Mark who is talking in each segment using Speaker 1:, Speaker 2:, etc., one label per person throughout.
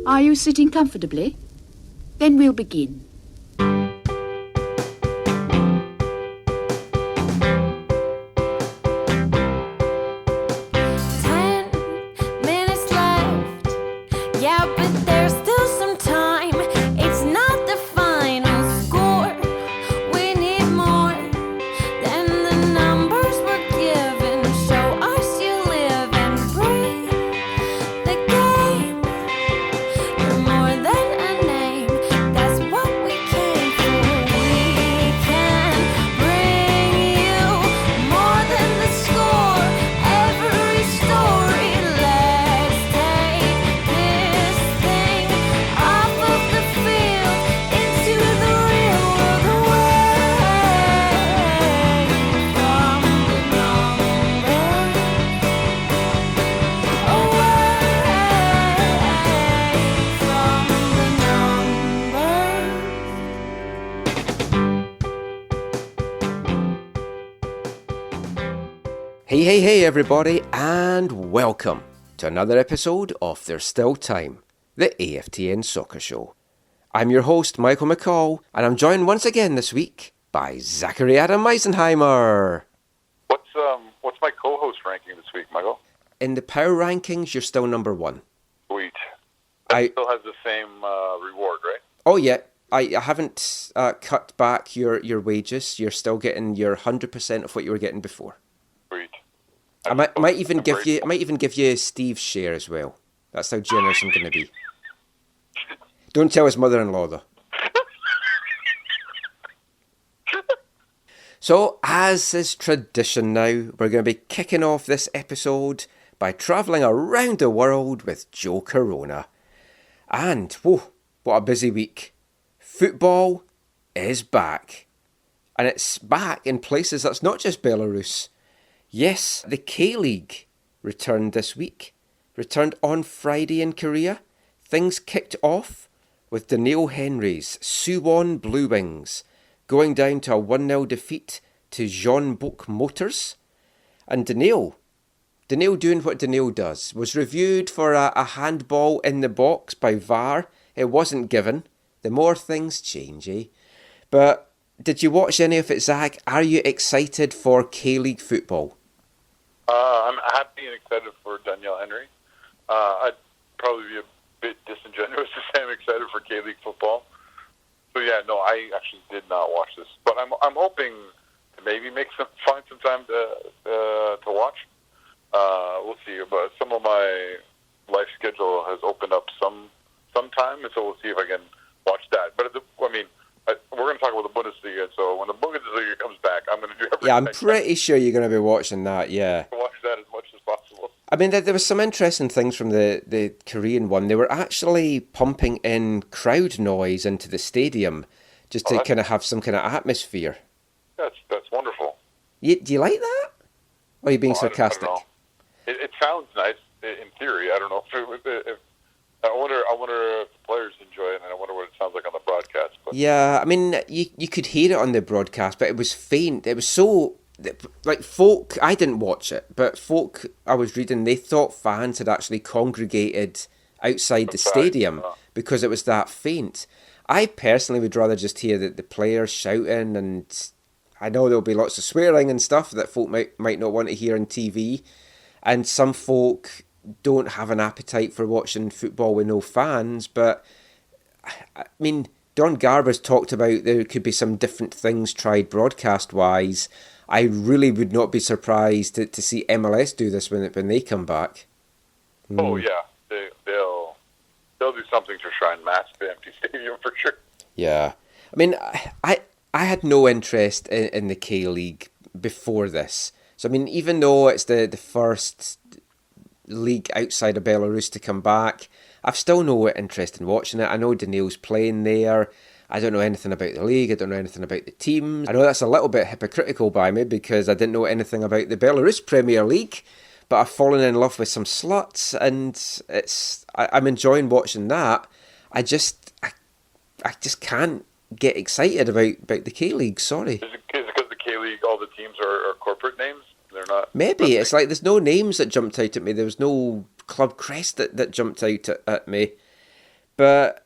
Speaker 1: Are you sitting comfortably? Then we'll begin.
Speaker 2: 10 minutes left. Yeah, but there's still some time. It's not the final score. We need more than the numbers we're given. Show us you live and breathe the game. You're more than a name. That's what we came for. We can bring you more than the score. Every story. Let's take this thing off of the field into the real world, away from the numbers,
Speaker 3: Hey everybody, and welcome to another episode of There's Still Time, the AFTN Soccer Show. I'm your host, Michael McCall, and I'm joined once again this week by Zachary Adam Meisenheimer.
Speaker 4: What's my co-host ranking this week, Michael?
Speaker 3: In the power rankings, you're still number one.
Speaker 4: Sweet. That still has the same reward, right?
Speaker 3: Oh yeah, I haven't cut back your wages. You're still getting your 100% of what you were getting before.
Speaker 4: Sweet.
Speaker 3: I might even give you Steve's share as well. That's how generous I'm going to be. Don't tell his mother-in-law though. So, as is tradition now, we're going to be kicking off this episode by travelling around the world with Joe Corona. And, whoa, what a busy week. Football is back. And it's back in places that's not just Belarus. Yes, the K-League returned this week. Returned on Friday in Korea. Things kicked off with Daniil Henry's Suwon Blue Wings going down to a 1-0 defeat to Jeonbuk Motors. And Daniil doing what Daniil does, was reviewed for a handball in the box by VAR. It wasn't given. The more things change, eh? But did you watch any of it, Zach? Are you excited for K-League football?
Speaker 4: I'm happy and excited for Daniil Henry. I'd probably be a bit disingenuous to say I'm excited for K-League football. So yeah, no, I actually did not watch this, but I'm hoping to maybe find some time to watch. We'll see. But some of my life schedule has opened up some time, and so we'll see if I can watch that. But we're going to talk about the Bundesliga, so when the Bundesliga comes back, I'm going to do everything.
Speaker 3: Yeah, I'm pretty sure you're going to be watching that. Yeah,
Speaker 4: watch that as much as possible.
Speaker 3: I mean, there was some interesting things from the Korean one. They were actually pumping in crowd noise into the stadium just to kind of have some kind of atmosphere. That's
Speaker 4: wonderful.
Speaker 3: Do you like that? Or are you being sarcastic?
Speaker 4: I don't know. It sounds nice in theory. I don't know if I wonder if the players enjoy it, and I wonder what it sounds like on the broadcast. But.
Speaker 3: Yeah, I mean, you could hear it on the broadcast, but it was faint. It was so... Like, folk, I didn't watch it, but folk I was reading, they thought fans had actually congregated outside the stadium because it was that faint. I personally would rather just hear the players shouting, and I know there'll be lots of swearing and stuff that folk might not want to hear on TV, and some folk don't have an appetite for watching football with no fans, but I mean, Don Garber's talked about there could be some different things tried broadcast-wise. I really would not be surprised to see MLS do this when they come back.
Speaker 4: Oh yeah, they'll do something to try and match the empty stadium for sure.
Speaker 3: Yeah, I mean, I had no interest in the K-League before this. So I mean, even though it's the first league outside of Belarus to come back, I've still no interest in watching it. I know Daniil's playing there. I don't know anything about the league. I don't know anything about the teams. I know that's a little bit hypocritical by me because I didn't know anything about the Belarus Premier League, but I've fallen in love with some sluts, and I'm enjoying watching that. I just can't get excited about the K-League. Sorry.
Speaker 4: Is it because the K-League, all the teams are corporate names? They're not.
Speaker 3: Maybe it's like there's no names that jumped out at me. There was no club crest that jumped out at me. But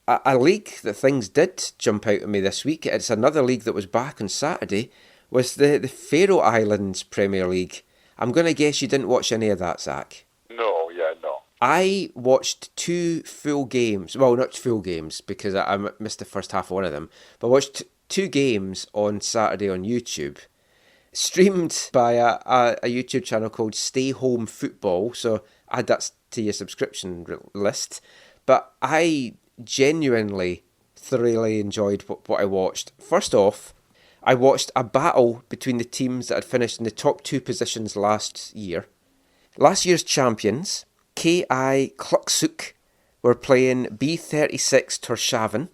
Speaker 3: a league that things did jump out at me this week, it's another league that was back on Saturday, was the Faroe Islands Premier League. I'm going to guess you didn't watch any of that, Zach.
Speaker 4: No.
Speaker 3: I watched 2 full games. Well, not full games, because I missed the first half of one of them. But I watched 2 games on Saturday on YouTube, streamed by a YouTube channel called Stay Home Football. So add that to your subscription list. But I genuinely, thoroughly enjoyed what I watched. First off, I watched a battle between the teams that had finished in the top 2 positions last year. Last year's champions, KI Kluksuk, were playing B36 Torshavn.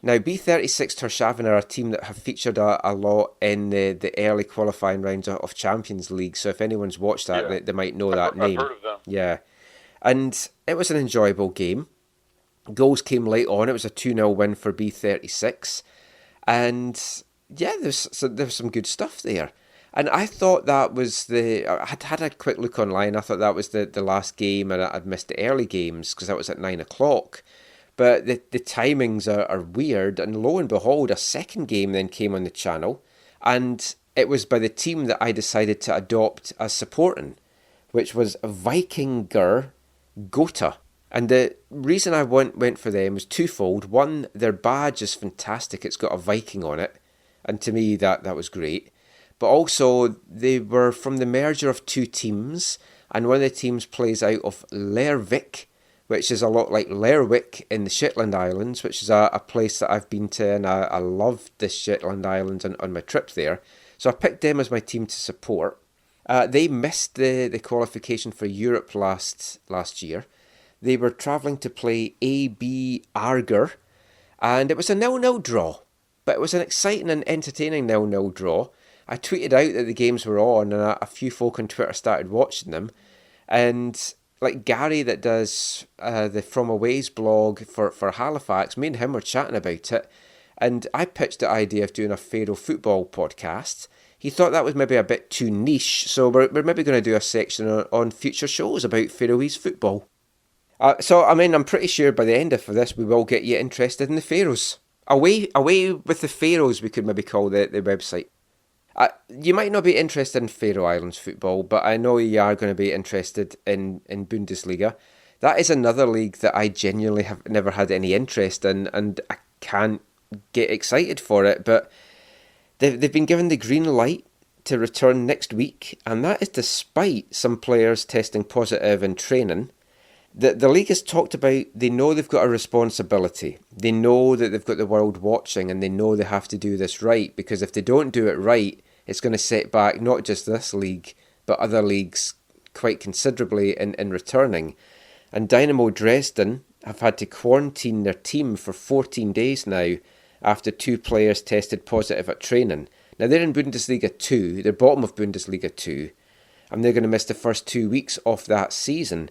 Speaker 3: Now, B36 Torshavn are a team that have featured a lot in the early qualifying rounds of Champions League. So if anyone's watched that, they might know that name.
Speaker 4: I've heard of them.
Speaker 3: Yeah. And it was an enjoyable game. Goals came late on. It was a 2-0 win for B36. And yeah, there was some good stuff there. And I thought that was I had a quick look online. I thought that was the last game, and I'd missed the early games because that was at 9 o'clock. But the timings are weird, and lo and behold, a second game then came on the channel, and it was by the team that I decided to adopt as supporting, which was Vikingur Gotha. And the reason I went for them was twofold. One, their badge is fantastic. It's got a Viking on it, and to me that was great. But also, they were from the merger of 2 teams, and one of the teams plays out of Lervik, which is a lot like Lerwick in the Shetland Islands, which is a place that I've been to, and I loved the Shetland Islands on my trip there. So I picked them as my team to support. They missed the qualification for Europe last year. They were travelling to play AB Arger, and it was a 0-0 draw. But it was an exciting and entertaining 0-0 draw. I tweeted out that the games were on, and a few folk on Twitter started watching them. And like Gary that does the From Aways blog for Halifax, me and him were chatting about it. And I pitched the idea of doing a Faroe football podcast. He thought that was maybe a bit too niche, so we're maybe going to do a section on future shows about Faroese football. So, I mean, I'm pretty sure by the end of this we will get you interested in the Faroes. Away with the Faroes, we could maybe call the website. You might not be interested in Faroe Islands football, but I know you are going to be interested in Bundesliga. That is another league that I genuinely have never had any interest in, and I can't get excited for it. But they've been given the green light to return next week, and that is despite some players testing positive in training. The league has talked about, they know they've got a responsibility. They know that they've got the world watching, and they know they have to do this right, because if they don't do it right, it's going to set back not just this league, but other leagues quite considerably in returning. And Dynamo Dresden have had to quarantine their team for 14 days now after 2 players tested positive at training. Now they're in Bundesliga 2, they're bottom of Bundesliga 2, and they're going to miss the first 2 weeks of that season.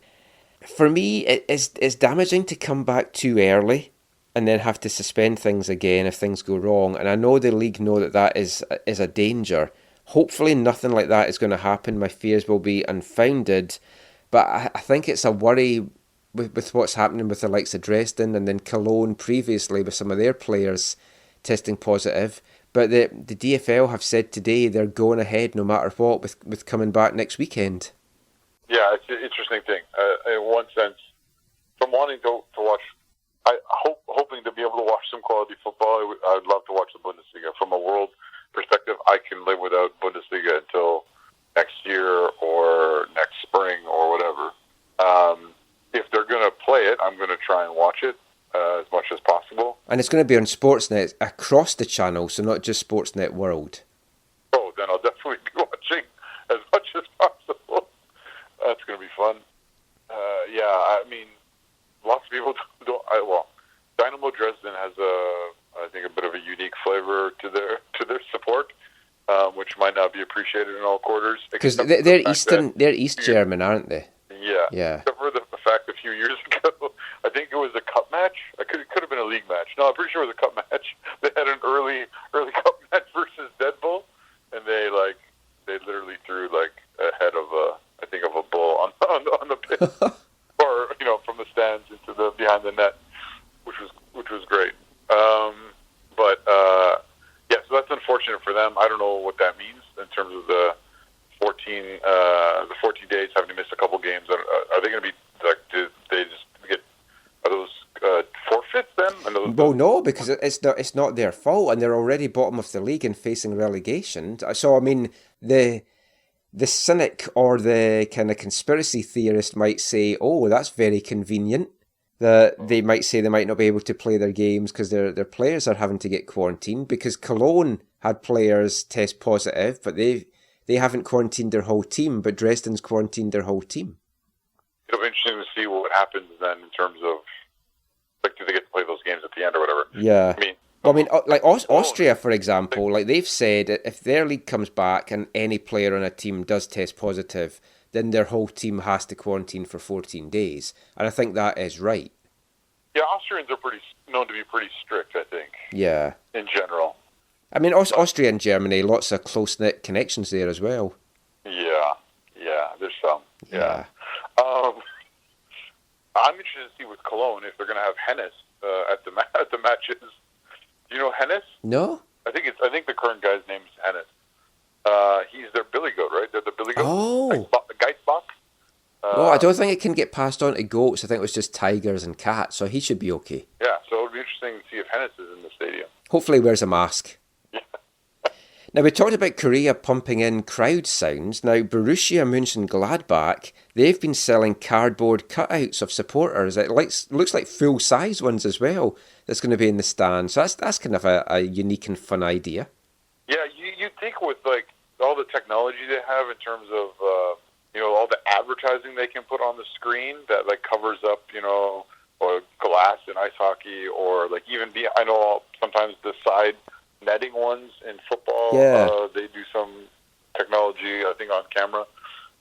Speaker 3: For me, it's damaging to come back too early and then have to suspend things again if things go wrong. And I know the league know that is a danger. Hopefully nothing like that is going to happen. My fears will be unfounded. But I think it's a worry with what's happening with the likes of Dresden and then Cologne previously with some of their players testing positive. But the DFL have said today they're going ahead no matter what with coming back next weekend.
Speaker 4: Yeah, it's an interesting thing. In one sense, from wanting to watch, hoping to be able to watch some quality football, I would love to watch the Bundesliga. From a world perspective, I can live without Bundesliga until next year or next spring or whatever. If they're going to play it, I'm going to try and watch it as much as possible.
Speaker 3: And it's going to be on Sportsnet across the channel, so not just Sportsnet World.
Speaker 4: Oh, then I'll definitely be watching as much as possible. That's going to be fun. Yeah, I mean, lots of people don't. Dynamo Dresden has I think a bit of a unique flavor to their support, which might not be appreciated in all quarters.
Speaker 3: Because they're East German, aren't they?
Speaker 4: Yeah.
Speaker 3: Yeah.
Speaker 4: Except for the fact a few years ago, I think it was a cup match. It could have been a league match. No, I'm pretty sure it was a cup match. They had an early cup match versus Dead Bull, and they literally threw a head of a bull on the pitch, or from the stands into the behind the net. which was great. So that's unfortunate for them. I don't know what that means in terms of the 14 days having to miss a couple games. Are they going to be like? Do they just get? Are those forfeits then?
Speaker 3: Well, no, because it's not their fault, and they're already bottom of the league and facing relegation. So I mean, the cynic or the kind of conspiracy theorist might say, "Oh, that's very convenient." That they might say they might not be able to play their games because their players are having to get quarantined, because Cologne had players test positive, but they haven't quarantined their whole team, but Dresden's quarantined their whole team.
Speaker 4: It'll be interesting to see what happens then in terms of, like, do they get to play those games at the end or whatever?
Speaker 3: Yeah. Like Austria, for example, like they've said, if their league comes back and any player on a team does test positive, then their whole team has to quarantine for 14 days. And I think that is right.
Speaker 4: Yeah, Austrians are known to be pretty strict, I think.
Speaker 3: Yeah.
Speaker 4: In general.
Speaker 3: I mean, Austria and Germany, lots of close-knit connections there as well.
Speaker 4: Yeah, there's some. Yeah. I'm interested to see with Cologne if they're going to have Hennis at the matches. Do you know Hennis?
Speaker 3: No.
Speaker 4: I think the current guy's name is Hennis. He's their billy goat, right? They're the billy goat.
Speaker 3: Oh.
Speaker 4: The Geissbock.
Speaker 3: Well, I don't think it can get passed on to goats. I think it was just tigers and cats, so he should be okay.
Speaker 4: Yeah, so it'll be interesting to see if Hennis is in the stadium.
Speaker 3: Hopefully he wears a mask.
Speaker 4: Yeah.
Speaker 3: Now, we talked about Korea pumping in crowd sounds. Now, Borussia Mönchengladbach, they've been selling cardboard cutouts of supporters. It looks like full-size ones as well that's going to be in the stand. So that's kind of a unique and fun idea.
Speaker 4: Yeah, you think with, like, all the technology they have in terms of, all the advertising they can put on the screen that, like, covers up, or glass in ice hockey, or, like, even I know sometimes the side netting ones in football, they do some technology, I think, on camera.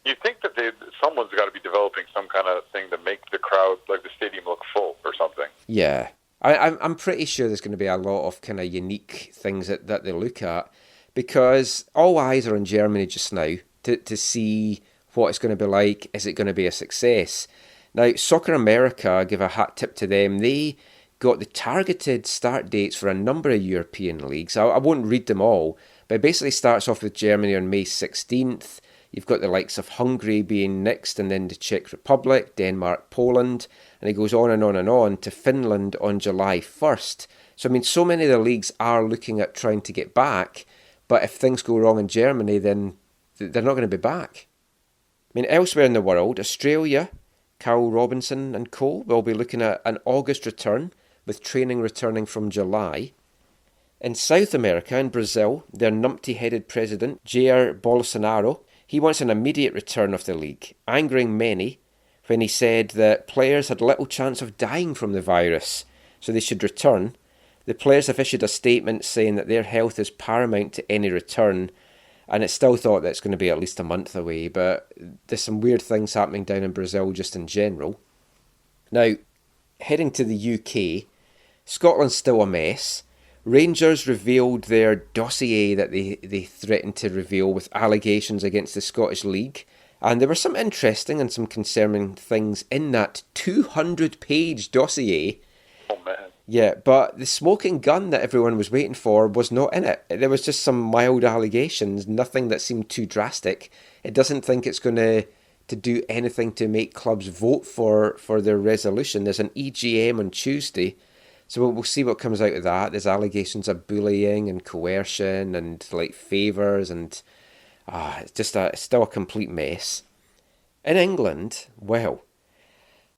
Speaker 4: You think that someone's got to be developing some kind of thing to make the crowd, like the stadium, look full or something.
Speaker 3: Yeah. I'm pretty sure there's going to be a lot of kind of unique things that they look at, because all eyes are on Germany just now to see what it's going to be like. Is it going to be a success? Now, Soccer America, give a hat tip to them. They got the targeted start dates for a number of European leagues. I won't read them all, but it basically starts off with Germany on May 16th. You've got the likes of Hungary being next, and then the Czech Republic, Denmark, Poland, and it goes on and on and on to Finland on July 1st. So, I mean, so many of the leagues are looking at trying to get back, but if things go wrong in Germany, then they're not going to be back. I mean, elsewhere in the world, Australia, Carl Robinson and co. will be looking at an August return, with training returning from July. In South America, in Brazil, their numpty-headed president, Jair Bolsonaro, he wants an immediate return of the league, angering many when he said that players had little chance of dying from the virus, so they should return. The players have issued a statement saying that their health is paramount to any return, and it's still thought that it's going to be at least a month away, but there's some weird things happening down in Brazil just in general. Now, heading to the UK, Scotland's still a mess. Rangers revealed their dossier that they threatened to reveal with allegations against the Scottish League, and there were some interesting and some concerning things in that 200-page dossier.
Speaker 4: Oh, man.
Speaker 3: Yeah, but the smoking gun that everyone was waiting for was not in it. There was just some mild allegations, nothing that seemed too drastic. It doesn't think it's going to do anything to make clubs vote for their resolution. There's an EGM on Tuesday, so we'll see what comes out of that. There's allegations of bullying and coercion and like favours, and it's still a complete mess. In England, well,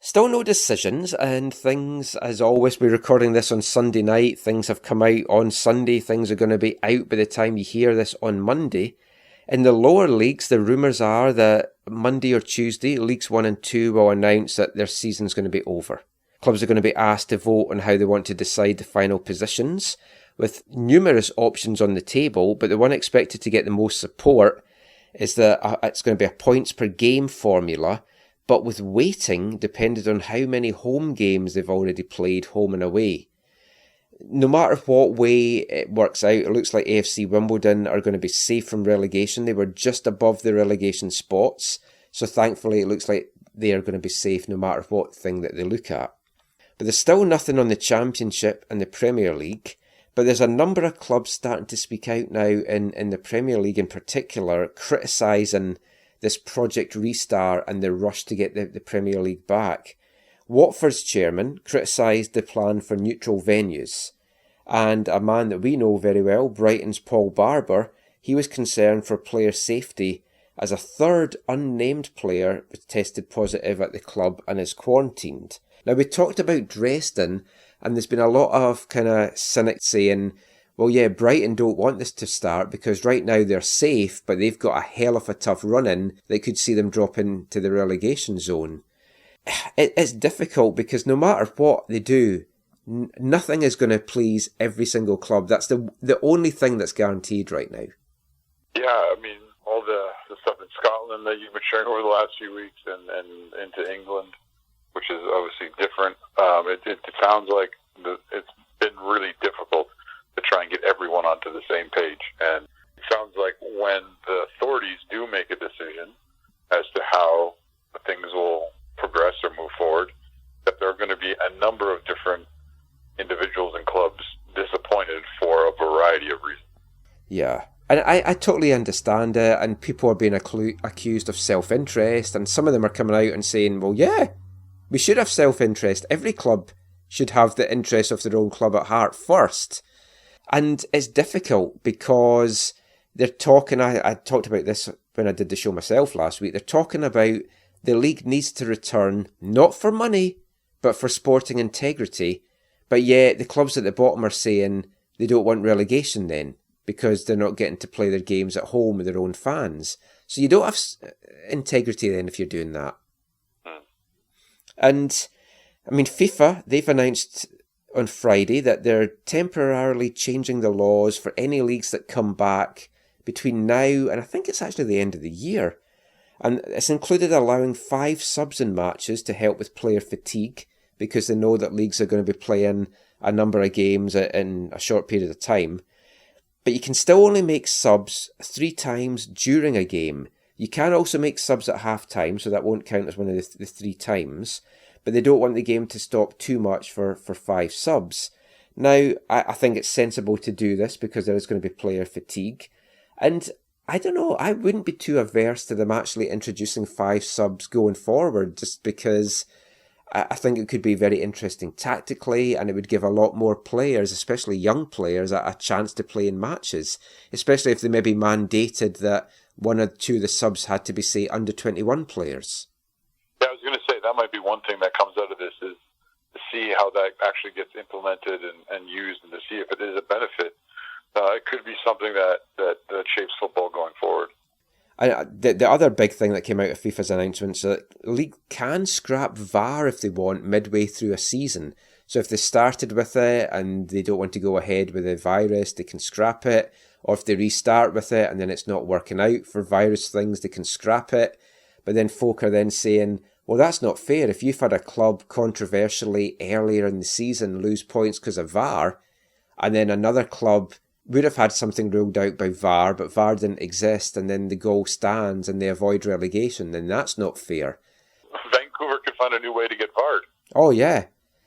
Speaker 3: still no decisions, and things, as always, we're recording this on Sunday night. Things have come out on Sunday. Things are going to be out by the time you hear this on Monday. In the lower leagues, the rumours are that Monday or Tuesday, Leagues 1 and 2 will announce that their season's going to be over. Clubs are going to be asked to vote on how they want to decide the final positions, with numerous options on the table, but the one expected to get the most support is that it's going to be a points per game formula, but with weighting depended on how many home games they've already played, home and away. No matter what way it works out, it looks like AFC Wimbledon are going to be safe from relegation. They were just above the relegation spots, so thankfully it looks like they are going to be safe no matter what thing that they look at. But there's still nothing on the Championship and the Premier League. But there's a number of clubs starting to speak out now in the Premier League in particular, criticising this Project Restart and the rush to get the Premier League back. Watford's chairman criticised the plan for neutral venues. And a man that we know very well, Brighton's Paul Barber, he was concerned for player safety as a third unnamed player was tested positive at the club and is quarantined. Now, we talked about Dresden, and there's been a lot of kind of cynics saying, well, yeah, Brighton don't want this to start because right now they're safe, but they've got a hell of a tough run-in that could see them drop into the relegation zone. It's difficult because no matter what they do, nothing is going to please every single club. That's the only thing that's guaranteed right now. Yeah,
Speaker 4: I mean, all the stuff in Scotland that you've been sharing over the last few weeks and into England, which is obviously different. It sounds like it's been really difficult to try and get everyone onto the same page. And it sounds like when the authorities do make a decision as to how things will progress or move forward, that there are going to be a number of different individuals and clubs disappointed for a variety of reasons.
Speaker 3: Yeah. And I totally understand it, and people are being accused of self-interest, and some of them are coming out and saying, well, yeah, we should have self-interest. Every club should have the interests of their own club at heart first. And it's difficult because they're talking, I talked about this when I did the show myself last week, they're talking about the league needs to return, not for money, but for sporting integrity. But yet the clubs at the bottom are saying they don't want relegation then, because they're not getting to play their games at home with their own fans. So you don't have integrity then if you're doing that. And, I mean, FIFA, they've announced on Friday that they're temporarily changing the laws for any leagues that come back between now and I think it's actually the end of the year. And it's included allowing 5 subs in matches to help with player fatigue, because they know that leagues are going to be playing a number of games in a short period of time. But you can still only make subs 3 times during a game. You can also make subs at half-time, so that won't count as one of the 3 times. But they don't want the game to stop too much for 5 subs. Now, I think it's sensible to do this because there is going to be player fatigue. And I don't know, I wouldn't be too averse to them actually introducing 5 subs going forward, just because I think it could be very interesting tactically, and it would give a lot more players, especially young players, a chance to play in matches, especially if they maybe mandated that 1 or 2 of the subs had to be, say, under 21 players.
Speaker 4: Yeah, I was going to say, that might be one thing that comes out of this, is to see how that actually gets implemented and used, and to see if it is a benefit. It could be something that shapes football going forward.
Speaker 3: The other big thing that came out of FIFA's announcements is that the league can scrap VAR if they want midway through a season. So if they started with it and they don't want to go ahead with the virus, they can scrap it. Or if they restart with it and then it's not working out for virus things, they can scrap it. But then folk are then saying, well, that's not fair. If you've had a club controversially earlier in the season lose points because of VAR, and then another club would have had something ruled out by VAR, but VAR didn't exist, and then the goal stands and they avoid relegation, then that's not fair.
Speaker 4: Vancouver could find a new way to get VAR'd.
Speaker 3: Oh, yeah.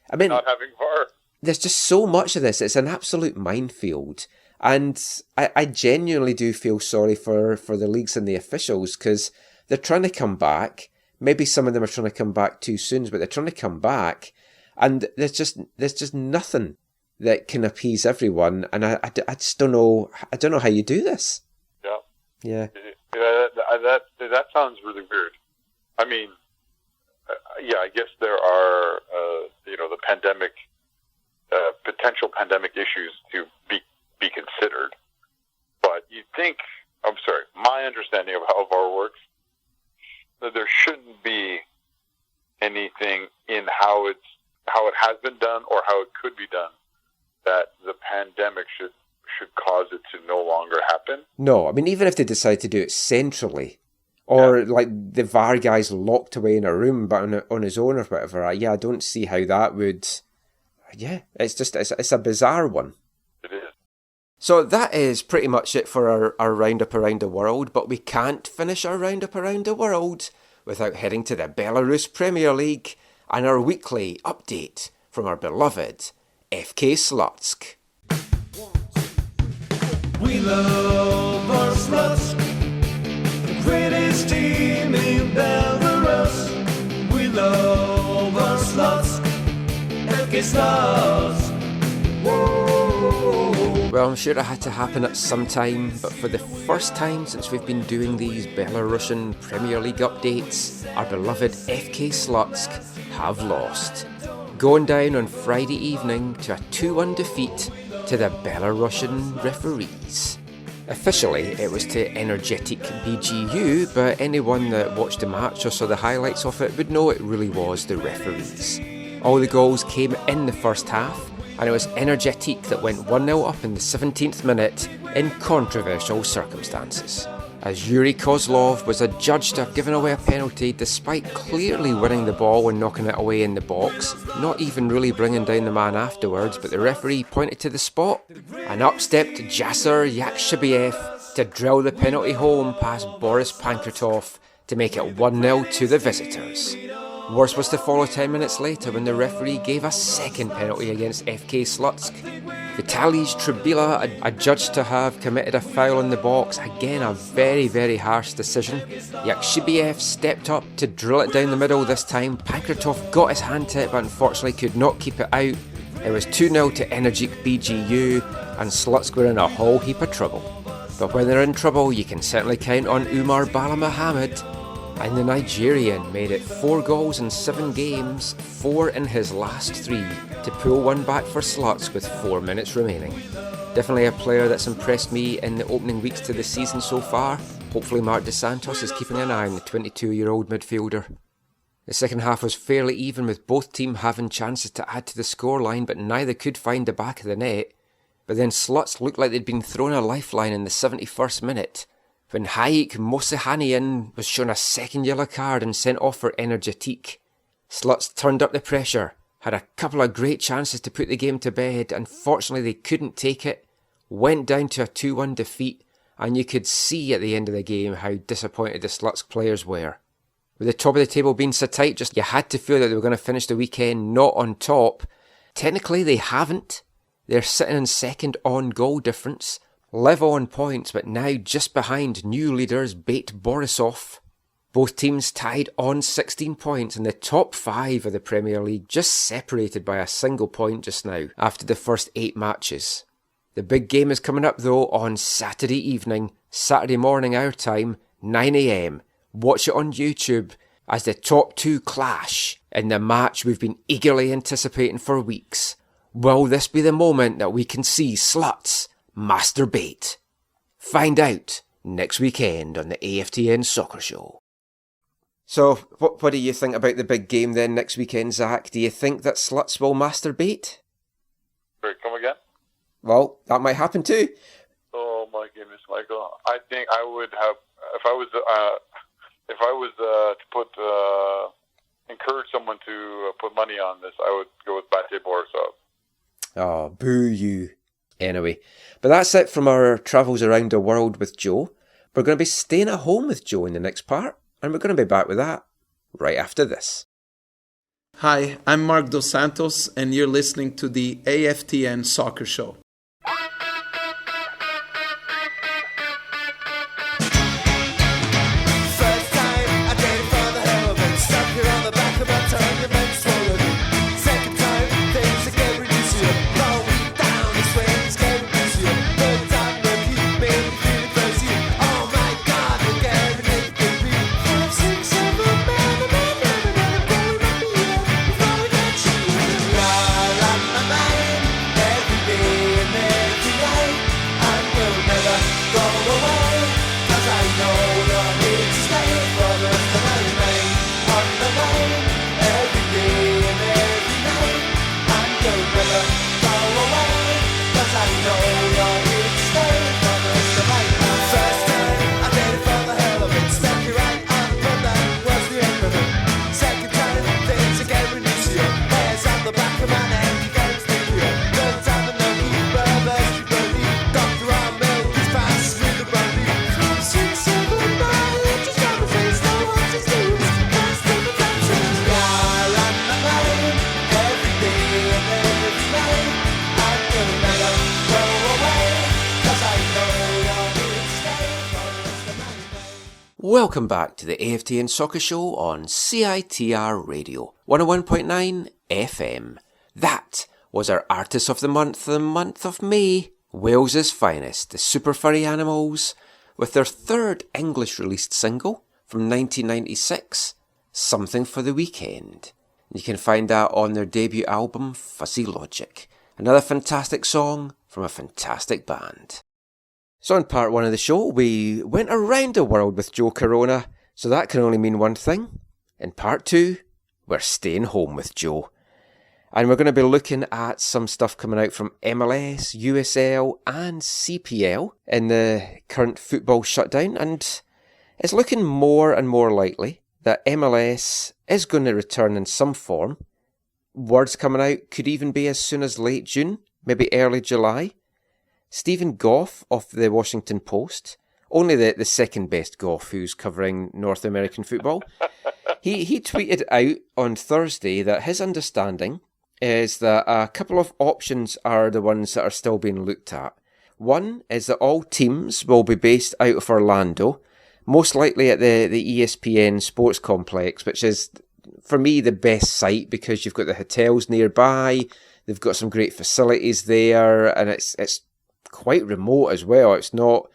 Speaker 3: I mean,
Speaker 4: not having VAR.
Speaker 3: There's just so much of this. It's an absolute minefield. And I genuinely do feel sorry for the leagues and the officials, because they're trying to come back. Maybe some of them are trying to come back too soon, but they're trying to come back. And there's just nothing that can appease everyone, and I just don't know. I don't know how you do this. Yeah.
Speaker 4: That sounds really weird. I mean, I guess there are the pandemic, potential pandemic issues to be considered, but you think, my understanding of how VAR works, that there shouldn't be anything in how it has been done or how it could be done that the pandemic should cause it to no longer happen. No,
Speaker 3: I mean, even if they decide to do it centrally, or like the VAR guy's locked away in a room but on his own or whatever, I don't see how that would... Yeah, it's a bizarre one.
Speaker 4: It is.
Speaker 3: So that is pretty much it for our roundup around the world, but we can't finish our roundup around the world without heading to the Belarus Premier League and our weekly update from our beloved FK Slutsk.
Speaker 5: We love our Slutsk, the greatest team in Belarus. We love our Slutsk, FK Slutsk.
Speaker 3: Well, I'm sure it had to happen at some time, but for the first time since we've been doing these Belarusian Premier League updates, our beloved FK Slutsk have lost, going down on Friday evening to a 2-1 defeat to the Belarusian referees. Officially, it was to energetic BGU, but anyone that watched the match or saw the highlights of it would know it really was the referees. All the goals came in the first half, and it was Energetic that went 1-0 up in the 17th minute in controversial circumstances, as Yuri Kozlov was adjudged to have given away a penalty despite clearly winning the ball and knocking it away in the box, not even really bringing down the man afterwards, but the referee pointed to the spot, and up stepped Jasser Yakshibeyev to drill the penalty home past Boris Pankratov to make it 1-0 to the visitors. Worse was to follow 10 minutes later when the referee gave a second penalty against FK Slutsk. Vitalijs Trubila, adjudged to have committed a foul in the box, again a very, very harsh decision. Yakshibeyev stepped up to drill it down the middle this time. Pankratov got his hand to it but unfortunately could not keep it out. It was 2-0 to Energik BGU, and Slutsk were in a whole heap of trouble. But when they're in trouble, you can certainly count on Umar Bala Mohammed. And the Nigerian made it 4 goals in 7 games, 4 in his last 3, to pull one back for Slutsk with 4 minutes remaining. Definitely a player that's impressed me in the opening weeks to the season so far. Hopefully Mark Dos Santos is keeping an eye on the 22-year-old midfielder. The second half was fairly even, with both teams having chances to add to the scoreline, but neither could find the back of the net. But then Slutsk looked like they'd been thrown a lifeline in the 71st minute, when Hayek Mosehanian was shown a second yellow card and sent off for Energetic. Slutsk turned up the pressure, had a couple of great chances to put the game to bed. Unfortunately they couldn't take it, went down to a 2-1 defeat, and you could see at the end of the game how disappointed the Slutsk players were. With the top of the table being so tight, just you had to feel that they were going to finish the weekend not on top. Technically they haven't. They're sitting in second on goal difference, level on points, but now just behind new leaders Bate Borisov. Both teams tied on 16 points in the top 5 of the Premier League, just separated by a single point just now after the first 8 matches. The big game is coming up though on Saturday evening, Saturday morning our time, 9 AM. Watch it on YouTube as the top 2 clash in the match we've been eagerly anticipating for weeks. Will this be the moment that we can see Sluts masturbate? Find out next weekend on the AFTN Soccer Show. So, what do you think about the big game then next weekend, Zach? Do you think that Sluts will masturbate?
Speaker 4: Sorry, come again?
Speaker 3: Well, that might happen too.
Speaker 4: Oh my goodness, Michael! I think I would have if I was to encourage someone to put money on this. I would go with Bate Borisov.
Speaker 3: Oh, boo you. Anyway, but that's it from our travels around the world with Joe. We're going to be staying at home with Joe in the next part, and we're going to be back with that right after this.
Speaker 6: Hi, I'm Mark Dos Santos, and you're listening to the AFTN Soccer Show.
Speaker 3: Welcome back to the AFTN Soccer Show on CITR Radio, 101.9 FM. That was our Artist of the month of May. Wales's finest, the Super Furry Animals, with their third English-released single from 1996, Something for the Weekend. You can find that on their debut album, Fuzzy Logic. Another fantastic song from a fantastic band. So in part one of the show, we went around the world with Joe Corona, so that can only mean one thing. In part two, we're staying home with Joe. And we're going to be looking at some stuff coming out from MLS, USL and CPL in the current football shutdown. And it's looking more and more likely that MLS is going to return in some form. Words coming out could even be as soon as late June, maybe early July. Stephen Goff of the Washington Post, only the second best Goff who's covering North American football, he tweeted out on Thursday that his understanding is that a couple of options are the ones that are still being looked at. One is that all teams will be based out of Orlando, most likely at the ESPN Sports Complex, which is, for me, the best site because you've got the hotels nearby, they've got some great facilities there, and it's quite remote as well. It's not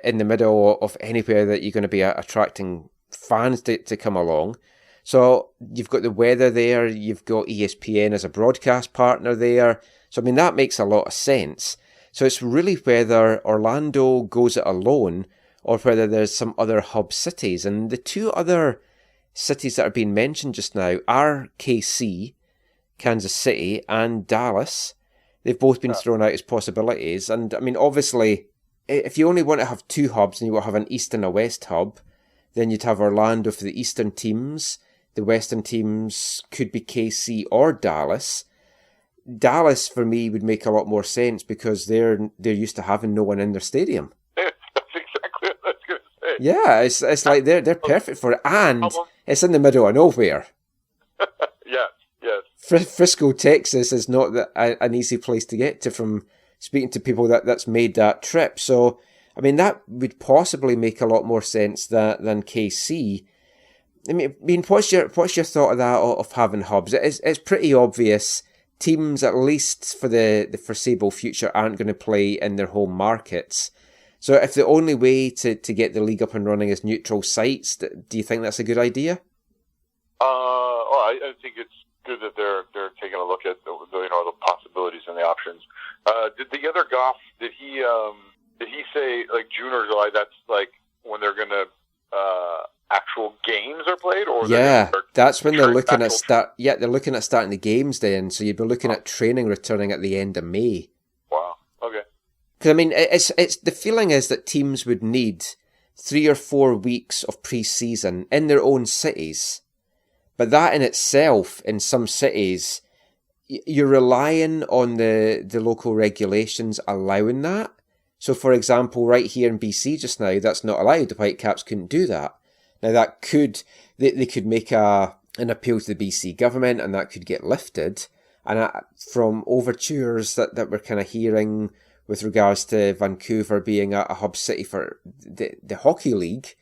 Speaker 3: in the middle of anywhere that you're going to be attracting fans to come along. So you've got the weather there, you've got ESPN as a broadcast partner there. So I mean, that makes a lot of sense. So it's really whether Orlando goes it alone or whether there's some other hub cities. And the two other cities that are being mentioned just now are KC, Kansas City, and Dallas. They've both been thrown out as possibilities. And I mean, obviously, if you only want to have two hubs and you want to have an East and a West hub, then you'd have Orlando for the Eastern teams. The Western teams could be KC or Dallas. Dallas, for me, would make a lot more sense because they're used to having no one in their stadium.
Speaker 4: That's exactly what I was going to say.
Speaker 3: Yeah, it's like they're perfect for it. And it's in the middle of nowhere.
Speaker 4: Yes.
Speaker 3: Frisco, Texas is not an easy place to get to from speaking to people that's made that trip. So, I mean, that would possibly make a lot more sense than KC. I mean, what's your thought of that, of having hubs? It's pretty obvious. Teams, at least for the foreseeable future, aren't going to play in their home markets. So if the only way to get the league up and running is neutral sites, do you think that's a good idea?
Speaker 4: I think it's good that they're taking a look at the possibilities and the options. Did the other Goff, did he say like June or July? That's like when they're gonna actual games are played, or
Speaker 3: that's when they're looking at start. Yeah, they're looking at starting the games then. So you'd be looking at training returning at the end of May.
Speaker 4: Wow. Okay.
Speaker 3: Because I mean, it's the feeling is that teams would need 3 or 4 weeks of pre-season in their own cities. But that in itself, in some cities, you're relying on the local regulations allowing that. So, for example, right here in BC just now, that's not allowed. The Whitecaps couldn't do that. Now, that they could make an appeal to the BC government, and that could get lifted. And from overtures that we're kind of hearing with regards to Vancouver being a hub city for the hockey league,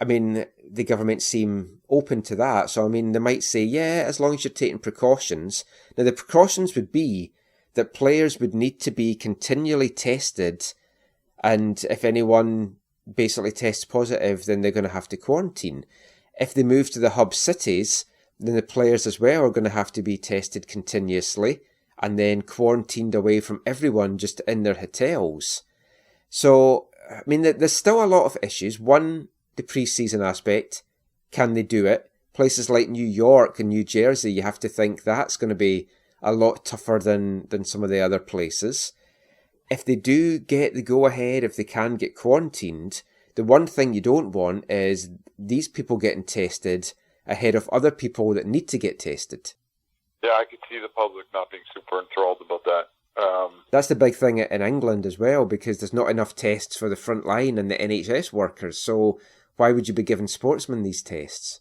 Speaker 3: I mean, the government seem open to that. So, I mean, they might say, yeah, as long as you're taking precautions. Now, the precautions would be that players would need to be continually tested. And if anyone basically tests positive, then they're going to have to quarantine. If they move to the hub cities, then the players as well are going to have to be tested continuously and then quarantined away from everyone just in their hotels. So, I mean, there's still a lot of issues. One, the pre-season aspect. Can they do it? Places like New York and New Jersey, you have to think that's going to be a lot tougher than some of the other places. If they do get the go-ahead, if they can get quarantined, the one thing you don't want is these people getting tested ahead of other people that need to get tested.
Speaker 4: Yeah, I could see the public not being super enthralled about that.
Speaker 3: That's the big thing in England as well, because there's not enough tests for the front line and the NHS workers. So why would you be giving sportsmen these tests?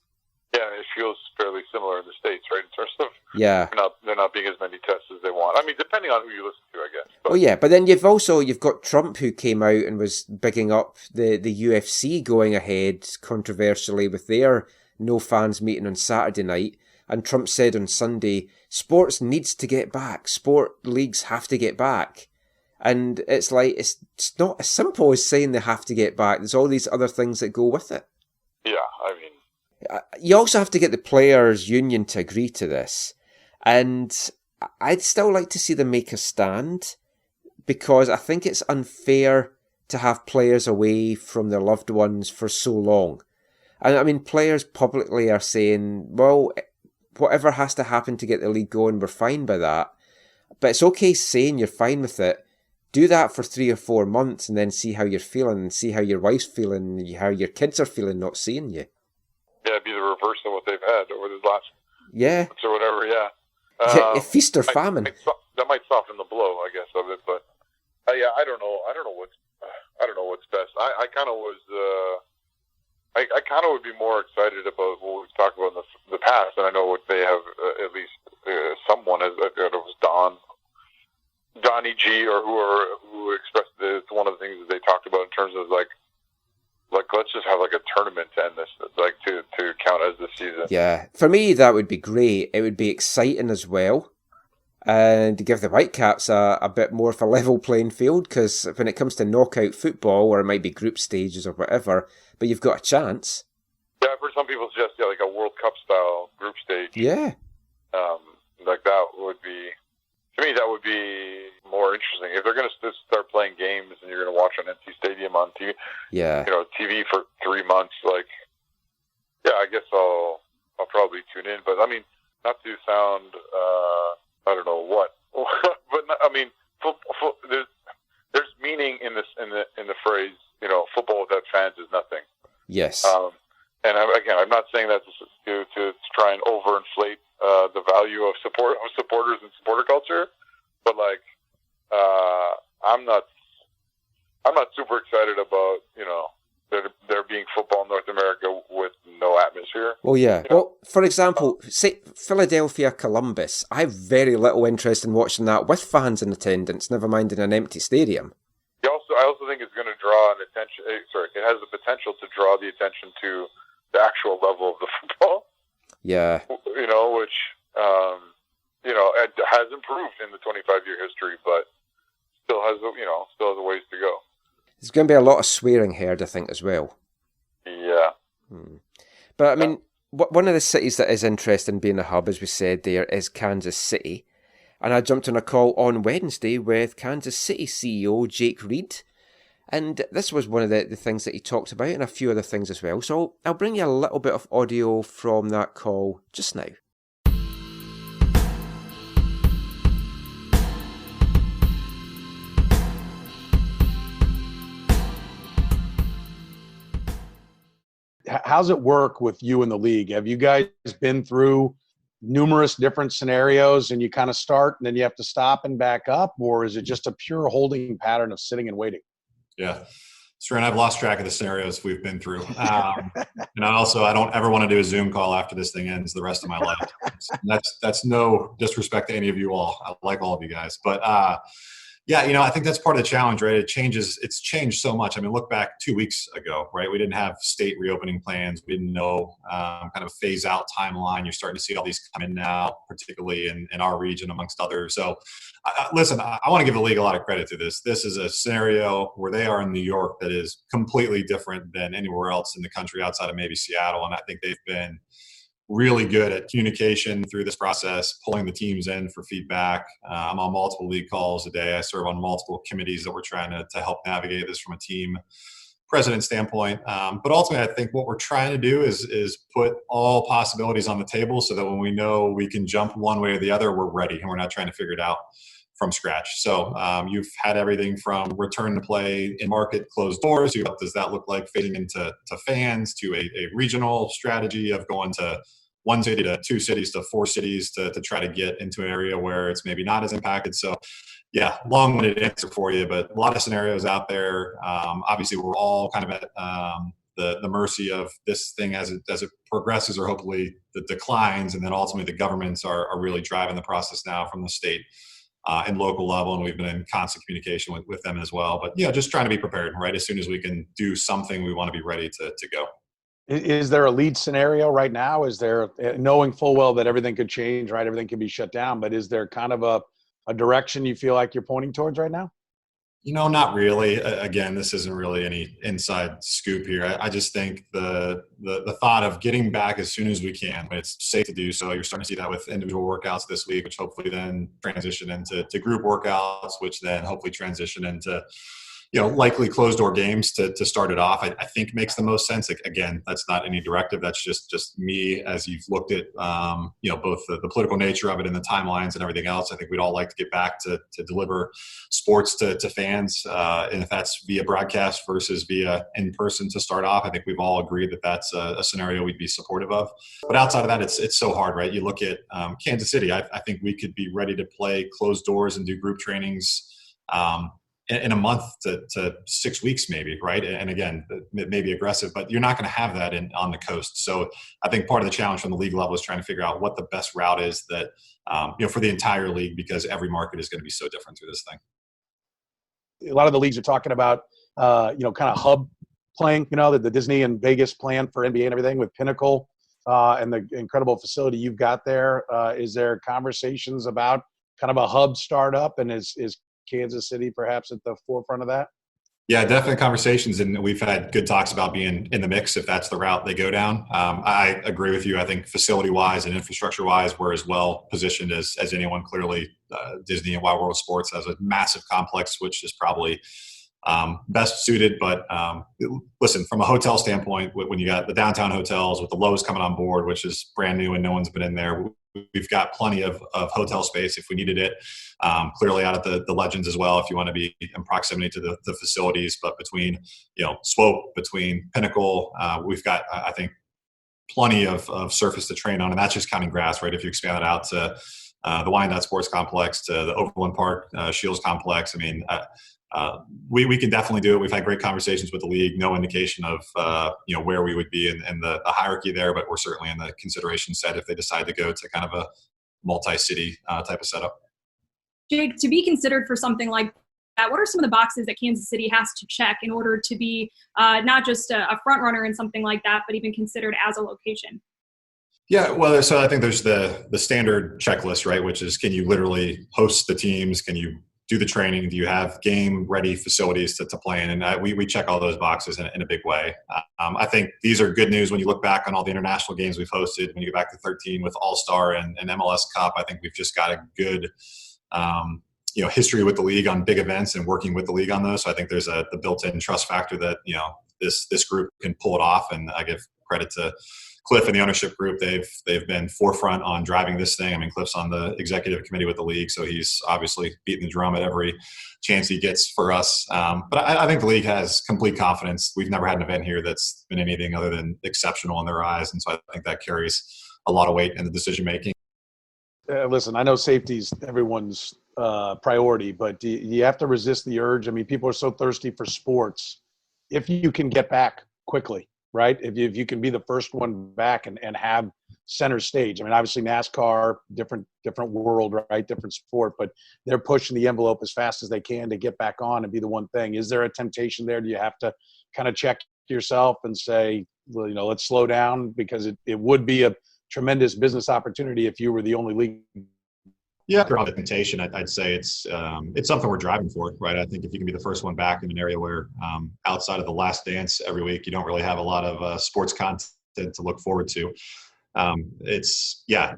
Speaker 4: Yeah, it feels fairly similar in the States, right, in terms of
Speaker 3: Yeah.
Speaker 4: They're not being as many tests as they want. I mean, depending on who you listen to, I guess. But,
Speaker 3: Oh yeah, but then you've got Trump, who came out and was bigging up the UFC going ahead controversially with their no fans meeting on Saturday night. And Trump said on Sunday, sports needs to get back. Sport leagues have to get back. And it's like, it's not as simple as saying they have to get back. There's all these other things that go with it.
Speaker 4: Yeah, I mean...
Speaker 3: You also have to get the players' union to agree to this. And I'd still like to see them make a stand, because I think it's unfair to have players away from their loved ones for so long. And I mean, players publicly are saying, well, whatever has to happen to get the league going, we're fine by that. But it's okay saying you're fine with it. Do that for 3 or 4 months and then see how you're feeling, and see how your wife's feeling, how your kids are feeling not seeing you.
Speaker 4: Yeah, it'd be the reverse of what they've had over the last months or whatever, yeah.
Speaker 3: Feast or famine.
Speaker 4: That might soften the blow, I guess, of it, but yeah, I don't know what's best. I kind of was, I kind of would be more excited about what we've talked about in the past, and I know what they have, at least someone, as it was Donnie G, or who expressed it. It's one of the things that they talked about in terms of like let's just have like a tournament to end this, like to count as the season.
Speaker 3: Yeah, for me that would be great. It would be exciting as well, and to give the Whitecaps a bit more of a level playing field, because when it comes to knockout football, or it might be group stages or whatever, but you've got a chance.
Speaker 4: Yeah, I've heard some people suggest like a World Cup style group stage.
Speaker 3: Yeah,
Speaker 4: like that would be. To me, that would be more interesting. If they're going to start playing games and you're going to watch on NC Stadium on TV, TV for 3 months, like, yeah, I guess I'll probably tune in. But I mean, not to sound, I don't know what, but I mean, there's meaning in the phrase, football without fans is nothing.
Speaker 3: Yes.
Speaker 4: And I'm not saying that to try and overinflate the value of supporters and supporter culture, but like I'm not super excited about there being football in North America with no atmosphere.
Speaker 3: Well, yeah. Well, for example, say Philadelphia Columbus. I have very little interest in watching that with fans in attendance, never mind in an empty stadium.
Speaker 4: I also think it's going to draw an attention. It has the potential to draw the attention to the actual level of the football.
Speaker 3: Yeah.
Speaker 4: Which, it has improved in the 25-year history, but still has a ways to go.
Speaker 3: There's going to be a lot of swearing heard, I think, as well.
Speaker 4: Yeah.
Speaker 3: But, I mean, one of the cities that is interesting being a hub, as we said there, is Kansas City. And I jumped on a call on Wednesday with Kansas City CEO Jake Reid. And this was one of the things that he talked about, and a few other things as well. So I'll bring you a little bit of audio from that call just now.
Speaker 7: How's it work with you and the league? Have you guys been through numerous different scenarios and you kind of start and then you have to stop and back up, or is it just a pure holding pattern of sitting and waiting?
Speaker 8: Yeah. Sure, and I've lost track of the scenarios we've been through. And I don't ever want to do a Zoom call after this thing ends the rest of my life. That's no disrespect to any of you all. I like all of you guys. But I think that's part of the challenge, right? It's changed so much. I mean, look back 2 weeks ago, right? We didn't have state reopening plans. We didn't know kind of a phase out timeline. You're starting to see all these come in now, particularly in our region amongst others. So listen, I want to give the league a lot of credit to this. This is a scenario where they are in New York that is completely different than anywhere else in the country outside of maybe Seattle. And I think they've been really good at communication through this process, pulling the teams in for feedback. I'm on multiple league calls a day. I serve on multiple committees that we're trying to help navigate this from a team president standpoint. But ultimately, I think what we're trying to do is put all possibilities on the table so that when we know we can jump one way or the other, we're ready and we're not trying to figure it out from scratch. So you've had everything from return to play in market closed doors to what does that look like fading into fans, to a regional strategy of going to 1 city to 2 cities to 4 cities to try to get into an area where it's maybe not as impacted. So yeah, long-winded answer for you, but a lot of scenarios out there. Obviously, we're all kind of at the mercy of this thing as it progresses, or hopefully the declines, and then ultimately the governments are really driving the process now from the state and local level, and we've been in constant communication with them as well. But just trying to be prepared, right? As soon as we can do something, we want to be ready to go.
Speaker 7: Is there a lead scenario right now? Is there, knowing full well that everything could change, right? Everything could be shut down, but is there kind of a direction you feel like you're pointing towards right now?
Speaker 8: Not really. Again, this isn't really any inside scoop here. I just think the thought of getting back as soon as we can, when it's safe to do so. You're starting to see that with individual workouts this week, which hopefully then transition into group workouts, which then hopefully transition into likely closed door games to start it off. I think makes the most sense. Again, that's not any directive. That's just me as you've looked at, both the political nature of it and the timelines and everything else. I think we'd all like to get back to deliver sports to fans. And if that's via broadcast versus via in person to start off, I think we've all agreed that that's a scenario we'd be supportive of. But outside of that, it's so hard, right? You look at Kansas City, I think we could be ready to play closed doors and do group trainings in a month to 6 weeks maybe, right? And again, it may be aggressive, but you're not going to have that on the coast. So I think part of the challenge from the league level is trying to figure out what the best route is that, for the entire league, because every market is going to be so different through this thing.
Speaker 7: A lot of the leagues are talking about, kind of hub playing, the Disney and Vegas plan for NBA and everything with Pinnacle and the incredible facility you've got there. Is there conversations about kind of a hub startup, and is Kansas City perhaps at the forefront of that?
Speaker 8: Yeah, definitely conversations, and we've had good talks about being in the mix if that's the route they go down. I agree with you. I think facility-wise and infrastructure-wise, we're as well positioned as anyone. Clearly, Disney and Wild World Sports has a massive complex, which is probably best suited. But listen, from a hotel standpoint, when you got the downtown hotels with the Lowe's coming on board, which is brand new and no one's been in there, we've got plenty of hotel space if we needed it. Clearly out at the Legends as well, if you want to be in proximity to the facilities. But between, Swope, between Pinnacle, we've got, I think, plenty of surface to train on. And that's just counting grass, right? If you expand it out to the Wyandotte Sports Complex, to the Overland Park Shields Complex, I mean, we can definitely do it. We've had great conversations with the league. No indication of where we would be in the hierarchy there, but we're certainly in the consideration set if they decide to go to kind of a multi-city type of setup.
Speaker 9: Jake, to be considered for something like that, what are some of the boxes that Kansas City has to check in order to be not just a front runner in something like that, but even considered as a location?
Speaker 8: Yeah, well, so I think there's the standard checklist, right, which is, can you literally host the teams? Can you do the training? Do you have game-ready facilities to play in? And we check all those boxes in a big way. I think these are good news when you look back on all the international games we've hosted. When you go back to 13 with All-Star and MLS Cup, I think we've just got a good history with the league on big events and working with the league on those. So I think there's the built-in trust factor that this group can pull it off. And I give credit to Cliff and the ownership group. They've been forefront on driving this thing. I mean, Cliff's on the executive committee with the league, so he's obviously beating the drum at every chance he gets for us. But I think the league has complete confidence. We've never had an event here that's been anything other than exceptional in their eyes, and so I think that carries a lot of weight in the decision making.
Speaker 7: Listen, I know safety's everyone's priority, but do you have to resist the urge? I mean, people are so thirsty for sports. If you can get back quickly, right? If you can be the first one back and have center stage. I mean, obviously NASCAR, different world, right? Different sport, but they're pushing the envelope as fast as they can to get back on and be the one thing. Is there a temptation there? Do you have to kind of check yourself and say, well, let's slow down, because it would be a tremendous business opportunity if you were the only league?
Speaker 8: Yeah, the temptation, I'd say it's something we're driving for, right? I think if you can be the first one back in an area where outside of the Last Dance every week, you don't really have a lot of sports content to look forward to.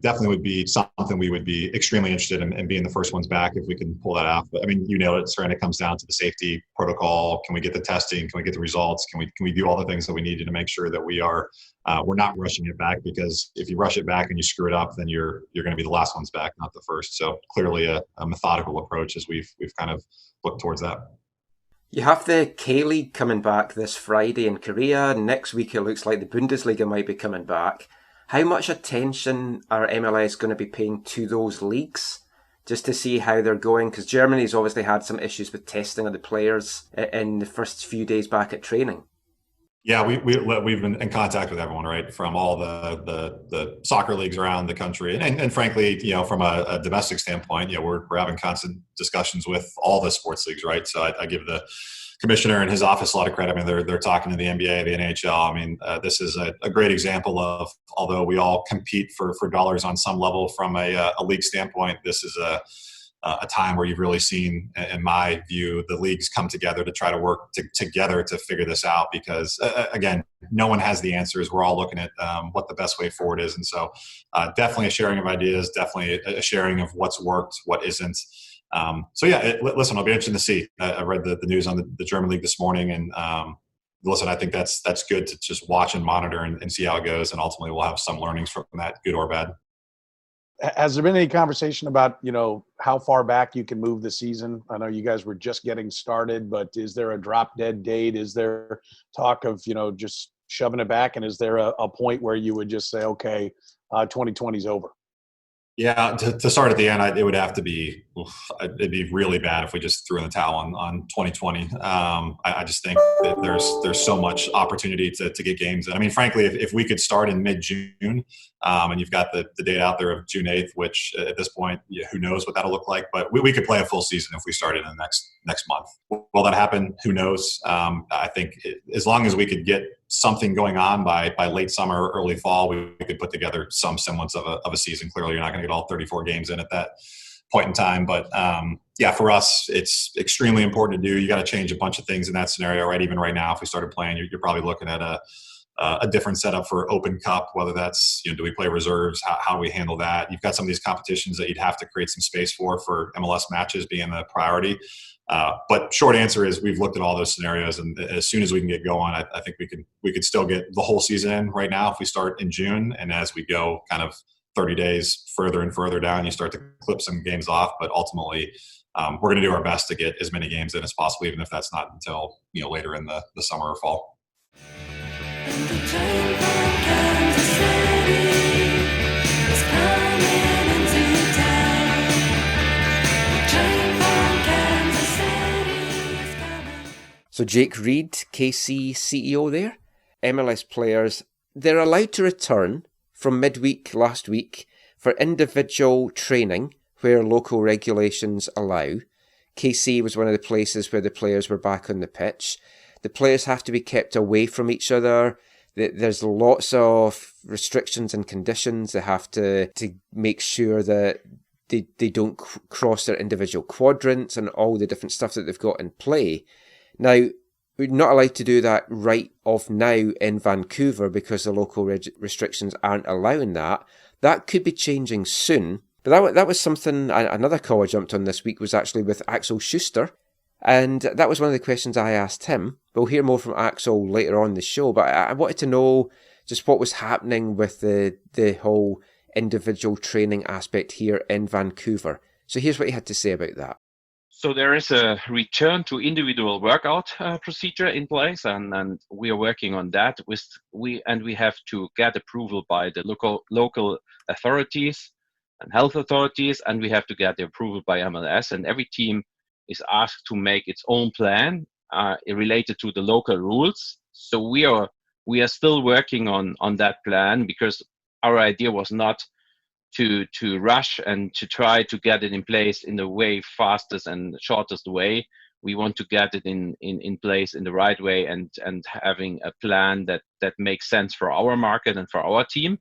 Speaker 8: Definitely would be something we would be extremely interested in being the first ones back if we can pull that off. But I mean, it certainly comes down to the safety protocol. Can we get the testing? Can we get the results? Can we do all the things that we need to make sure that we're not rushing it back? Because if you rush it back and you screw it up, then you're going to be the last ones back, not the first. So clearly a methodical approach as we've kind of looked towards that.
Speaker 3: You have the K-League coming back this Friday in Korea. Next week it looks like the Bundesliga might be coming back. How much attention are MLS going to be paying to those leagues just to see how they're going? Because Germany's obviously had some issues with testing of the players in the first few days back at training.
Speaker 8: Yeah, we've been in contact with everyone, right, from all the soccer leagues around the country, and frankly, from a domestic standpoint, we're having constant discussions with all the sports leagues, right? So I give the commissioner and his office a lot of credit. I mean, they're talking to the NBA, the NHL. I mean, this is a great example of, although we all compete for dollars on some level from a league standpoint, this is a time where you've really seen, in my view, the leagues come together to try to work together to figure this out, because again, no one has the answers. We're all looking at what the best way forward is. And so definitely a sharing of ideas, definitely a sharing of what's worked, what isn't. Listen, I'll be interested to see. I read the news on the German league this morning, and listen, I think that's good to just watch and monitor and see how it goes. And ultimately we'll have some learnings from that, good or bad.
Speaker 7: Has there been any conversation about, how far back you can move the season? I know you guys were just getting started, but is there a drop dead date? Is there talk of, just shoving it back? And is there a point where you would just say, okay, 2020 is over?
Speaker 8: Yeah, to start at the end, it would have to be, it'd be really bad if we just threw in the towel on 2020. I just think that there's so much opportunity to get games in. I mean, frankly, if we could start in mid-June, and you've got the date out there of June 8th, which at this point, who knows what that'll look like, but we could play a full season if we started in the next month. Will that happen? Who knows? I think as long as we could get something going on by late summer or early fall, we could put together some semblance of a season. Clearly, you're not going to get all 34 games in at that point in time. But for us, it's extremely important to do. You got to change a bunch of things in that scenario, right? Even right now, if we started playing, you're probably looking at a different setup for Open Cup, whether that's, do we play reserves? How do we handle that? You've got some of these competitions that you'd have to create some space for MLS matches being the priority. But short answer is we've looked at all those scenarios, and as soon as we can get going, I think we could still get the whole season in right now if we start in June. And as we go kind of 30 days further and further down, you start to clip some games off. But ultimately, we're going to do our best to get as many games in as possible, even if that's not until later in the summer or fall.
Speaker 3: So Jake Reid, KC CEO there. MLS players, they're allowed to return from midweek last week for individual training where local regulations allow. KC was one of the places where the players were back on the pitch. The players have to be kept away from each other. There's lots of restrictions and conditions. They have to make sure that they don't cross their individual quadrants and all the different stuff that they've got in play. Now, we're not allowed to do that right off now in Vancouver because the local restrictions aren't allowing that. That could be changing soon. But that was something, another call I jumped on this week was actually with Axel Schuster. And that was one of the questions I asked him. We'll hear more from Axel later on in the show, but I wanted to know just what was happening with the whole individual training aspect here in Vancouver. So here's what he had to say about that.
Speaker 10: So there is a return to individual workout procedure in place, and we are working on that. We have to get approval by the local authorities and health authorities, and we have to get the approval by MLS. And every team is asked to make its own plan related to the local rules. So we are still working on that plan, because our idea was not to rush and to try to get it in place in the way fastest and shortest way. We want to get it in place in the right way and having a plan that makes sense for our market and for our team.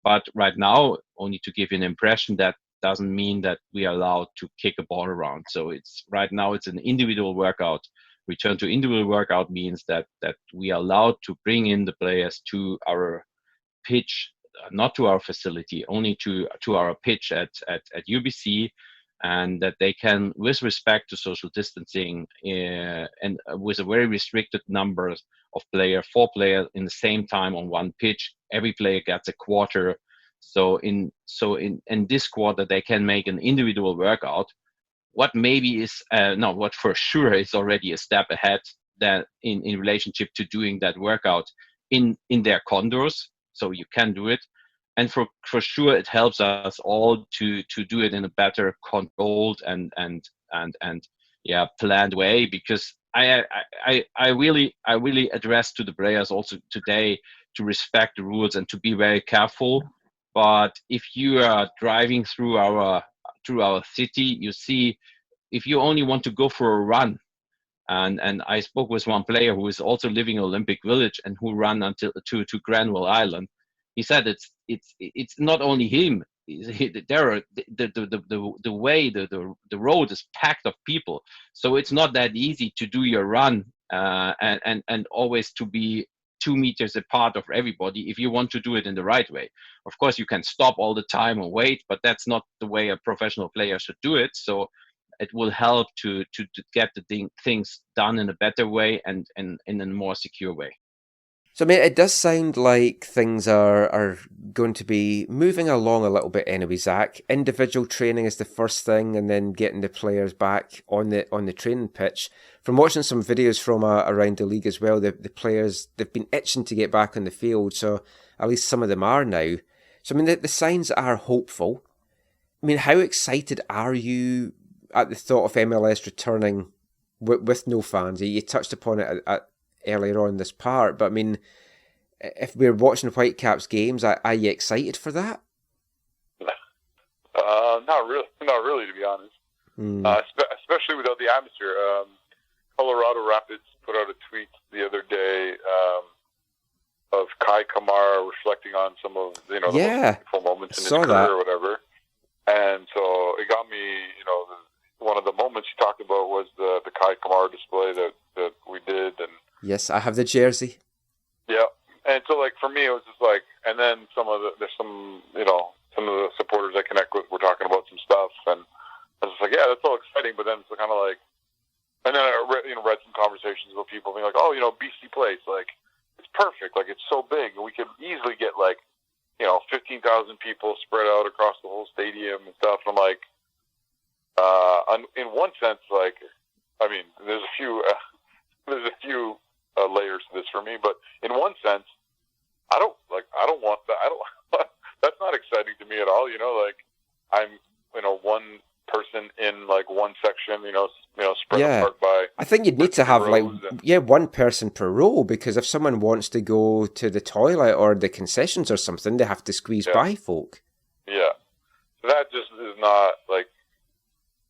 Speaker 10: But right now, only to give you an impression, that doesn't mean that we are allowed to kick a ball around. So right now it's an individual workout. Return to individual workout means that we are allowed to bring in the players to our pitch, not to our facility, only to our pitch at UBC, and that they can, with respect to social distancing and with a very restricted number of players, 4 players in the same time on one pitch, every player gets a quarter. So in this quarter, they can make an individual workout. What for sure is already a step ahead that in relationship to doing that workout in their condos. So you can do it. And for sure, it helps us all to do it in a better controlled and planned way, because I really address to the players also today to respect the rules and to be very careful. But if you are driving through our city, you see, if you only want to go for a run, and I spoke with one player who is also living in Olympic Village and who ran until to Granville Island. He said it's not only him. There are the way the road is packed of people, so it's not that easy to do your run and always to be 2 meters apart of everybody if you want to do it in the right way. Of course, you can stop all the time and wait, but that's not the way a professional player should do it. So it will help to get the things done in a better way and in a more secure way.
Speaker 3: So, I mean, it does sound like things are going to be moving along a little bit anyway, Zach. Individual training is the first thing, and then getting the players back on the training pitch. From watching some videos from around the league as well, the players, they've been itching to get back on the field, so at least some of them are now. So, I mean, the signs are hopeful. I mean, how excited are you at the thought of MLS returning with no fans? You touched upon it at earlier on this part, but I mean, if we're watching Whitecaps games, are you excited for that?
Speaker 4: Not really, to be honest. Especially without the atmosphere. Colorado Rapids put out a tweet the other day of Kai Kamara reflecting on some of the most beautiful moments in his career or whatever, and so it got me. One of the moments you talked about was the Kai Kamara display that we did, and
Speaker 3: yes, I have the jersey.
Speaker 4: Yeah, and so like for me, it was just like, and then there's some of the supporters I connect with were talking about some stuff, and I was just like, yeah, that's all exciting, but then it's kind of like, and then I read some conversations with people being like, oh, BC Place, like it's perfect, like it's so big, and we could easily get like 15,000 people spread out across the whole stadium and stuff. And I'm like, in one sense, like, I mean, there's a few layers to this for me, but in one sense, I don't want that. That's not exciting to me at all. Like I'm, one person in like one section, spread apart by.
Speaker 3: I think you'd need to have one person per row, because if someone wants to go to the toilet or the concessions or something, they have to squeeze by folk.
Speaker 4: Yeah, so that just is not like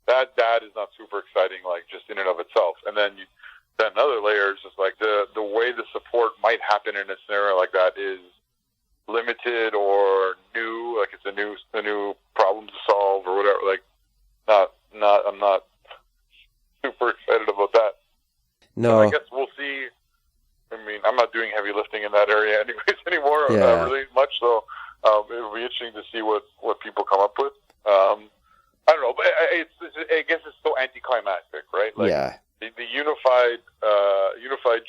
Speaker 4: that is not super exciting, like just in and of itself. And then another layer is just like the way the support might happen in a scenario like that is limited or new, like it's a new problem to solve or whatever. Like, I'm not super excited about that.
Speaker 3: No,
Speaker 4: I guess we'll see. I mean, I'm not doing heavy lifting in that area anyways anymore, really much. So it'll be interesting to see what people come up with. I don't know, but I guess it's so anticlimactic, right? Like, the unified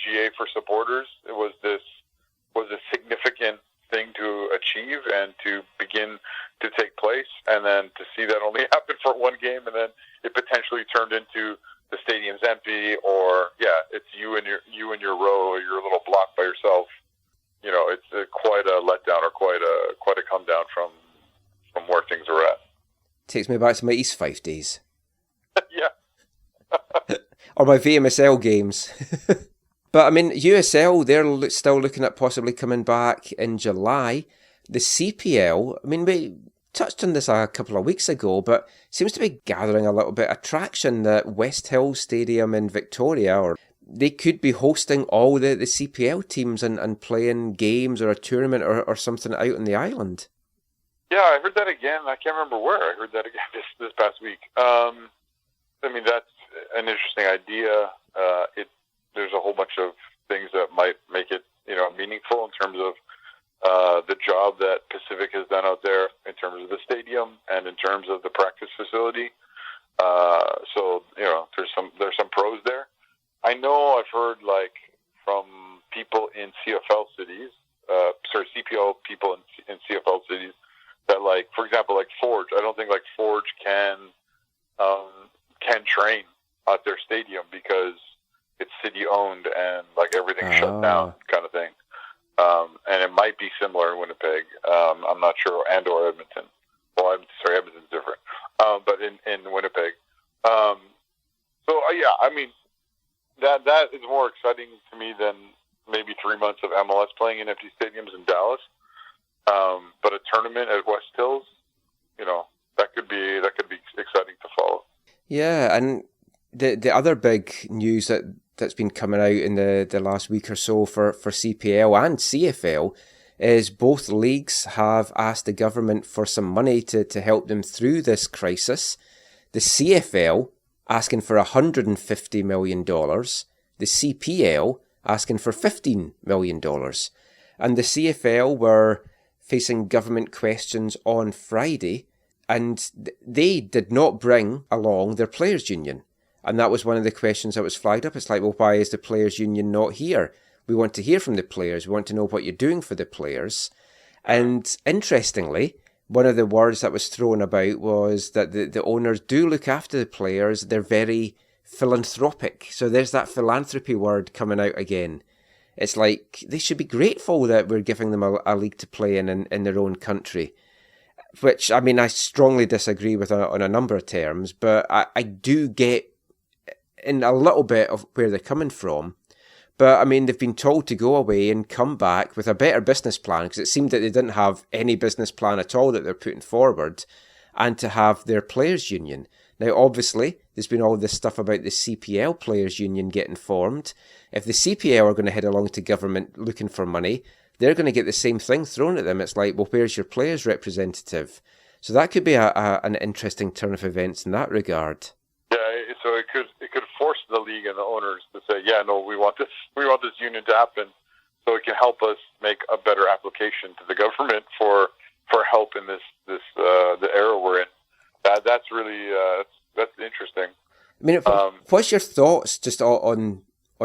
Speaker 4: GA for supporters, it was a significant thing to achieve and to begin to take place, and then to see that only happen for one game, and then it potentially turned into the stadium's empty, or it's you and your row, or your little block by yourself. It's quite a letdown, or quite a come down from where things are at.
Speaker 3: Takes me back to my East Fife days.
Speaker 4: Yeah.
Speaker 3: Or my VMSL games. But I mean, USL, they're still looking at possibly coming back in July. The CPL, I mean, we touched on this a couple of weeks ago, but seems to be gathering a little bit of traction that West Hill Stadium in Victoria, or they could be hosting all the CPL teams and playing games or a tournament or something out on the island.
Speaker 4: Yeah, I heard that again. I can't remember where I heard that again this past week. I mean, that's an interesting idea. There's a whole bunch of things that might make it, meaningful in terms of the job that Pacific has done out there in terms of the stadium and in terms of the practice facility. So there's some pros there. I know I've heard like from people in CFL cities, CPL people in CFL cities, that like, for example, like Forge. I don't think like Forge can train at their stadium because it's city owned and like everything's shut down, kind of thing. And it might be similar in Winnipeg. I'm not sure, or Edmonton. Well, Edmonton's different. But in Winnipeg. I mean, that is more exciting to me than maybe 3 months of MLS playing in empty stadiums in Dallas. But a tournament at West Hills, that could be exciting to follow.
Speaker 3: Yeah, and the other big news that's been coming out in the last week or so for CPL and CFL is both leagues have asked the government for some money to help them through this crisis. The CFL asking for $150 million, the CPL asking for $15 million. And the CFL were facing government questions on Friday, and they did not bring along their players' union. And that was one of the questions that was flagged up. It's like, well, why is the players' union not here? We want to hear from the players. We want to know what you're doing for the players. And interestingly, one of the words that was thrown about was that the owners do look after the players. They're very philanthropic. So there's that philanthropy word coming out again. It's like they should be grateful that we're giving them a league to play in their own country. Which, I mean, I strongly disagree with on a number of terms, but I do get in a little bit of where they're coming from. But, I mean, they've been told to go away and come back with a better business plan, because it seemed that they didn't have any business plan at all that they're putting forward, and to have their players' union. Now, obviously, there's been all this stuff about the CPL players' union getting formed. If the CPL are going to head along to government looking for money, they're going to get the same thing thrown at them. It's like, well, where's your players' representative? So that could be an interesting turn of events in that regard.
Speaker 4: Yeah, so it could force the league and the owners to say, yeah, no, we want this union to happen, so it can help us make a better application to the government for help in the era we're in. That's really that's interesting.
Speaker 3: I mean, what's your thoughts just on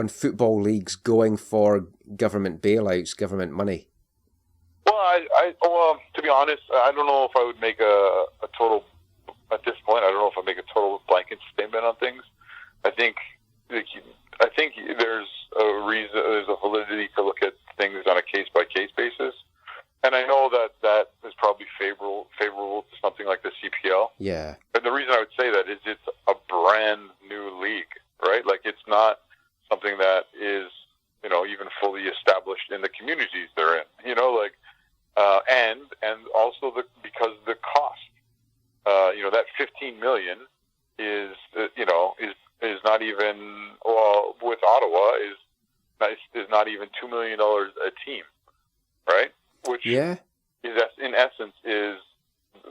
Speaker 3: football leagues going for government bailouts, government money?
Speaker 4: Well, to be honest, I don't know if I would make a total. At this point, I don't know if I make a total blanket statement on things. I think there's a reason, there's a validity to look at things on a case by case basis, and I know that is probably favorable to something like the CPL.
Speaker 3: Yeah.
Speaker 4: And the reason I would say that is it's a brand new league, right? Like, it's not something that is even fully established in the communities they're in. And also because the cost. That $15 million is not even, well, with Ottawa is not even $2 million a team, right? Which is, in essence, is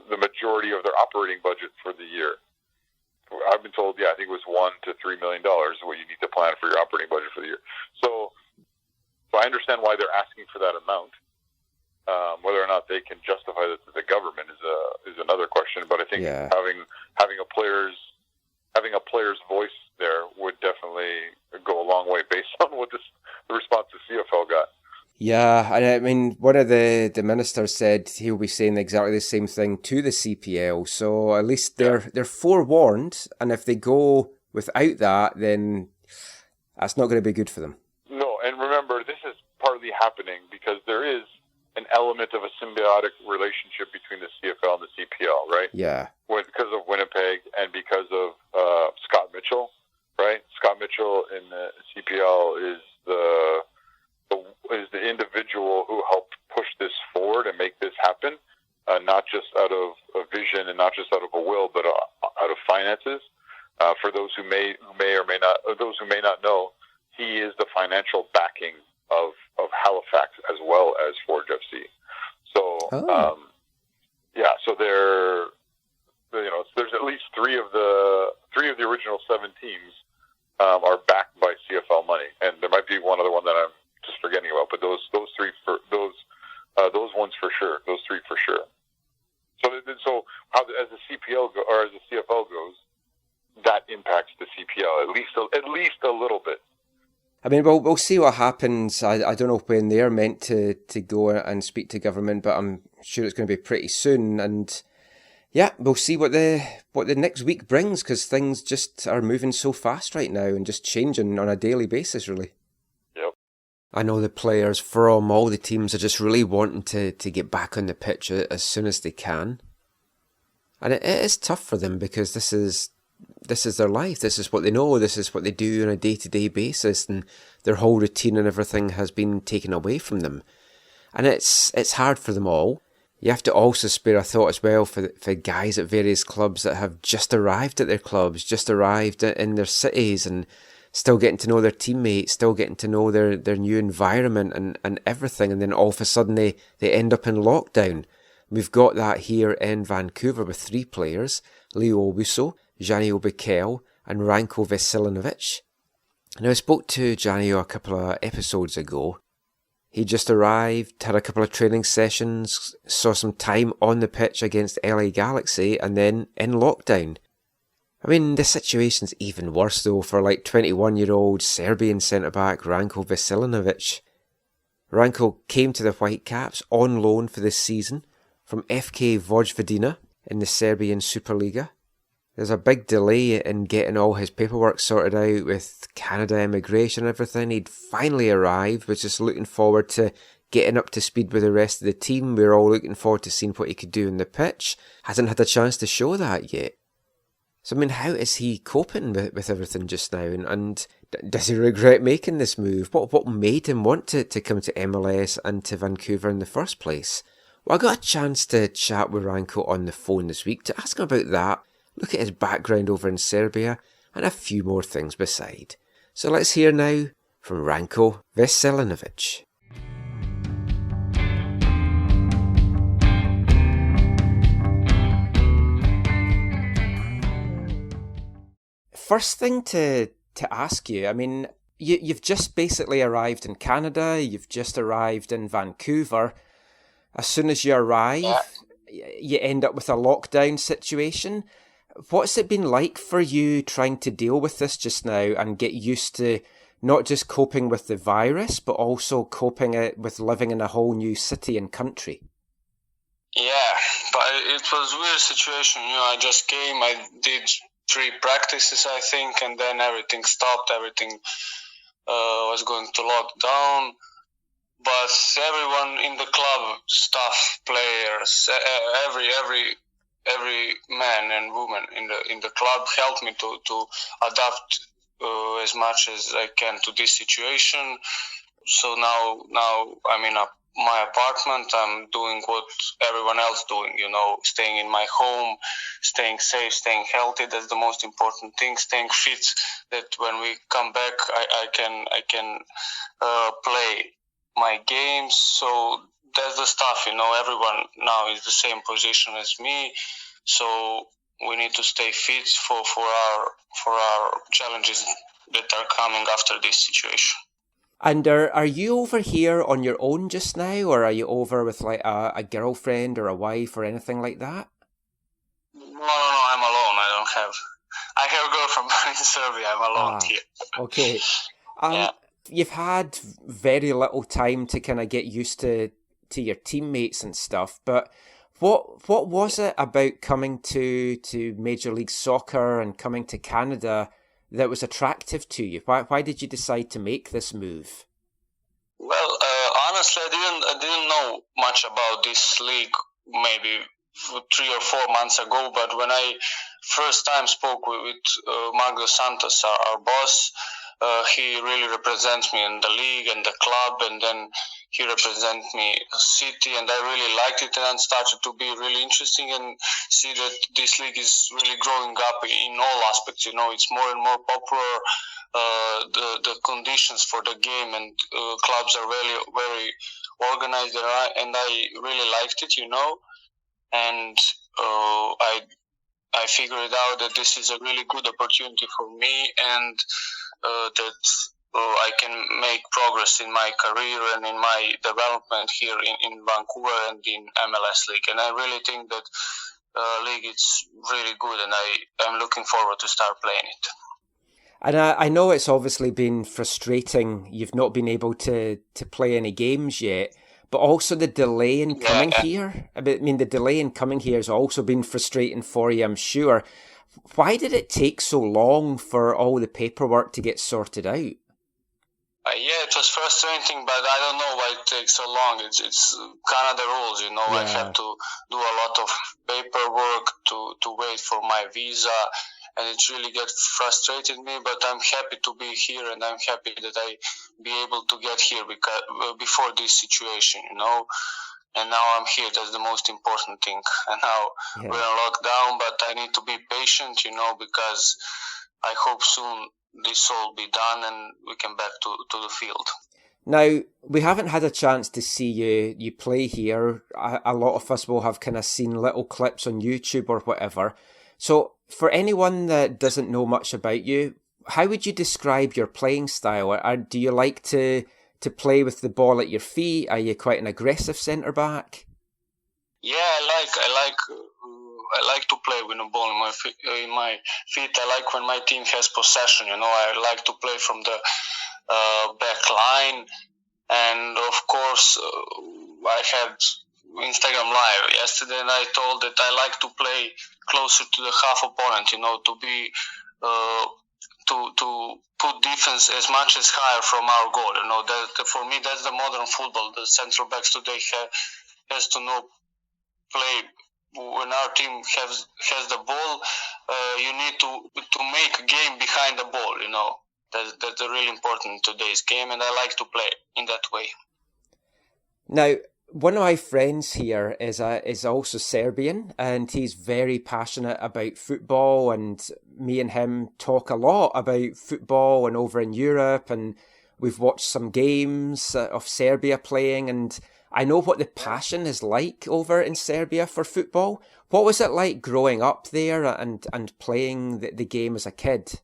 Speaker 4: the majority of their operating budget for the year. I've been told, I think it was $1 to $3 million is what you need to plan for your operating budget for the year. So I understand why they're asking for that amount. Whether or not they can justify that to the government is another question. But I think having a player's voice there would definitely go a long way based on what the response the CFL got.
Speaker 3: Yeah, and I mean, one of the ministers said he'll be saying exactly the same thing to the CPL. So at least they're forewarned, and if they go without that, then that's not going to be good for them. No,
Speaker 4: and remember, this is partly happening because there is an element of a symbiotic relationship between the CFL and the CPL, right?
Speaker 3: Yeah.
Speaker 4: Because of Winnipeg and because of Scott Mitchell, right? Scott Mitchell in the CPL is the individual who helped push this forward and make this happen, not just out of a vision and not just out of a will, but out of finances. For those who may or may not, or those who may not know, he is the financial backing of Halifax as well as Forge FC. So, so there's at least three of the original 7 teams are backed by CFL money, and there might be one other one that I'm just forgetting about, but those ones for sure, those 3 for sure. So how as the CPL or as the CFL goes, that impacts the CPL at least a little bit.
Speaker 3: I mean, we'll see what happens. I don't know when they're meant to go and speak to government, but I'm sure it's going to be pretty soon. And yeah, we'll see what the next week brings, because things just are moving so fast right now and just changing on a daily basis, really.
Speaker 4: Yep.
Speaker 3: I know the players from all the teams are just really wanting to get back on the pitch as soon as they can. And it is tough for them because this is this is their life, this is what they know, this is what they do on a day-to-day basis, and their whole routine and everything has been taken away from them. And it's hard for them all. You have to also spare a thought as well for guys at various clubs that have just arrived at their clubs, just arrived in their cities, and still getting to know their teammates, still getting to know their new environment and everything, and then all of a sudden they end up in lockdown. We've got that here in Vancouver with 3 players, Leo Obuso, Janio Bikel and Ranko Veselinović. Now, I spoke to Janio a couple of episodes ago. He just arrived, had a couple of training sessions, saw some time on the pitch against LA Galaxy, and then in lockdown. I mean, the situation's even worse though for 21-year-old Serbian centre-back Ranko Veselinović. Ranko came to the Whitecaps on loan for this season from FK Vojvodina in the Serbian Superliga. There's a big delay in getting all his paperwork sorted out with Canada immigration and everything. He'd finally arrived, was just looking forward to getting up to speed with the rest of the team. We were all looking forward to seeing what he could do on the pitch. Hasn't had a chance to show that yet. So, I mean, how is he coping with everything just now? And does he regret making this move? What made him want to come to MLS and to Vancouver in the first place? Well, I got a chance to chat with Ranko on the phone this week to ask him about that, look at his background over in Serbia, and a few more things beside. So let's hear now from Ranko Veselinović. First thing to ask you, I mean, you've just basically arrived in Canada, you've just arrived in Vancouver. As soon as you arrive, you end up with a lockdown situation. What's it been like for you trying to deal with this just now and get used to not just coping with the virus, but also coping with living in a whole new city and country?
Speaker 11: Yeah, but it was a weird situation. I just came, I did 3 practices, I think, and then everything stopped. Everything was going to lock down. But everyone in the club, staff, players, every man and woman in the club helped me to adapt as much as I can to this situation. So now I'm in my apartment. I'm doing what everyone else doing, staying in my home, staying safe, staying healthy. That's the most important thing. Staying fit. That when we come back, I can play my games. So that's the stuff. Everyone now is the same position as me. So we need to stay fit for our challenges that are coming after this situation.
Speaker 3: And are you over here on your own just now, or are you over with a girlfriend or a wife or anything like that?
Speaker 11: No, I'm alone. I have a girlfriend in Serbia. I'm alone here.
Speaker 3: Okay.
Speaker 11: Yeah.
Speaker 3: You've had very little time to kind of get used to your teammates and stuff, but what was it about coming to Major League Soccer and coming to Canada that was attractive to you? Why did you decide to make this move?
Speaker 11: Well, honestly, I didn't know much about this league maybe 3 or 4 months ago, but when I first time spoke with Mark Dos Santos, our boss, he really represents me in the league and the club, and then he represents me city, and I really liked it, and started to be really interesting and see that this league is really growing up in all aspects. It's more and more popular. The conditions for the game and clubs are very, very organized, and I really liked it. And I figured out that this is a really good opportunity for me, and that I can make progress in my career and in my development here in Vancouver and in MLS League. And I really think that league is really good, and I'm looking forward to start playing it.
Speaker 3: And I know it's obviously been frustrating. You've not been able to play any games yet, but also the delay in coming here. I mean, the delay in coming here has also been frustrating for you, I'm sure. Why did it take so long for all the paperwork to get sorted out?
Speaker 11: Yeah, it was frustrating, but I don't know why it takes so long. It's Canada rules, I have to do a lot of paperwork to wait for my visa, and it really gets frustrated me. But I'm happy to be here, and I'm happy that I be able to get here because before this situation, and now I'm here. That's the most important thing. And now we're in lockdown, but I need to be patient, because I hope soon this all be done and we can back to the field.
Speaker 3: Now, we haven't had a chance to see you play here. A lot of us will have kind of seen little clips on YouTube or whatever. So for anyone that doesn't know much about you, how would you describe your playing style? Or do you like to play with the ball at your feet? Are you quite an aggressive centre-back?
Speaker 11: Yeah, I like to play with the ball in my feet. I like when my team has possession. I like to play from the back line, and of course I had Instagram Live yesterday, and I told that I like to play closer to the half opponent. To be to put defense as much as higher from our goal. That for me that's the modern football. The central backs today has to know play. When our team has the ball, you need to make a game behind the ball. That's really important in today's game, and I like to play in that way.
Speaker 3: Now, one of my friends here is also Serbian, and he's very passionate about football, and me and him talk a lot about football and over in Europe, and we've watched some games of Serbia playing, and I know what the passion is like over in Serbia for football. What was it like growing up there and playing the game as a kid?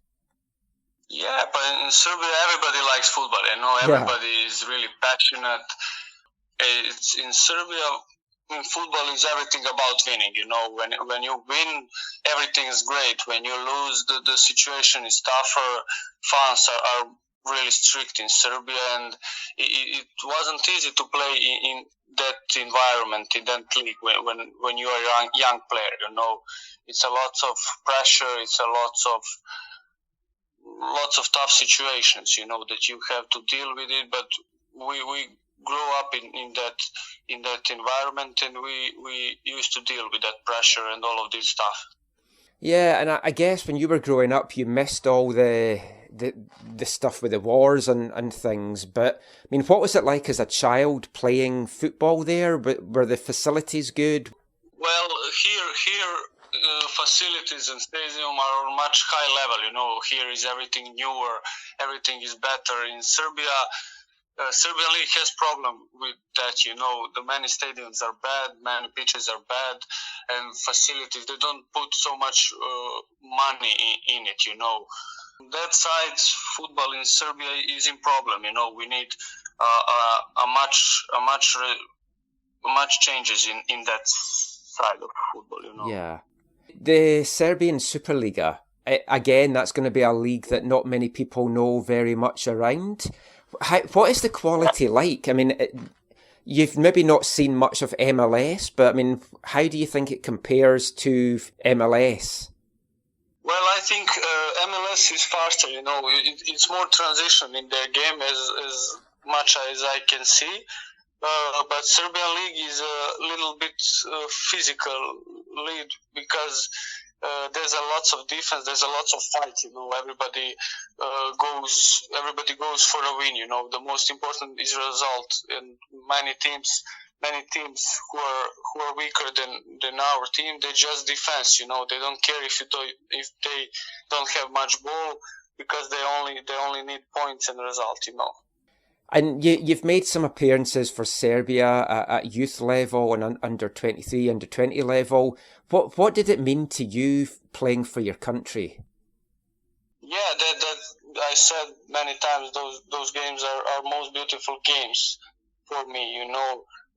Speaker 11: Yeah, but in Serbia, everybody likes football. Everybody is really passionate. It's in Serbia. Football is everything about winning. When you win, everything is great. When you lose, the situation is tougher. Fans are really strict in Serbia, and it wasn't easy to play in that environment, in that league when you are a young player. It's a lot of pressure. It's a lots of tough situations, that you have to deal with it. But we grew up in that environment, and we used to deal with that pressure and all of this stuff.
Speaker 3: Yeah, and I guess when you were growing up, you missed all the stuff with the wars and things. But I mean, what was it like as a child playing football there? Were the facilities good?
Speaker 11: Well, here. Facilities and stadium are much high level. Here is everything newer, everything is better. In Serbia, Serbian league has problem with that. The many stadiums are bad, many pitches are bad, and facilities, they don't put so much money in it. That side, football in Serbia is in problem. We need a much changes in that side of football.
Speaker 3: Yeah. The Serbian Superliga, again, that's going to be a league that not many people know very much around. What is the quality like? I mean, you've maybe not seen much of MLS, but I mean, how do you think it compares to MLS?
Speaker 11: Well, I think MLS is faster. It's more transition in their game as much as I can see. But Serbian league is a little bit physical league because there's a lots of defense, there's a lots of fights. Everybody goes for a win. The most important is result, and many teams who are weaker than our team, they just defense. They don't care if they don't have much ball, because they only need points and result.
Speaker 3: And you've made some appearances for Serbia at youth level and under 23, under 20 level. What did it mean to you playing for your country?
Speaker 11: Yeah, that I said many times. Those games are most beautiful games for me.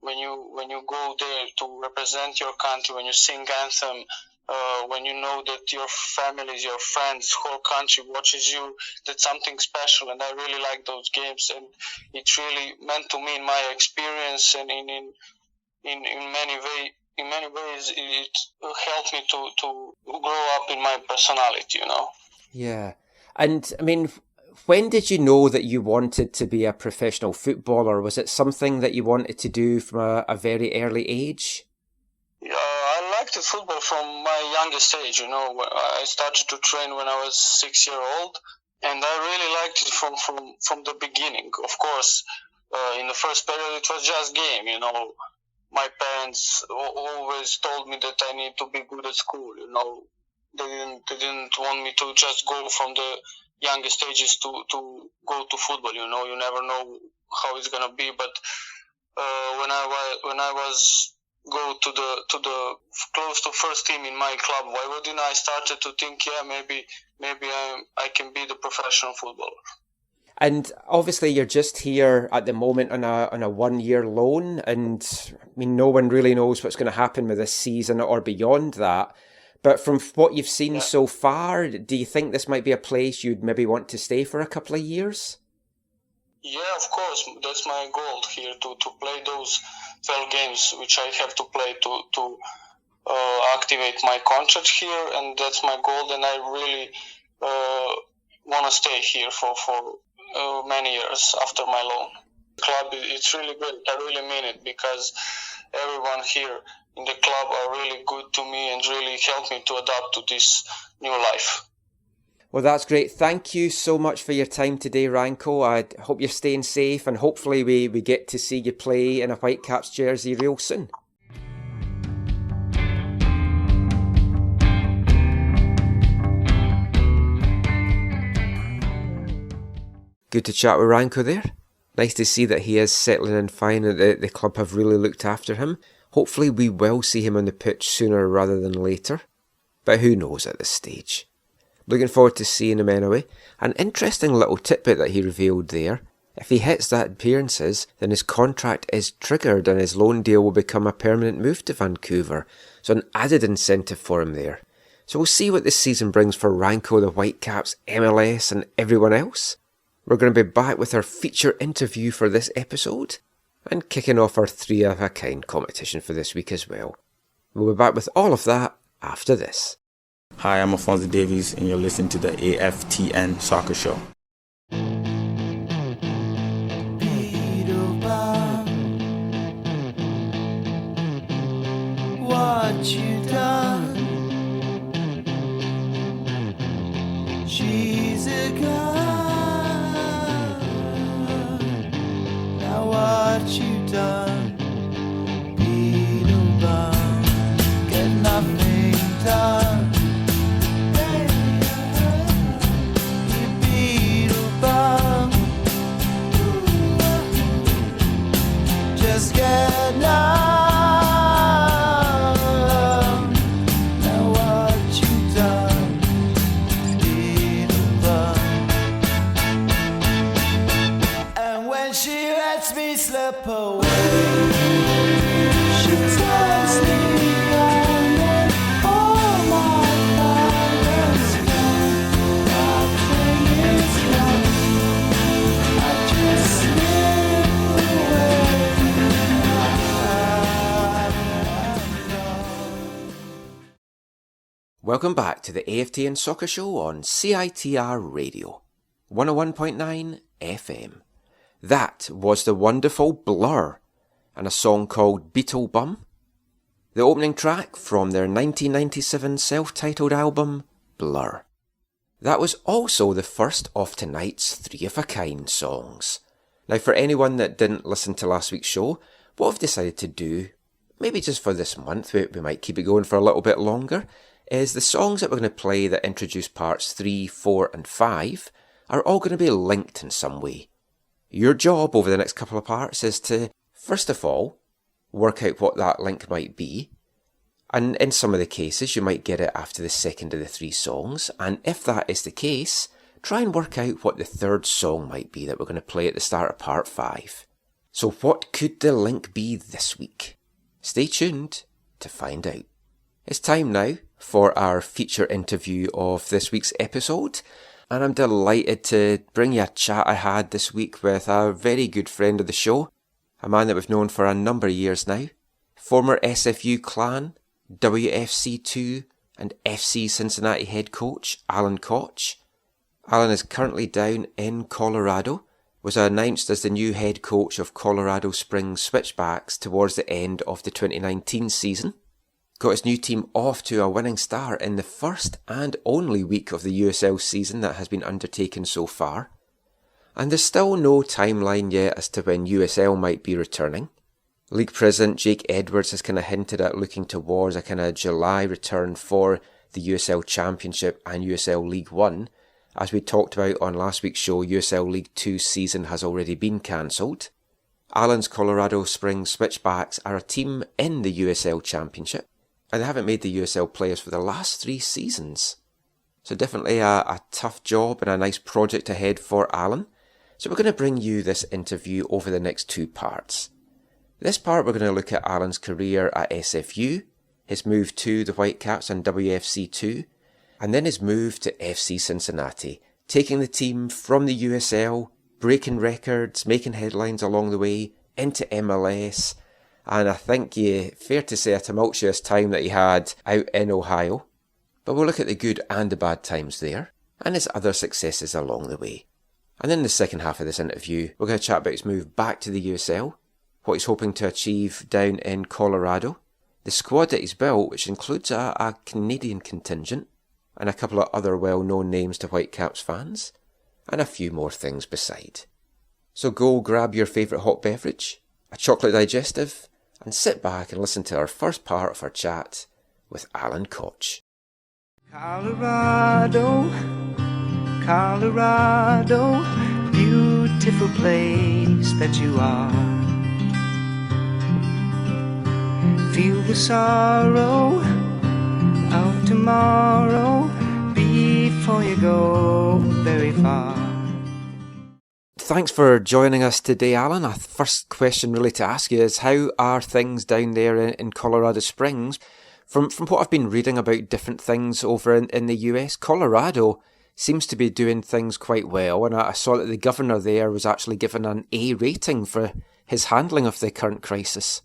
Speaker 11: When you go there to represent your country, when you sing anthem. When you know that your families, your friends, whole country watches you, that's something special, and I really like those games, and it really meant to me in my experience, and in many ways it helped me to grow up in my personality.
Speaker 3: Yeah, and I mean, when did you know that you wanted to be a professional footballer? Was it something that you wanted to do from a very early age?
Speaker 11: I liked football from my youngest age. I started to train when I was 6 years old, and I really liked it from the beginning. Of course, in the first period, it was just game. My parents always told me that I need to be good at school. They didn't want me to just go from the youngest stages to go to football. You never know how it's gonna be. But when I was go to the close to first team in my club, Vojvodina, I started to think, maybe I can be the professional footballer.
Speaker 3: And obviously you're just here at the moment on a 1-year loan, and I mean, no one really knows what's going to happen with this season or beyond that. But from what you've seen so far, do you think this might be a place you'd maybe want to stay for a couple of years?
Speaker 11: Yeah, of course. That's my goal here, to play those 12 games which I have to play to activate my contract here, and that's my goal. And I really want to stay here for many years after my loan. The club, it's really great. I really mean it, because everyone here in the club are really good to me and really helped me to adapt to this new life.
Speaker 3: Well, that's great. Thank you so much for your time today, Ranko. I hope you're staying safe, and hopefully we get to see you play in a Whitecaps jersey real soon. Good to chat with Ranko there. Nice to see that he is settling in fine and the club have really looked after him. Hopefully we will see him on the pitch sooner rather than later. But who knows at this stage. Looking forward to seeing him anyway. An interesting little tidbit that he revealed there. If he hits that appearances, then his contract is triggered and his loan deal will become a permanent move to Vancouver. So an added incentive for him there. So we'll see what this season brings for Ranko, the Whitecaps, MLS and everyone else. We're going to be back with our feature interview for this episode and kicking off our 3 of a kind competition for this week as well. We'll be back with all of that after this.
Speaker 12: Hi, I'm Alfonso Davies and you're listening to the AFTN Soccer Show.
Speaker 5: What you done? She's a girl. Now what you done? Beetle bum, get nothing done. You beetle bum, just get numb. Slip away. She tells me all my violence gone. Nothing is right. I just slip away.
Speaker 3: Welcome back to the AFTN Soccer Show on CITR Radio 101.9 FM. That was the wonderful Blur and a song called Beetle Bum, the opening track from their 1997 self-titled album Blur. That was also the first of tonight's 3 of a kind songs. Now for anyone that didn't listen to last week's show, what I've decided to do, maybe just for this month, we might keep it going for a little bit longer, is the songs that we're going to play that introduce parts 3, 4 and 5 are all going to be linked in some way. Your job over the next couple of parts is to, first of all, work out what that link might be. And in some of the cases, you might get it after the second of the 3 songs. And if that is the case, try and work out what the third song might be that we're going to play at the start of part 5. So what could the link be this week? Stay tuned to find out. It's time now for our feature interview of this week's episode. And I'm delighted to bring you a chat I had this week with a very good friend of the show, a man that we've known for a number of years now, former SFU Clan, WFC2 and FC Cincinnati head coach Alan Koch. Alan is currently down in Colorado, was announced as the new head coach of Colorado Springs Switchbacks towards the end of the 2019 season. got his new team off to a winning start in the first and only week of the USL season that has been undertaken so far. And there's still no timeline yet as to when USL might be returning. League President Jake Edwards has kind of hinted at looking towards a kind of July return for the USL Championship and USL League 1. As we talked about on last week's show, USL League 2 season has already been cancelled. Alan's Colorado Springs Switchbacks are a team in the USL Championship, and they haven't made the USL players for the last 3 seasons. So definitely a tough job and a nice project ahead for Alan. So we're going to bring you this interview over the next 2 parts. This part we're going to look at Alan's career at SFU, his move to the Whitecaps and WFC2, and then his move to FC Cincinnati, taking the team from the USL, breaking records, making headlines along the way, into MLS, and I think, fair to say, a tumultuous time that he had out in Ohio. But we'll look at the good and the bad times there, and his other successes along the way. And then in the second half of this interview, we're going to chat about his move back to the USL, what he's hoping to achieve down in Colorado, the squad that he's built, which includes a Canadian contingent, and a couple of other well-known names to Whitecaps fans, and a few more things beside. So go grab your favourite hot beverage, a chocolate digestive, and sit back and listen to our first part of our chat with Alan Koch.
Speaker 5: Colorado, Colorado, beautiful place that you are. Feel the sorrow of tomorrow before you go very far.
Speaker 3: Thanks for joining us today, Alan. Our first question really to ask you is, how are things down there in Colorado Springs? From what I've been reading about different things over in the US, Colorado seems to be doing things quite well, and I saw that the governor there was actually given an A rating for his handling of the current crisis.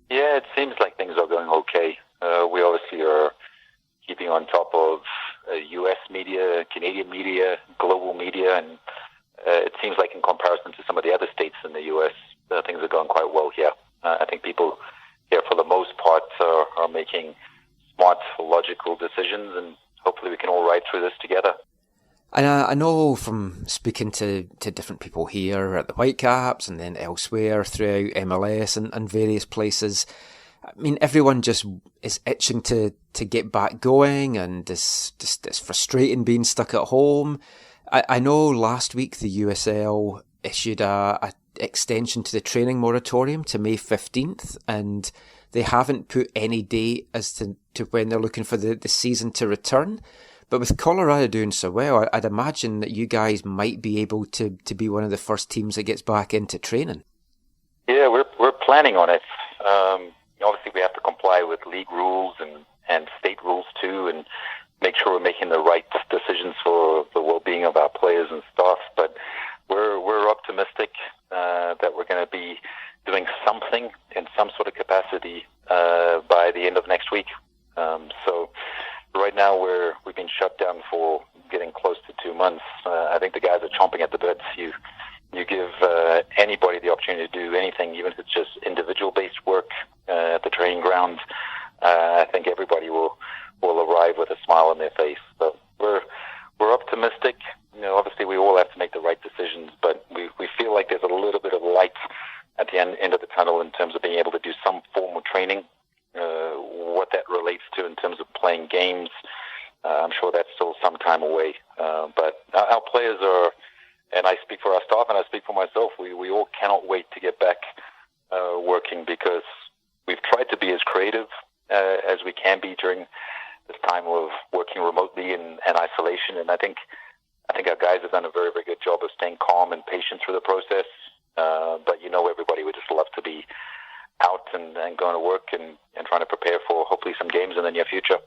Speaker 13: Yeah, it seems like things are going okay. We obviously are keeping on top of US media, Canadian media, global media, and it seems like in comparison to some of the other states in the US, things are going quite well here. I think people here, for the most part, are making smart, logical decisions, and hopefully we can all ride through this together.
Speaker 3: And I know from speaking to different people here at the Whitecaps and then elsewhere throughout MLS and various places, I mean, everyone just is itching to get back going, and it's frustrating being stuck at home. I know last week the USL issued a extension to the training moratorium to May 15th, and they haven't put any date as to when they're looking for the season to return. But with Colorado doing so well, I'd imagine that you guys might be able to be one of the first teams that gets back into training.
Speaker 13: Yeah, we're planning on it. Obviously, we have to comply with league rules and state rules too, and make sure we're making the right decisions for the well-being of our players and staff. But we're optimistic that we're going to be doing something in some sort of capacity by the end of next week. So right now we've been shut down for getting close to 2 months. I think the guys are chomping at the bit. You give anybody the opportunity to do anything, even if it's just individual-based work at the training ground. I think everybody will arrive with a smile on their face. So we're optimistic. You know, obviously we all have to make the right decisions, but we feel like there's a little bit of light at the end of the tunnel in terms of being able to do some form of training. What that relates to in terms of playing games, I'm sure that's still some time away. But our players are, and I speak for our staff and I speak for myself, we all cannot wait to get back working, because we've tried to be as creative as we can be during this time of working remotely and isolation. And I think our guys have done a very, very good job of staying calm and patient through the process. But everybody would just love to be out and going to work and trying to prepare for hopefully some games in the near future.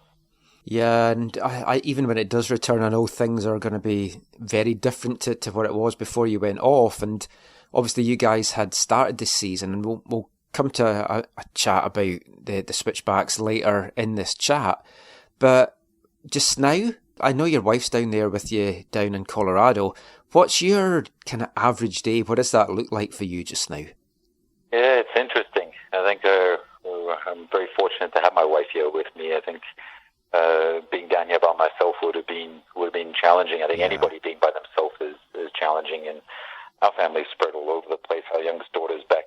Speaker 3: Yeah, and I even when it does return, I know things are going to be very different to what it was before you went off. And obviously you guys had started this season, and we'll come to a chat about the Switchbacks later in this chat. But just now, I know your wife's down there with you down in Colorado. What's your kind of average day? What does that look like for you just now?
Speaker 13: Yeah, it's interesting. I think I'm very fortunate to have my wife here with me. I think being down here by myself would have been challenging. I think anybody being by themselves is challenging, and our family's spread all over the place. Our youngest daughter's back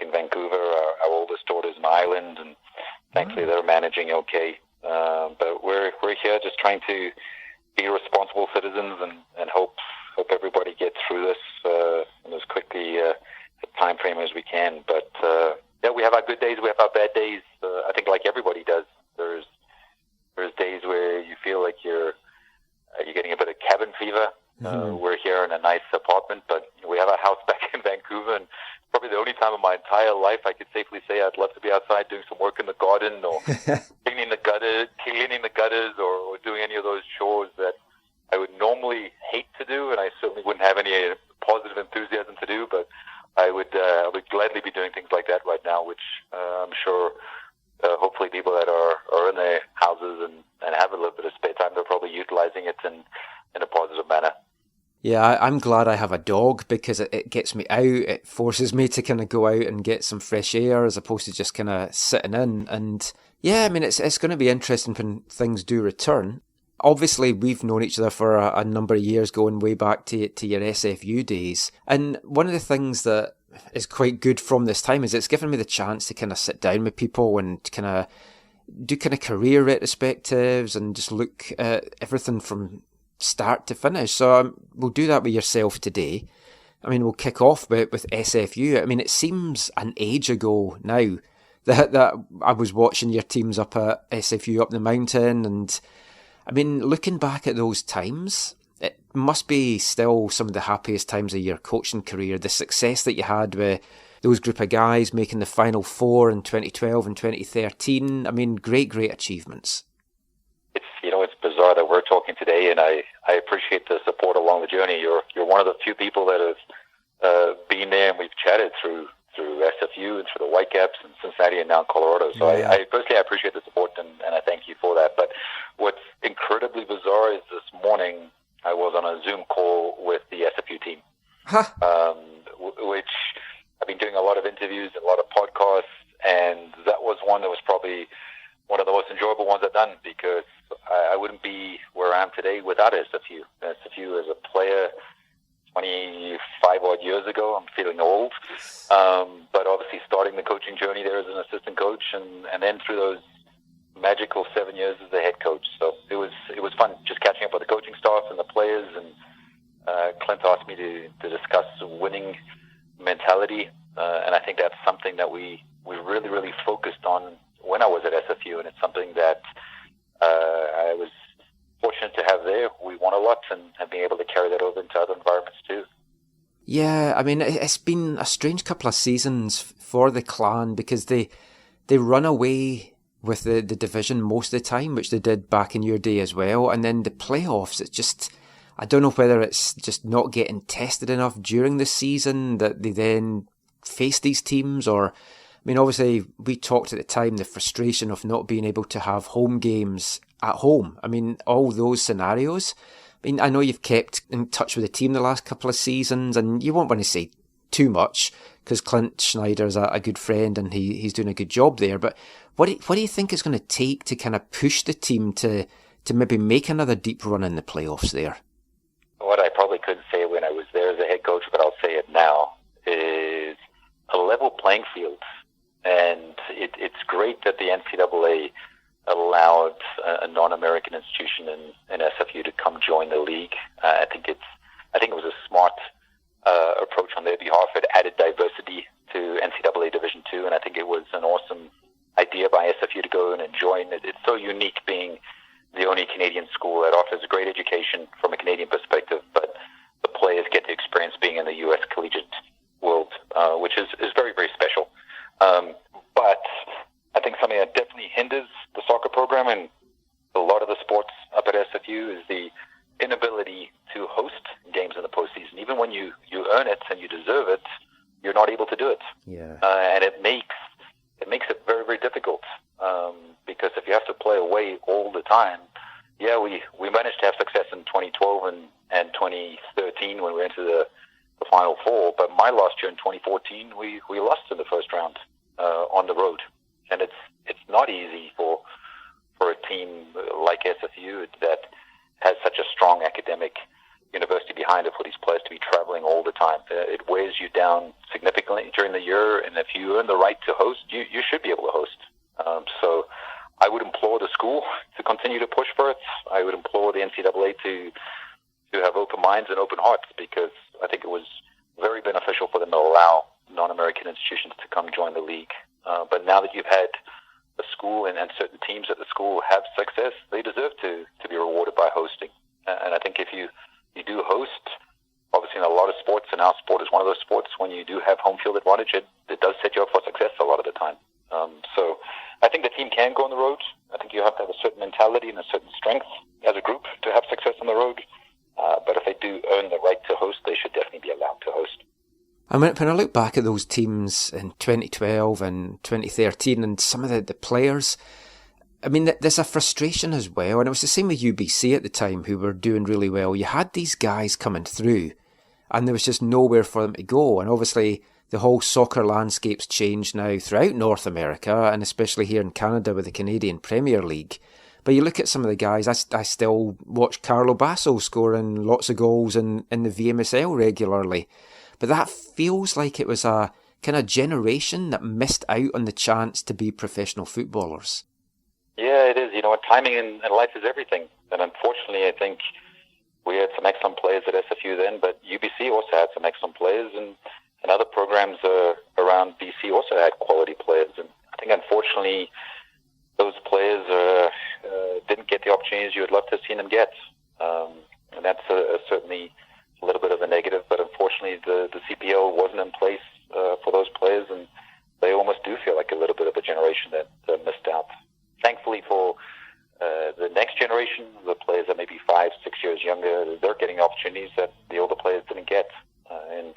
Speaker 13: in Vancouver, our oldest daughter's in Ireland, and thankfully they're managing okay. But we're here just trying to be responsible citizens and hope everybody gets through this in as quickly a time frame as we can. But we have our good days, we have our bad days. I think like everybody does. There's days where you feel like you're getting a bit of cabin fever. We're here in a nice apartment, but we have our house back in Vancouver, and probably the only time in my entire life I could safely say I'd love to be outside doing some work in the garden or cleaning the gutters or doing any of those chores that I would normally hate to do, and I certainly wouldn't have any positive enthusiasm to do, but I would gladly be doing things like that right now, which I'm sure hopefully people that are in their houses and have a little bit of spare time, they're probably utilizing it in a positive manner.
Speaker 3: Yeah, I'm glad I have a dog because it gets me out. It forces me to kind of go out and get some fresh air as opposed to just kind of sitting in. And yeah, I mean, it's going to be interesting when things do return. Obviously, we've known each other for a number of years, going way back to your SFU days. And one of the things that is quite good from this time is it's given me the chance to kind of sit down with people and kind of do kind of career retrospectives and just look at everything from start to finish. So we'll do that with yourself today. I mean, we'll kick off with SFU. I mean, it seems an age ago now that I was watching your teams up at SFU up the mountain, and I mean, looking back at those times, it must be still some of the happiest times of your coaching career. The success that you had with those group of guys making the Final Four in 2012 and 2013. I mean, great achievements.
Speaker 13: It's bizarre that we're talking today, and I appreciate the support along the journey. You're one of the few people that have been there, and we've chatted through SFU and through the Whitecaps and Cincinnati and now Colorado. So I personally appreciate the support, and I thank you for that. But what's incredibly bizarre is this morning I was on a Zoom call with the SFU team, which I've been doing a lot of interviews and a lot of podcasts, and that was one that was probably one of the most enjoyable ones I've done, because I wouldn't be where I am today without SFU. SFU as a player 25 odd years ago, I'm feeling old, but obviously starting the coaching journey there as an assistant coach, and then through those magical 7 years as the head coach. So it was fun just catching up with the coaching staff and the players, and Clint asked me to discuss winning mentality, and I think that's something that we really focused on when I was at SFU, and it's something that I was fortunate to have there. We won a lot and have been able to carry that over into other environments too.
Speaker 3: Yeah, I mean, it's been a strange couple of seasons for the Clan, because they run away with the division most of the time, which they did back in your day as well. And then the playoffs, it's just, I don't know whether it's just not getting tested enough during the season that they then face these teams, or I mean, obviously, we talked at the time the frustration of not being able to have home games at home. I mean, all those scenarios. I mean, I know you've kept in touch with the team the last couple of seasons, and you won't want to say too much because Clint Schneider's a good friend and he's doing a good job there. But what do you think it's going to take to kind of push the team to maybe make another deep run in the playoffs there?
Speaker 13: What I probably couldn't say when I was there as a head coach, but I'll say it now, is a level playing field. And it's great that the NCAA allowed a non-American institution in SFU to come join the league. I think it was a smart approach on their behalf. It added diversity to NCAA Division II, and I think it was an awesome idea by SFU to go in and join. It's so unique being the only Canadian school that offers a great education from a Canadian perspective, but the players get to experience being in the U.S. collegiate world, which is very, very special. But I think something that definitely hinders the soccer program and a lot of the sports up at SFU is the inability to host games in the postseason. Even when you earn it and you deserve it, you're not able to do it.
Speaker 3: Yeah. And
Speaker 13: it makes it very, very difficult, because if you have to play away all the time, we managed to have success in 2012 and 2013 when we went to the Final Four. But my last year in 2014, we lost in the first round on the road. and it's not easy for a team like SFU that has such a strong academic university behind it for these players to be traveling all the time. It wears you down significantly during the year, and if you earn the right to host, you should be able to host. So I would implore the school to continue to push for it. I would implore the NCAA to have open minds and open hearts, because I think it was very beneficial for them to allow non-American institutions to come join the league. But now that you've had the school and certain teams at the school have success, they deserve to be rewarded by hosting. And I think if you do host, obviously in a lot of sports, and our sport is one of those sports, when you do have home field advantage, it does set you up for success a lot of the time. So I think the team can go on the road. I think you have to have a certain mentality and a certain strength as a group to have success on the road. But if they do earn the right to host, they should definitely be allowed to host.
Speaker 3: I mean, when I look back at those teams in 2012 and 2013 and some of the players, I mean, there's a frustration as well. And it was the same with UBC at the time, who were doing really well. You had these guys coming through and there was just nowhere for them to go. And obviously the whole soccer landscape's changed now throughout North America, and especially here in Canada with the Canadian Premier League. But you look at some of the guys, I still watch Carlo Basso scoring lots of goals in the VMSL regularly. But that feels like it was a kind of generation that missed out on the chance to be professional footballers.
Speaker 13: Yeah, it is. You know what, timing in life is everything. And unfortunately, I think we had some excellent players at SFU then, but UBC also had some excellent players, and other programs around BC also had quality players. And I think, unfortunately, those players didn't get the opportunities you would love to have seen them get. And that's certainly a little bit of a negative, but unfortunately the CPL wasn't in place for those players, and they almost do feel like a little bit of a generation that missed out. Thankfully for the next generation, the players that may be 5-6 years younger, they're getting opportunities that the older players didn't get. And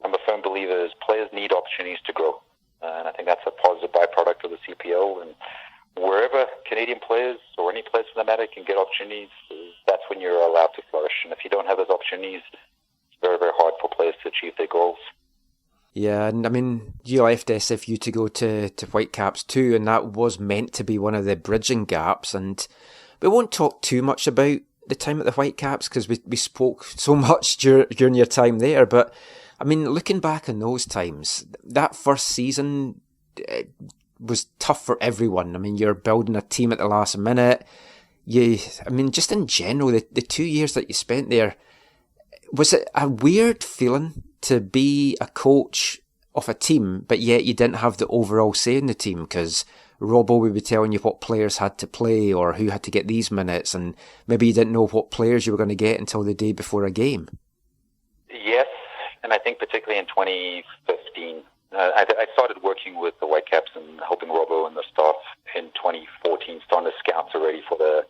Speaker 13: I'm a firm believer is players need opportunities to grow. And I think that's a positive byproduct of the CPL. And wherever Canadian players, or any players for that matter, can get opportunities, that's when you're allowed to flourish. And if you don't have those opportunities, it's very, very hard for players to achieve their goals.
Speaker 3: Yeah, and I mean, you left SFU to go to Whitecaps too, and that was meant to be one of the bridging gaps. And we won't talk too much about the time at the Whitecaps, because we spoke so much during your time there. But I mean, looking back on those times, that first season was tough for everyone. I mean, you're building a team at the last minute. Just in general, the 2 years that you spent there, was it a weird feeling to be a coach of a team, but yet you didn't have the overall say in the team? Because Robbo would be telling you what players had to play or who had to get these minutes, and maybe you didn't know what players you were going to get until the day before a game.
Speaker 13: Yes, and I think particularly in 2015, I started working with the Whitecaps and helping Robbo and the staff in 2014, starting to scouts already for the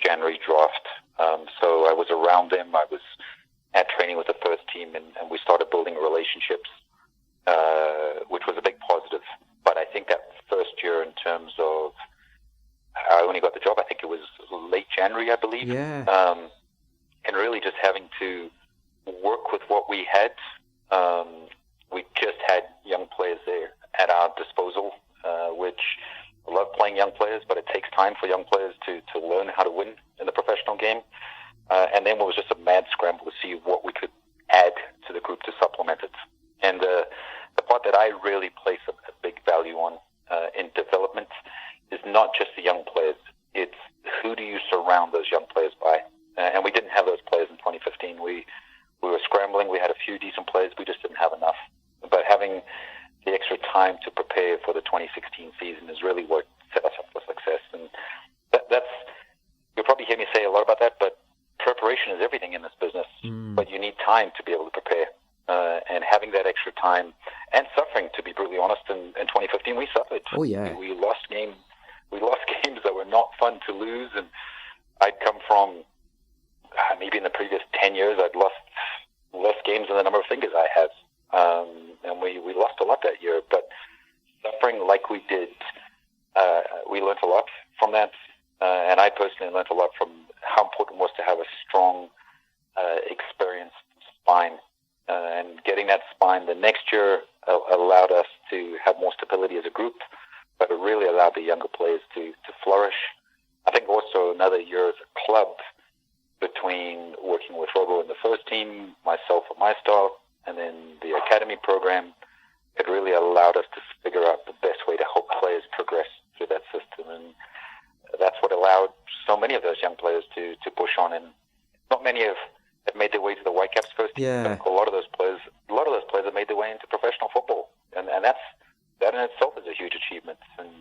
Speaker 13: January draft. So I was around them. I was at training with the first team, and we started building relationships, which was a big positive. But I think that first year, in terms of, I only got the job, I think it was late January, I believe.
Speaker 3: Yeah.
Speaker 13: And really just having to work with what we had. We just had young players there at our disposal, which I love playing young players, but it takes time for young players to learn how to win in the professional game. And then it was just a mad scramble to see what we could add to the group to supplement it. And the part that I really place a big value on in development is not just the young players. It's who do you surround those young players by. And we didn't have those players in 2015. We were scrambling. We had a few decent players. We just didn't have enough. But having the extra time to prepare for the 2016 season is really what set us up for success. And that's, you'll probably hear me say a lot about that, but preparation is everything in this business. But you need time to be able to prepare. And having that extra time and suffering, to be brutally honest, in 2015 we suffered.
Speaker 3: Oh yeah.
Speaker 13: We lost games that were not fun to lose, and I'd come from maybe in the previous 10 years I'd lost less games than the number of fingers I have. And we lost a lot that year, but suffering like we did, we learned a lot from that. And I personally learned a lot from how important it was to have a strong, experienced spine. And getting that spine the next year allowed us to have more stability as a group, but it really allowed the younger players to flourish. I think also another year as a club, between working with Robo in the first team, myself at my start, and then the academy program, it really allowed us to figure out the best way to help players progress through that system. And that's what allowed so many of those young players to push on. And not many have made their way to the Whitecaps first team.
Speaker 3: Yeah.
Speaker 13: But a lot of those players have made their way into professional football. And that in itself is a huge achievement. And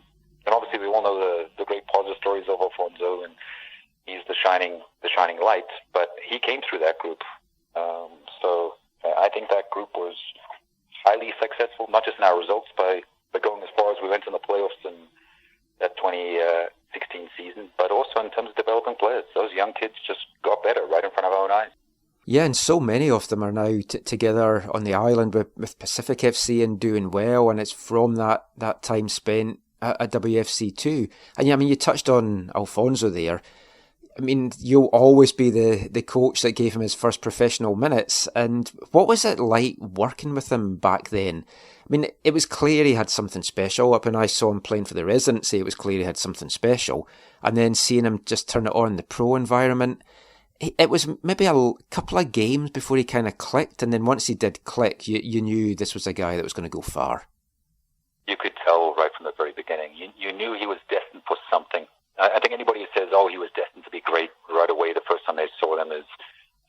Speaker 13: obviously we all know the great positive stories of Alfonso, and he's the shining light, but he came through that group. So I think that group was highly successful, not just in our results, by going as far as we went in the playoffs in that 2016 season, but also in terms of developing players. Those young kids just got better right in front of our own eyes.
Speaker 3: Yeah, and so many of them are now together on the island with Pacific FC and doing well, and it's from that time spent at WFC too. And yeah, I mean, you touched on Alfonso there. I mean, you'll always be the coach that gave him his first professional minutes. And what was it like working with him back then? I mean, it was clear he had something special. When I saw him playing for the residency, it was clear he had something special. And then seeing him just turn it on in the pro environment, it was maybe a couple of games before he kind of clicked. And then once he did click, you knew this was a guy that was going to go far.
Speaker 13: You could tell right from the very beginning. You knew he was destined for something. I think anybody who says, he was destined to be great right away the first time they saw him is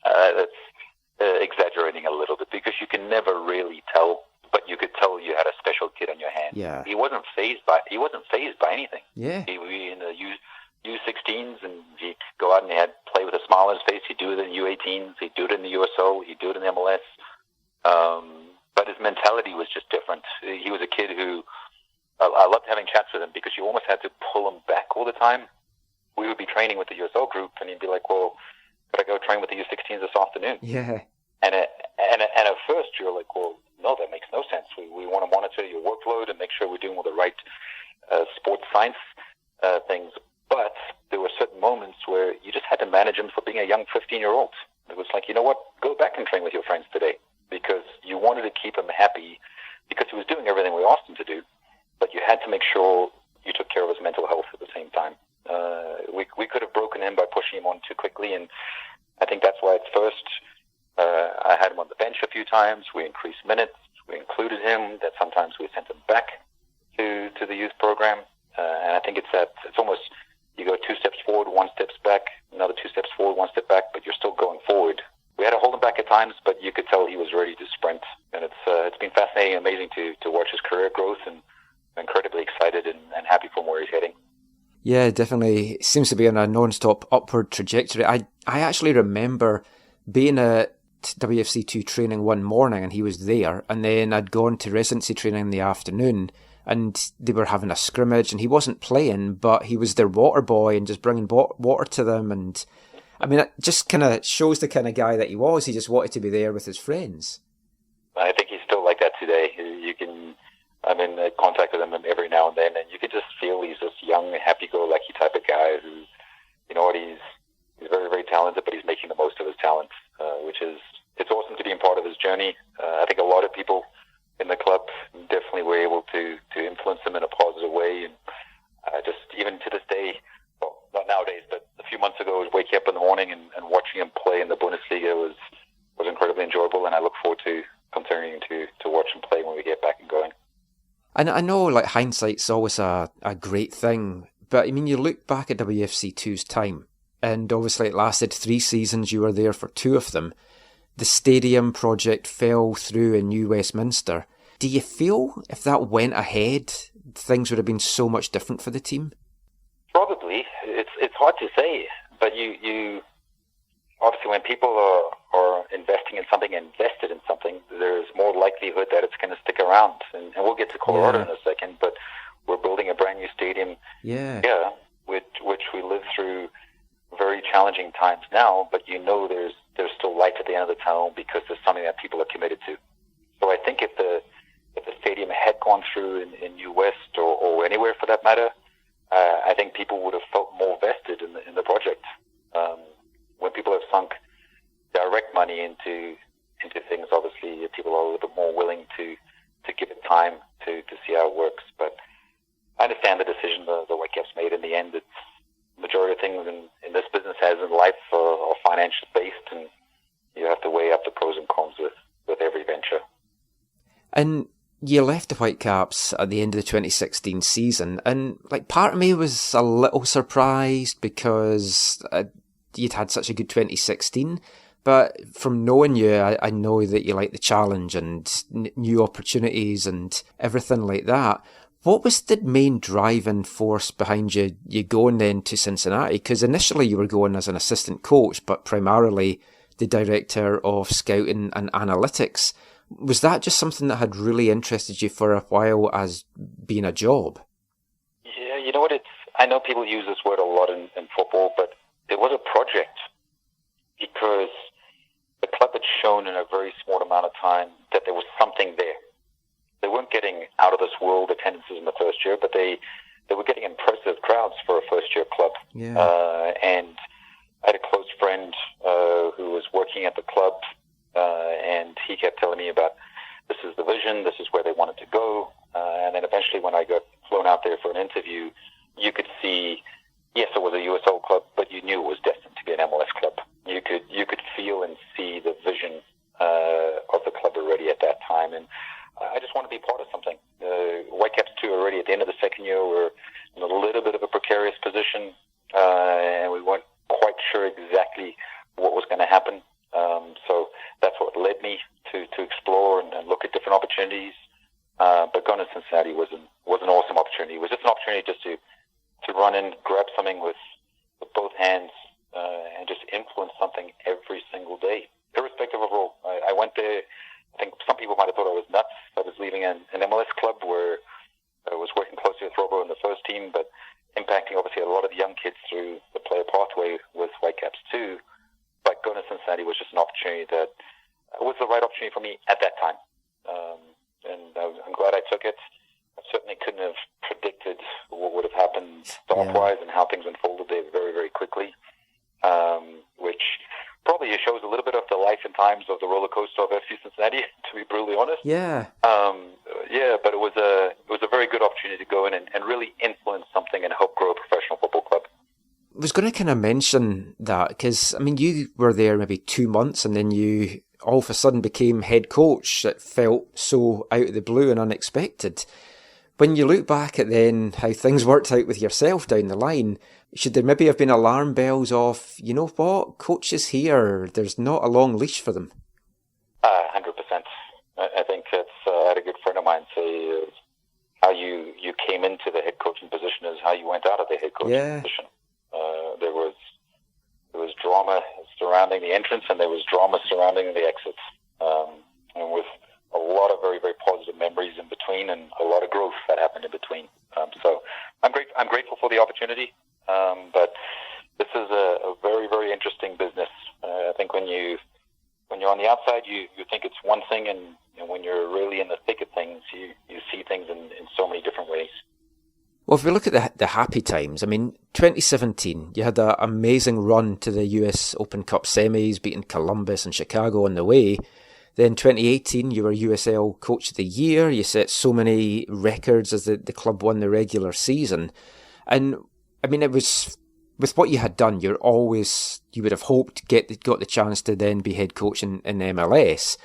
Speaker 13: that's exaggerating a little bit, because you can never really tell, but you could tell you had a special kid on your hands.
Speaker 3: Yeah.
Speaker 13: He wasn't phased by anything.
Speaker 3: Yeah.
Speaker 13: He in the U16s, and he'd go out and he'd play with a smile on his face. He'd do it in U18s. He'd do it in the USO. He'd do it in the MLS. But his mentality was just different. He was a kid who, I loved having chats with him, because you almost had to pull him back all the time. We would be training with the USO group, and he'd be like, well, could I go train with the U16s this afternoon?
Speaker 3: Yeah.
Speaker 13: And at first you're like, well, no, that makes no sense. We want to monitor your workload and make sure we're doing all the right sports science things. But there were certain moments where you just had to manage him for being a young 15-year-old. It was like, you know what, go back and train with your friends today, because you wanted to keep him happy, because he was doing everything we asked him to do. But you had to make sure you took care of his mental health at the same time. We could have broken him by pushing him on too quickly, and I think that's why at first I had him on the bench a few times. We increased minutes. We included him. That sometimes we sent him back to the youth program. And I think it's almost, you go 2 steps forward, 1 step back, another 2 steps forward, 1 step back, but you're still going forward. We had to hold him back at times, but you could tell he was ready to sprint. And it's been fascinating and amazing to watch his career growth, and incredibly excited and happy from where he's heading.
Speaker 3: Yeah, definitely. It seems to be on a non-stop upward trajectory. I actually remember being at WFC2 training one morning, and he was there, and then I'd gone to residency training in the afternoon, and they were having a scrimmage, and he wasn't playing, but he was their water boy and just bringing water to them. And I mean, it just kind of shows the kind of guy that he was. He just wanted to be there with his friends.
Speaker 13: I think he's still like that today. I'm in contact with him every now and then, and you can just feel he's this young, happy-go-lucky type of guy who, you know what, he's very, very talented, but he's making the most of his talent, it's awesome to be a part of his journey. I think a lot of people in the club definitely were able to influence him in a positive way, and just even to this day, well, not nowadays, but a few months ago, I was waking up in the morning and watching him play in the Bundesliga was incredibly enjoyable, and I look forward to continuing to watch him play when we get back and going.
Speaker 3: And I know, like, hindsight's always a great thing, but I mean, you look back at WFC2's time, and obviously it lasted 3 seasons. You were there for 2 of them. The stadium project fell through in New Westminster. Do you feel if that went ahead, things would have been so much different for the team?
Speaker 13: Probably. It's hard to say, but you obviously, when people are investing in something, invested in something, there's more likelihood that it's going to stick around. And we'll get to Colorado in a second, but we're building a brand new stadium.
Speaker 3: Yeah,
Speaker 13: which we live through very challenging times now, but you know there's still light at the end of the tunnel, because there's something that people are committed to. So I think if the stadium had gone through in New West or anywhere for that matter, I think people would have felt more vested in the project. When people have sunk direct money into things, obviously people are a little bit more willing to give it time to see how it works. But I understand the decision the Whitecaps made in the end. It's majority of things in this business, as in life, are financial based, and you have to weigh up the pros and cons with every venture.
Speaker 3: And you left the Whitecaps at the end of the 2016 season, and like part of me was a little surprised because you'd had such a good 2016. But from knowing you, I know that you like the challenge and new opportunities and everything like that. What was the main driving force behind you going then to Cincinnati? Because initially you were going as an assistant coach, but primarily the director of scouting and analytics. Was that just something that had really interested you for a while as being a job?
Speaker 13: Yeah, you know what? I know people use this word a lot in football, but it was a project because the club had shown in a very small amount of time that there was something there. They weren't getting out of this world attendances in the first year, but they were getting impressive crowds for a first-year club.
Speaker 3: Yeah.
Speaker 13: And I had a close friend who was working at the club, and he kept telling me about this is the vision, this is where they wanted to go. And then eventually when I got flown out there for an interview, you could see, yes, it was a USL club, but you knew it was destined to be an MLS club. You could feel and see the vision of the club already at that time. And I just want to be part of something. Whitecaps, too, already at the end of the second year, were in a little bit of a precarious position, and we weren't quite sure exactly what was going to happen. So that's what led me to explore and look at different opportunities. But going to Cincinnati was an awesome opportunity. It was just an opportunity just to run in, grab something with both hands, and just influence something every single day, irrespective of role. I went there. I think some people might have thought I was nuts. I was leaving an MLS club where I was working closely with Robo in the first team, but impacting obviously a lot of the young kids through the player pathway with Whitecaps too. But going to Cincinnati was just an opportunity that was the right opportunity for me at that time. And I'm glad I took it. I certainly couldn't have predicted what would have happened staff-wise and how things unfolded there very, very quickly, which probably shows a little bit of the life and times of the roller coaster of FC Cincinnati, to be brutally honest.
Speaker 3: Yeah.
Speaker 13: But it was a very good opportunity to go in and really influence something and help grow a professional football club.
Speaker 3: I was going to kind of mention that because, I mean, you were there maybe 2 months and then you all of a sudden became head coach. It felt so out of the blue and unexpected. When you look back at then how things worked out with yourself down the line, should there maybe have been alarm bells of, you know what, coaches here, there's not a long leash for them?
Speaker 13: 100%. I think that's, I had a good friend of mine say how you came into the head coaching position is how you went out of the head coaching position. There was drama surrounding the entrance and there was drama surrounding the exits. And with a lot of very, very positive memories in between and a lot of growth that happened in between. So I'm grateful for the opportunity. But this is a very, very interesting business. I think when you're on the outside, you think it's one thing, and when you're really in the thick of things, you see things in so many different ways.
Speaker 3: Well, if we look at the happy times, I mean, 2017, you had an amazing run to the US Open Cup semis, beating Columbus and Chicago on the way. Then 2018, you were USL Coach of the Year. You set so many records as the club won the regular season. And, I mean, it was, with what you had done, you would have hoped got the chance to then be head coach in MLS.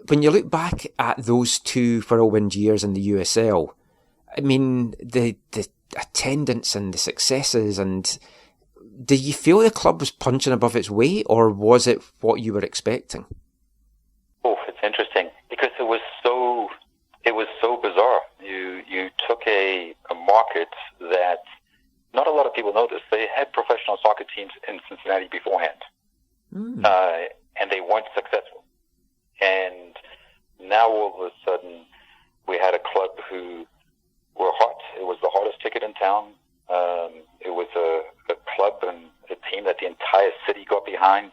Speaker 3: When you look back at those 2 whirlwind years in the USL, I mean, the attendance and the successes, and did you feel the club was punching above its weight, or was it what you were expecting?
Speaker 13: Oh, it's interesting because it was so bizarre. You took a market that not a lot of people know this. They had professional soccer teams in Cincinnati beforehand, and they weren't successful. And now all of a sudden, we had a club who were hot. It was the hottest ticket in town. It was a club and a team that the entire city got behind,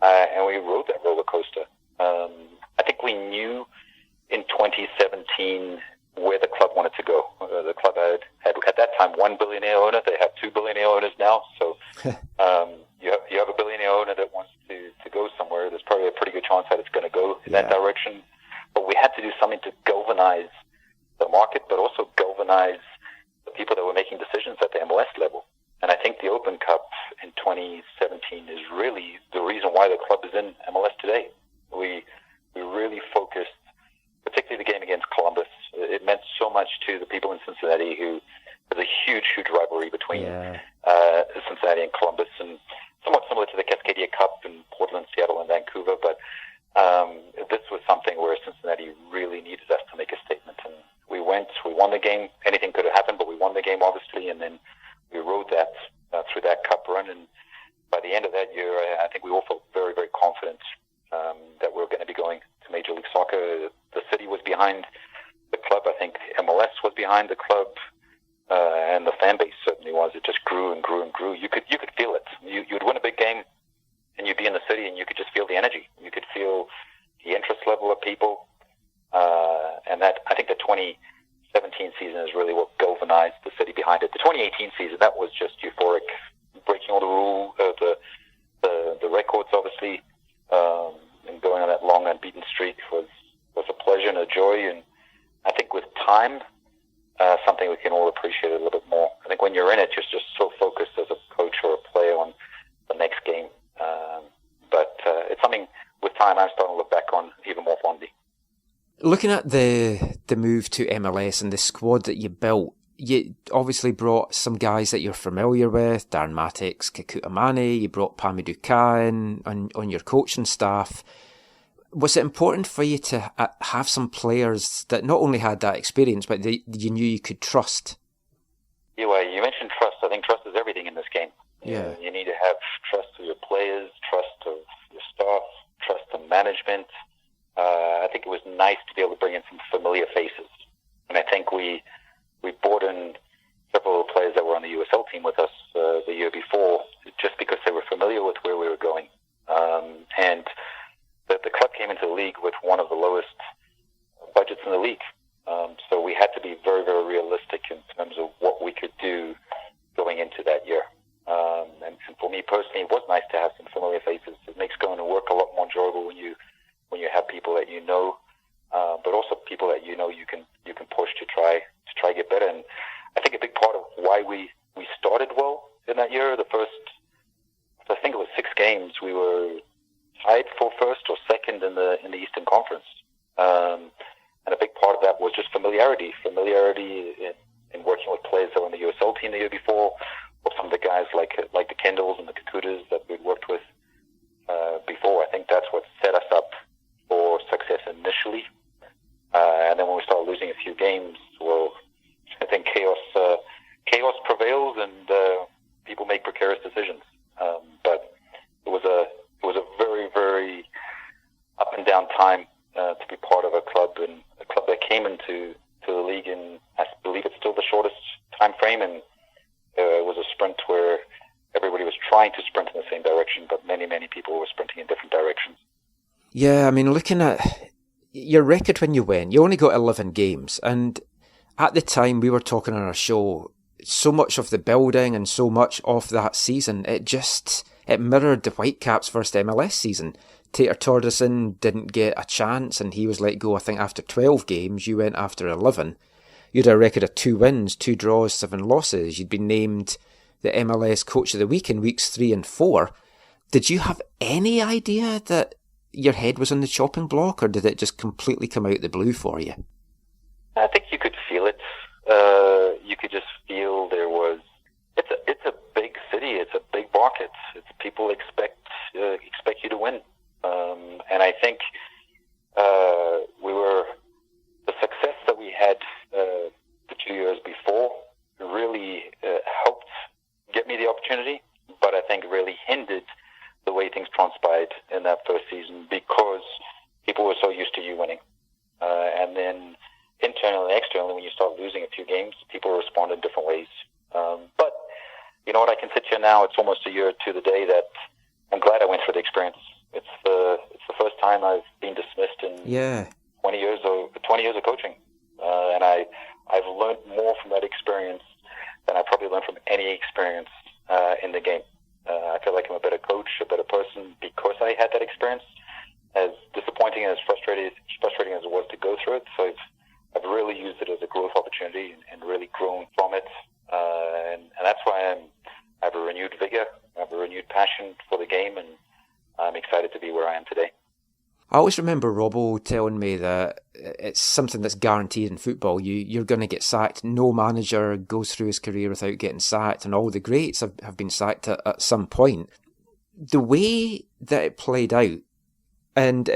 Speaker 13: and we rode that roller coaster. I think we knew in 2017 where the club wanted to go. The club had at that time one billionaire owner. They have 2 billionaire owners now. So you have a billionaire owner that wants to go somewhere. There's probably a pretty good chance that it's going to go in that direction. But we had to do something to galvanize the market, but also galvanize people that were making decisions at the MLS level. And I think the Open Cup in 2017 is really the reason why the club is in MLS today. We really focused, particularly the game against Columbus. It meant so much to the people in Cincinnati who there's a huge rivalry between Cincinnati and Columbus, and somewhat similar to the Cascadia Cup in Portland, Seattle, and Vancouver. But this was something where Cincinnati really needed us to make a statement. And we won the game. Anything could have happened, but we won the game, obviously, and then we rode that through that cup run. And by the end of that year, I think we all felt very, very confident that we were going to be going to Major League Soccer. The city was behind the club. I think MLS was behind the club, and the fan base certainly was. It just grew and grew and grew. You could feel it. You'd win a big game, and you'd be in the city, and you could just feel the energy. You could feel the interest level of people, and that I think the 2017 season is really what galvanized the city behind it. The 2018 season, that was just euphoric, breaking all the rules, the records, obviously, and going on that long unbeaten streak was a pleasure and a joy. And I think with time, something we can all appreciate a little bit more. I think when you're in it, you're just so focused as a coach or a player on the next game. But it's something with time I'm starting to look back on even more fondly.
Speaker 3: Looking at the move to MLS and the squad that you built, you obviously brought some guys that you're familiar with, Darren Mattix, Kekuta Mane, you brought Pami Duka on your coaching staff. Was it important for you to have some players that not only had that experience, but you knew you could trust?
Speaker 13: You mentioned trust. I think trust is everything in this game.
Speaker 3: Yeah.
Speaker 13: You need to have trust of your players, trust of your staff, trust of management. I think it was nice to be able to bring in some familiar faces. And I think we brought in several players that were on the USL team with us the year before, just because they were familiar with where we were going. And the club came into the league with one of the lowest budgets in the league. So we had to be very, very realistic in terms of what we could do going into that year. And for me personally, it was nice to have some familiar faces. It makes going to work a lot more enjoyable when you have people that you know, but also people that you know you can push to try get better. And I think a big part of why we started well in that year, I think it was 6 games, we were tied for first or second in the Eastern Conference. And a big part of that was just familiarity in working with players that were on the USL team the year before, or some of the guys like the Kendalls and the Kakutas that we'd worked with before. I think that's what set us up for success initially. And then when we started losing a few games, well, I think chaos prevails and people make precarious decisions. But it was a very, very up and down time to be part of a club, and a club that came into the league in, I believe it's still the shortest time frame, and it was a sprint where everybody was trying to sprint in the same direction, but many, many people were sprinting in different directions.
Speaker 3: Yeah, I mean, looking at your record when you went, you only got 11 games, and at the time we were talking on our show, so much of the building and so much of that season, it mirrored the Whitecaps' first MLS season. Tater Torderson didn't get a chance, and he was let go, I think, after 12 games. You went after 11. You had a record of 2 wins, 2 draws, 7 losses. You'd been named the MLS Coach of the Week in weeks 3 and 4. Did you have any idea that your head was on the chopping block, or did it just completely come out the blue for you?
Speaker 13: I think you could feel it. You could just feel there was. It's a big city. It's a big market. People expect you to win, and I think the success that we had the 2 years before really helped get me the opportunity, but I think really hindered the way things transpired in that first season, because people were so used to you winning. And then internally and externally, when you start losing a few games, people respond in different ways. But you know what, I can sit here now, it's almost a year to the day, that I'm glad I went through the experience. It's the first time I've been dismissed in 20 years of coaching. And I've learned more from that experience than I probably learned from any experience in the game. I feel like I'm a better coach, a better person, because I had that experience. As disappointing and as frustrating as it was to go through it, so I've really used it as a growth opportunity and really grown from it. And that's why I have a renewed vigor, I have a renewed passion for the game, and I'm excited to be where I am today.
Speaker 3: I always remember Robbo telling me that it's something that's guaranteed in football. You're going to get sacked. No manager goes through his career without getting sacked, and all the greats have been sacked at some point. The way that it played out, and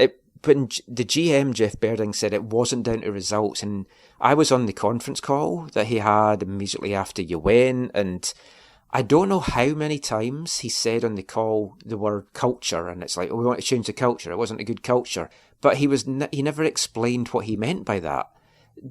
Speaker 3: when the GM, Jeff Berding, said it wasn't down to results, and I was on the conference call that he had immediately after you went, and I don't know how many times he said on the call the word culture, and it's like, we want to change the culture. It wasn't a good culture. But he never explained what he meant by that.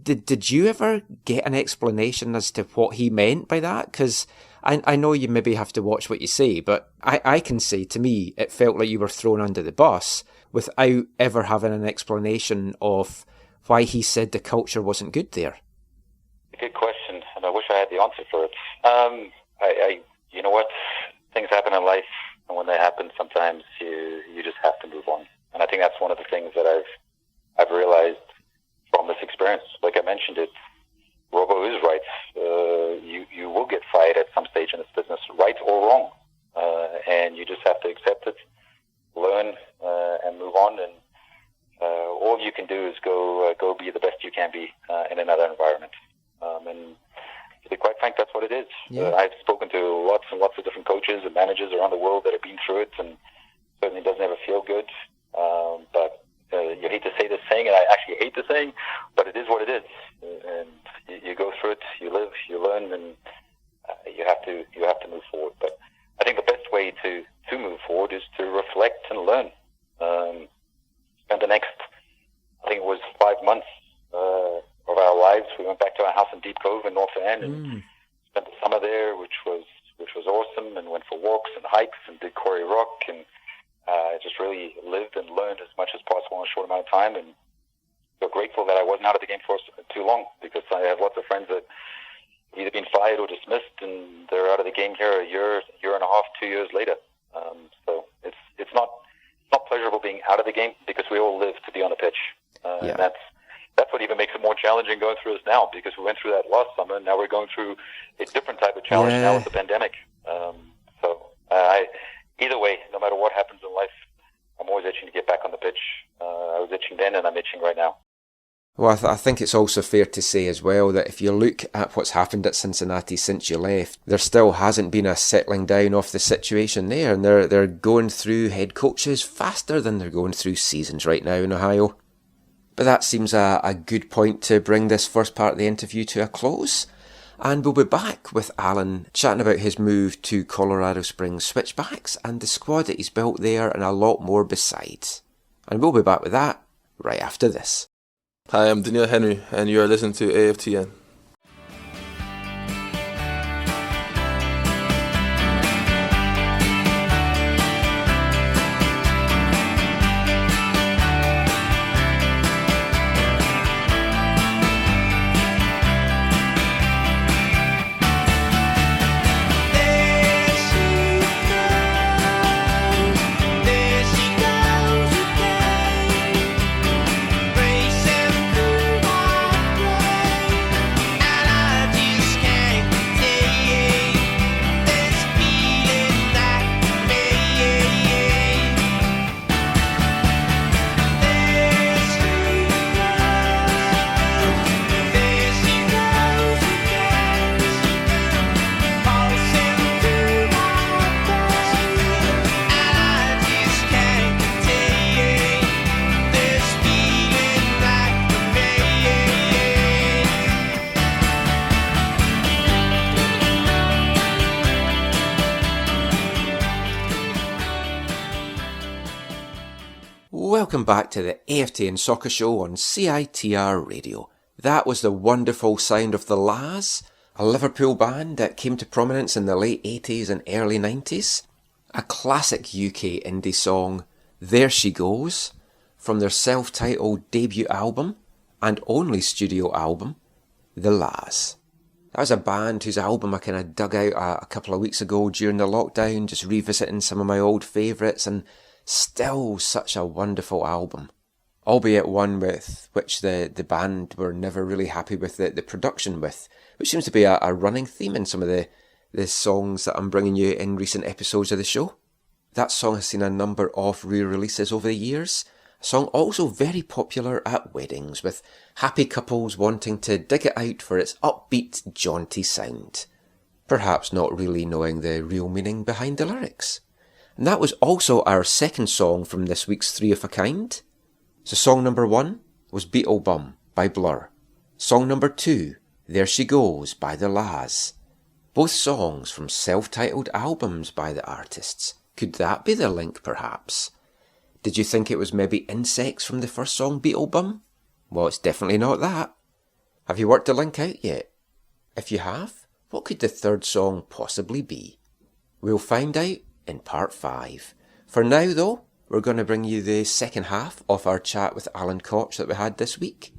Speaker 3: Did you ever get an explanation as to what he meant by that? Because I know you maybe have to watch what you say, but I can say, to me, it felt like you were thrown under the bus without ever having an explanation of why he said the culture wasn't good there.
Speaker 13: Good question, and I wish I had the answer for it. You know what? Things happen in life, and when they happen, sometimes you just have to move on. And I think that's one of the things that I've realized from this experience. Like I mentioned, Robo is right. You will get fired at some stage in this business, right or wrong, and you just have to accept it, learn, and move on. And all you can do is go be the best you can be in another environment. And to be quite frank, that's what it is.
Speaker 3: Yeah.
Speaker 13: I've spoken to lots and lots of different coaches and managers around the world that have been through it, and certainly doesn't ever feel good. But you hate to say this saying, and I actually hate the saying, but it is what it is. And you go through it, you live, you learn, and you have to move forward. But I think the best way to move forward is to reflect and learn. Spend the next, I think it was 5 months of our lives. We went back to our house in Deep Cove in North End and spent the summer there, which was awesome, and went for walks and hikes and did Quarry Rock, and just really lived and learned as much as possible in a short amount of time. And feel grateful that I wasn't out of the game for too long, because I have lots of friends that have either been fired or dismissed, and they're out of the game here a year and a half, 2 years later. So it's not pleasurable being out of the game, because we all live to be on the pitch. And that's what even makes it more challenging going through this now, because we went through that last summer, and now we're going through a different type of challenge now with the pandemic. Either way, no matter what happens in life, I'm always itching to get back on the pitch. I was itching then, and I'm itching right now.
Speaker 3: Well, I think it's also fair to say as well that if you look at what's happened at Cincinnati since you left, there still hasn't been a settling down of the situation there, and they're going through head coaches faster than they're going through seasons right now in Ohio. But that seems a good point to bring this first part of the interview to a close. And we'll be back with Alan chatting about his move to Colorado Springs Switchbacks and the squad that he's built there, and a lot more besides. And we'll be back with that right after this.
Speaker 14: Hi, I'm Daniel Henry, and you are listening to AFTN.
Speaker 3: Welcome back to the AFTN Soccer Show on CITR Radio. That was the wonderful sound of the Laz, a Liverpool band that came to prominence in the late 80s and early 90s. A classic UK indie song, There She Goes, from their self-titled debut album and only studio album, The Laz. That was a band whose album I kind of dug out a couple of weeks ago during the lockdown, just revisiting some of my old favourites, and still such a wonderful album. albeit one with which the band were never really happy with the production with, which seems to be a running theme in some of the songs that I'm bringing you in recent episodes of the show. That song has seen a number of re-releases over the years. A song also very popular at weddings, with happy couples wanting to dig it out for its upbeat, jaunty sound, perhaps not really knowing the real meaning behind the lyrics. And that was also our second song from this week's Three of a Kind. So song number 1 was Beetle Bum by Blur. Song number 2, There She Goes by The La's. Both songs from self-titled albums by the artists. Could that be the link, perhaps? Did you think it was maybe insects from the first song, Beetle Bum? Well, it's definitely not that. Have you worked the link out yet? If you have, what could the third song possibly be? We'll find out in part 5. For now, though, we're going to bring you the second half of our chat with Alan Koch that we had this week.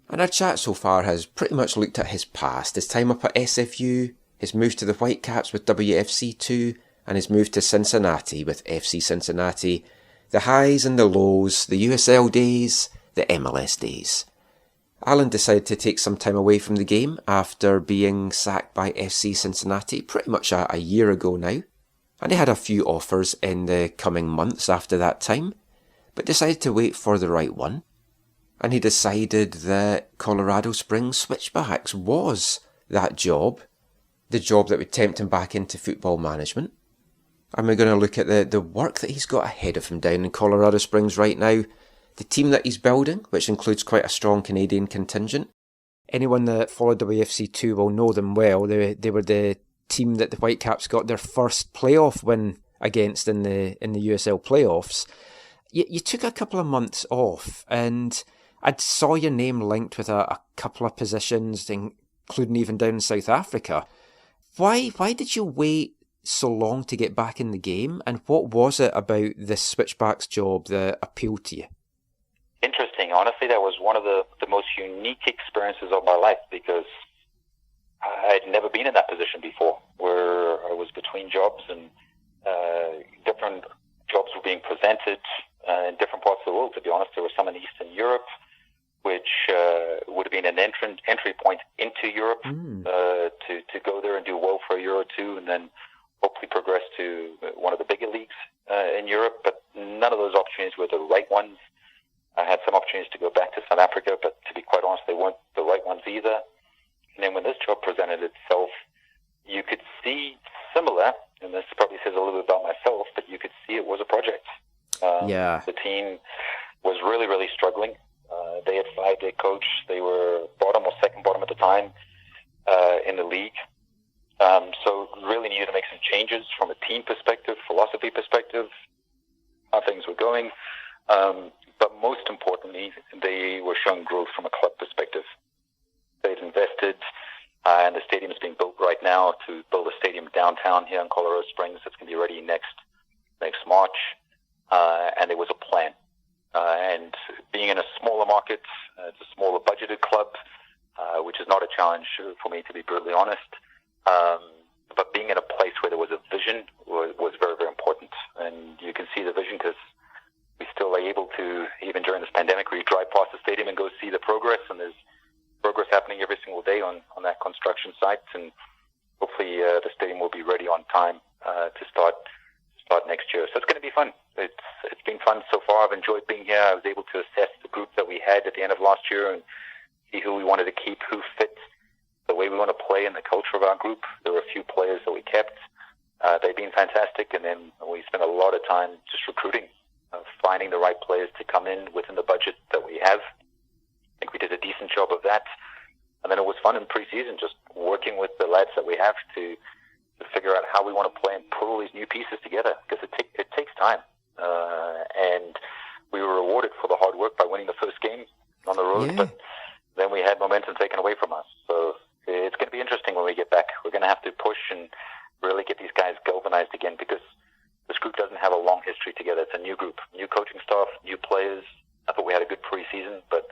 Speaker 3: And our chat so far has pretty much looked at his past, his time up at SFU, his move to the Whitecaps with WFC2, and his move to Cincinnati with FC Cincinnati, the highs and the lows, the USL days, the MLS days. Alan decided to take some time away from the game after being sacked by FC Cincinnati pretty much a year ago now, and he had a few offers in the coming months after that time, but decided to wait for the right one, and he decided that Colorado Springs Switchbacks was that job, the job that would tempt him back into football management. And we're going to look at the work that he's got ahead of him down in Colorado Springs right now, the team that he's building, which includes quite a strong Canadian contingent. Anyone that followed WFC2 will know them well. They were the team that the Whitecaps got their first playoff win against in the USL playoffs. You took a couple of months off, and I saw your name linked with a couple of positions, including even down in South Africa. Why did you wait so long to get back in the game, and what was it about this Switchbacks job that appealed to you?
Speaker 13: Interesting. Honestly, that was one of the most unique experiences of my life, because I'd never been in that position before, where I was between jobs and different jobs were being presented in different parts of the world. To be honest, there were some in Eastern Europe, which would have been an entry point into Europe, to go there and do well for a year or two, and then hopefully progress to one of the bigger leagues in Europe. But none of those opportunities were the right ones. I had some opportunities to go back to South Africa, but to be quite honest, they weren't the right ones either. And then when this job presented itself, you could see similar, and this probably says a little bit about myself, but you could see it was a project. The team was really, really struggling. They had fired their coach. They were bottom or second bottom at the time in the league. So really needed to make some changes from a team perspective, philosophy perspective, how things were going. But most importantly, they were showing growth from a club perspective. They'd invested, and the stadium is being built right now to build a stadium downtown here in Colorado Springs that's going to be ready next March. And there was a plan. And being in a smaller market, it's a smaller budgeted club, which is not a challenge for me, to be brutally honest. But being in a place where there was a vision was very, very important. And you can see the vision because we still are able to, even during this pandemic, where you drive past the stadium and go see the progress, and there's progress happening every single day on that construction site. And hopefully the stadium will be ready on time to start next year. So it's going to be fun. It's been fun so far. I've enjoyed being here. I was able to assess the group that we had at the end of last year and see who we wanted to keep, who fit the way we want to play and the culture of our group. There were a few players that we kept. They've been fantastic. And then we spent a lot of time just recruiting, finding the right players to come in within the budget that we have. I think we did a decent job of that. And then it was fun in pre-season, just working with the lads that we have to figure out how we want to play and put all these new pieces together, because it takes time. And we were rewarded for the hard work by winning the first game on the road, but then we had momentum taken away from us. So it's going to be interesting when we get back. We're going to have to push and really get these guys galvanized again, because this group doesn't have a long history together. It's a new group, new coaching staff, new players. I thought we had a good pre-season, but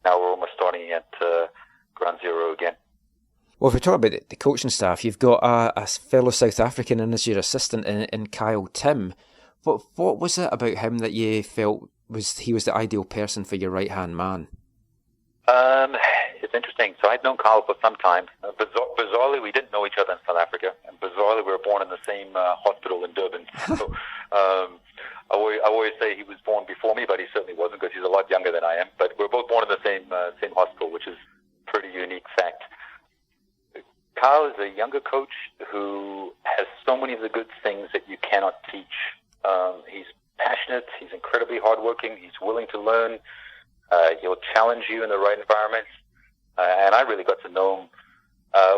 Speaker 13: now we're almost starting at ground zero again.
Speaker 3: Well, if we talk about the coaching staff, you've got a fellow South African in as your assistant in Kyle Tim. What was it about him that you felt he was the ideal person for your right-hand man?
Speaker 13: It's interesting. So I'd known Kyle for some time. Bizarrely, we didn't know each other in South Africa, and bizarrely, we were born in the same hospital in Durban. So I always say he was born before me, but he certainly wasn't, because he's a lot younger than I am. But we're both born in the same hospital, which is a pretty unique fact. Kyle is a younger coach who has so many of the good things that you cannot teach. He's passionate. He's incredibly hardworking. He's willing to learn. He'll challenge you in the right environment. And I really got to know him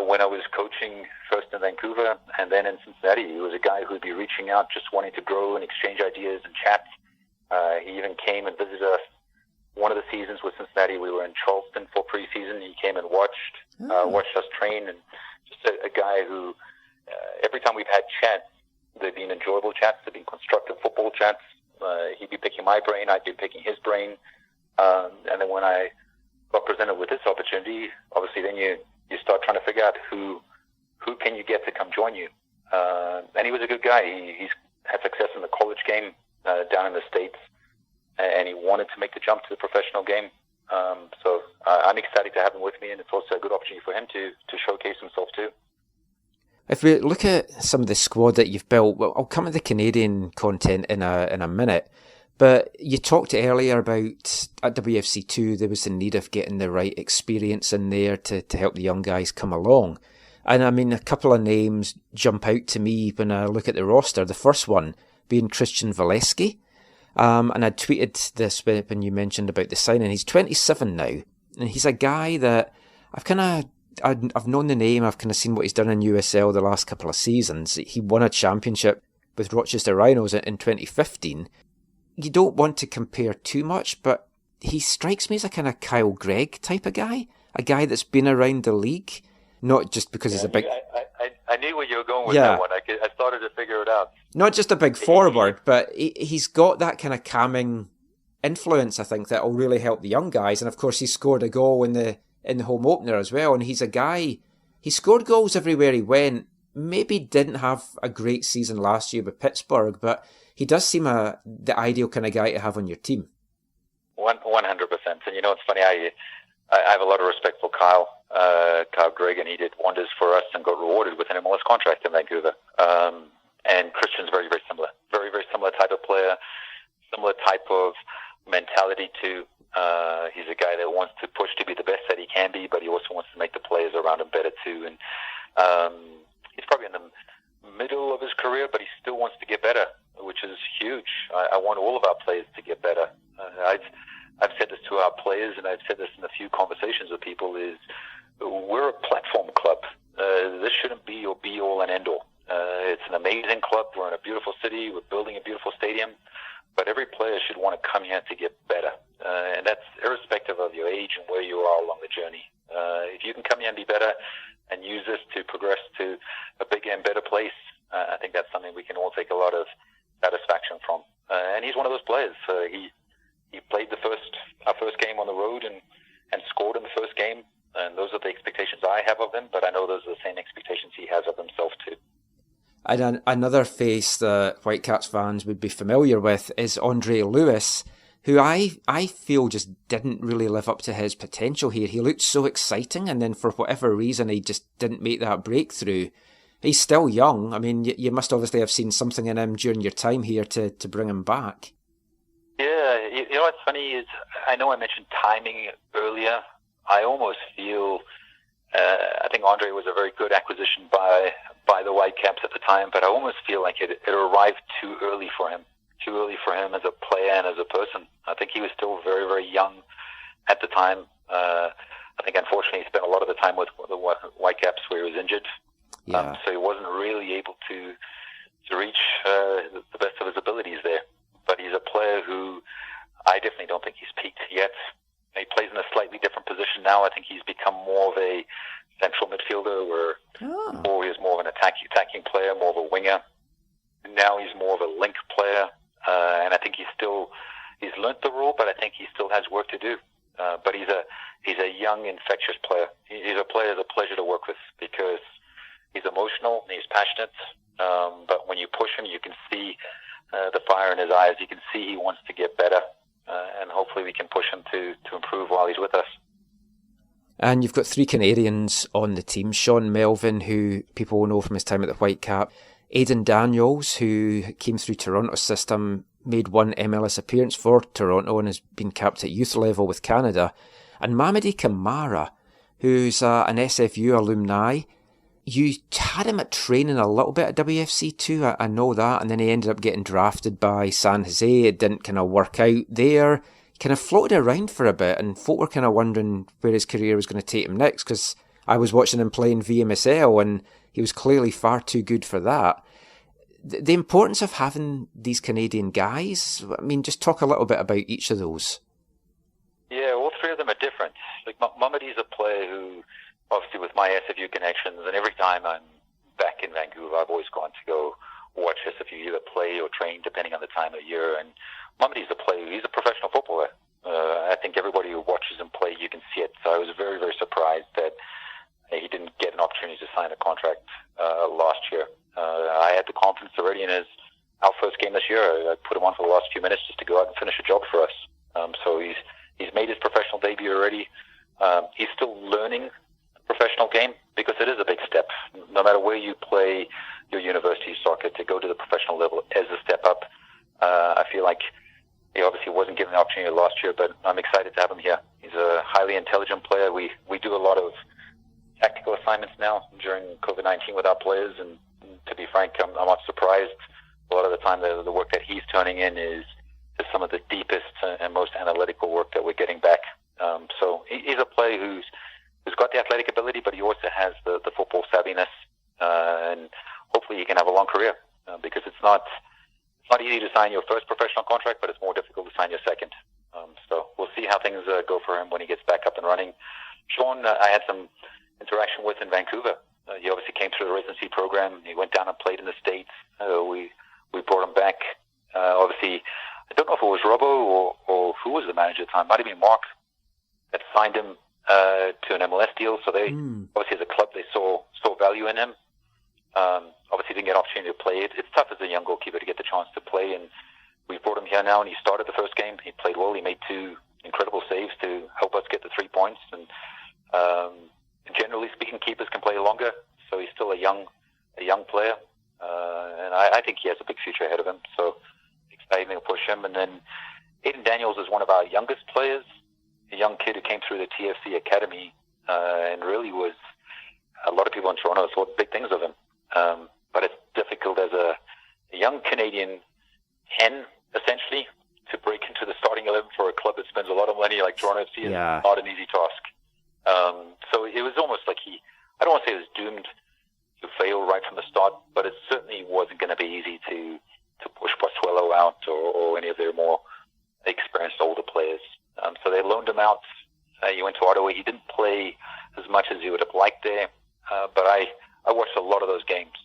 Speaker 13: when I was coaching first in Vancouver and then in Cincinnati. He was a guy who'd be reaching out, just wanting to grow and exchange ideas and chat. He even came and visited us one of the seasons with Cincinnati. We were in Charleston for preseason. He came and watched us train, and just a guy who, every time we've had chats, they've been enjoyable chats, they've been constructive football chats. He'd be picking my brain, I'd be picking his brain. And then when I got presented with this opportunity, obviously then you start trying to figure out who can you get to come join you. And he was a good guy. He's had success in the college game down in the States, and he wanted to make the jump to the professional game. So I'm excited to have him with me, and it's also a good opportunity for him to showcase himself too.
Speaker 3: If we look at some of the squad that you've built, well, I'll come to the Canadian content in a minute, but you talked earlier about at WFC2 there was the need of getting the right experience in there to help the young guys come along. And I mean, a couple of names jump out to me when I look at the roster. The first one being Christian Veseli. And I tweeted this when you mentioned about the signing. He's 27 now, and he's a guy that I've known the name. I've kind of seen what he's done in USL the last couple of seasons. He won a championship with Rochester Rhinos in 2015. You don't want to compare too much, but he strikes me as a kind of Kyle Gregg type of guy, a guy that's been around the league, not just because he's a big...
Speaker 13: I knew where you were going with that one. I started to figure it out.
Speaker 3: Not just a big forward, but he's got that kind of calming influence, I think, that will really help the young guys. And of course, he scored a goal in the home opener as well. And he's a guy, he scored goals everywhere he went. Maybe didn't have a great season last year with Pittsburgh, but he does seem the ideal kind of guy to have on your team.
Speaker 13: 100%. And you know, it's funny, I have a lot of respect for Kyle Gregg, and he did wonders for us and got rewarded with an MLS contract in Vancouver. And Christian's very, very similar. Very, very similar type of player, similar type of mentality too. He's a guy that wants to push to be the best that he can be, but he also wants to make the players around him better too. And he's probably in the middle of his career, but he still wants to get better, which is huge. I want all of our players to get better. I've said this to our players, and I've said this in a few conversations with people, is we're a platform club. This shouldn't be your be-all and end-all. It's an amazing club. We're in a beautiful city. We're building a beautiful stadium. But every player should want to come here to get better. And that's irrespective of your age and where you are along the journey. If you can come here and be better and use this to progress to a bigger and better place, I think that's something we can all take a lot of satisfaction from. And he's one of those players. He played our first game on the road and scored in the first game. And those are the expectations I have of him, but I know those are the same expectations he has of himself too.
Speaker 3: And another face that Whitecaps fans would be familiar with is Andre Lewis, who I feel just didn't really live up to his potential here. He looked so exciting, and then for whatever reason, he just didn't make that breakthrough. He's still young. I mean, you must obviously have seen something in him during your time here to bring him back.
Speaker 13: Yeah, you know what's funny is, I know I mentioned timing earlier. I almost feel, I think Andre was a very good acquisition by the Whitecaps at the time, but I almost feel like it arrived too early for him as a player and as a person. I think he was still very, very young at the time. I think unfortunately he spent a lot of the time with the Whitecaps where he was injured.
Speaker 3: Yeah.
Speaker 13: So he wasn't really able to reach the best of his abilities there. But he's a player who I definitely don't think he's peaked yet. He plays in a slightly different position now. I think he's become more of a central midfielder, where before he was more of an attacking player, more of a winger. Now he's more of a link player, and I think he's learnt the role, but I think he still has work to do. But he's a young, infectious player. He's a player that's a pleasure to work with because he's emotional and he's passionate. But when you push him, you can see the fire in his eyes. You can see he wants to get better. and hopefully we can push him to improve while he's with us.
Speaker 3: And you've got 3 Canadians on the team. Sean Melvin, who people will know from his time at the Whitecap. Aidan Daniels, who came through Toronto's system, made 1 MLS appearance for Toronto and has been capped at youth level with Canada. And Mamadi Kamara, who's an SFU alumni. You had him at training a little bit at WFC too, I know that, and then he ended up getting drafted by San Jose. It didn't kind of work out there. He kind of floated around for a bit, and folk were kind of wondering where his career was going to take him next, because I was watching him play in VMSL, and he was clearly far too good for that. The importance of having these Canadian guys, I mean, just talk a little bit about each of those.
Speaker 13: Yeah, all 3 of them are different. Like Mamadi's a player who, obviously with my SFU connections, and every time I'm back in Vancouver, I've always gone to go watch SFU either play or train, depending on the time of year. And Mamadi's a player, he's a professional footballer. I think everybody who watches him play, you can see it. So I was very, very surprised that he didn't get an opportunity to sign a contract last year. I had the confidence already in our first game this year. I put him on for the last few minutes just to go out and finish a job for us. So he's made his professional debut already. He's still learning the professional game because it is a big step. No matter where you play your university soccer, to go to the professional level is a step up. I feel like he obviously wasn't given the opportunity last year, but I'm excited to have him here. He's a highly intelligent player. We do a lot of tactical assignments now during COVID-19 with our players, and to be frank, I'm not surprised. A lot of the time the work that he's turning in is some of the deepest and most analytical work that we're getting back. So he's a player who's got the athletic ability, but he also has the football savviness, and hopefully he can have a long career, because it's not easy to sign your first professional contract, but it's more difficult to sign your second. So we'll see how things go for him when he gets back up and running. Sean, I had some interaction with in Vancouver. He obviously came through the residency program. He went down and played in the States. We brought him back. Obviously, I don't know if it was Robbo or who was the manager at the time. Might have been Mark that signed him to an MLS deal. So they obviously, as a club, they saw value in him. Obviously, didn't get an opportunity to play. It's tough as a young goalkeeper to get the chance to play, and we brought him here now, and he started the first game. He played well. He made 2 incredible saves to help us get the 3 points. And generally speaking, keepers can play longer, so he's still a young player, and I think he has a big future ahead of him. So exciting to push him. And then Aidan Daniels is one of our youngest players, a young kid who came through the TFC Academy, and really was, a lot of people in Toronto thought big things of him. But it's difficult as a young Canadian hen, essentially, to break into the starting 11 for a club that spends a lot of money like Toronto FC. Is not an easy task. So it was almost like I don't want to say he was doomed to fail right from the start, but it certainly wasn't going to be easy to push Pozuelo out or any of their more experienced older players. So they loaned him out. He went to Ottawa. He didn't play as much as he would have liked there, but I watched a lot of those games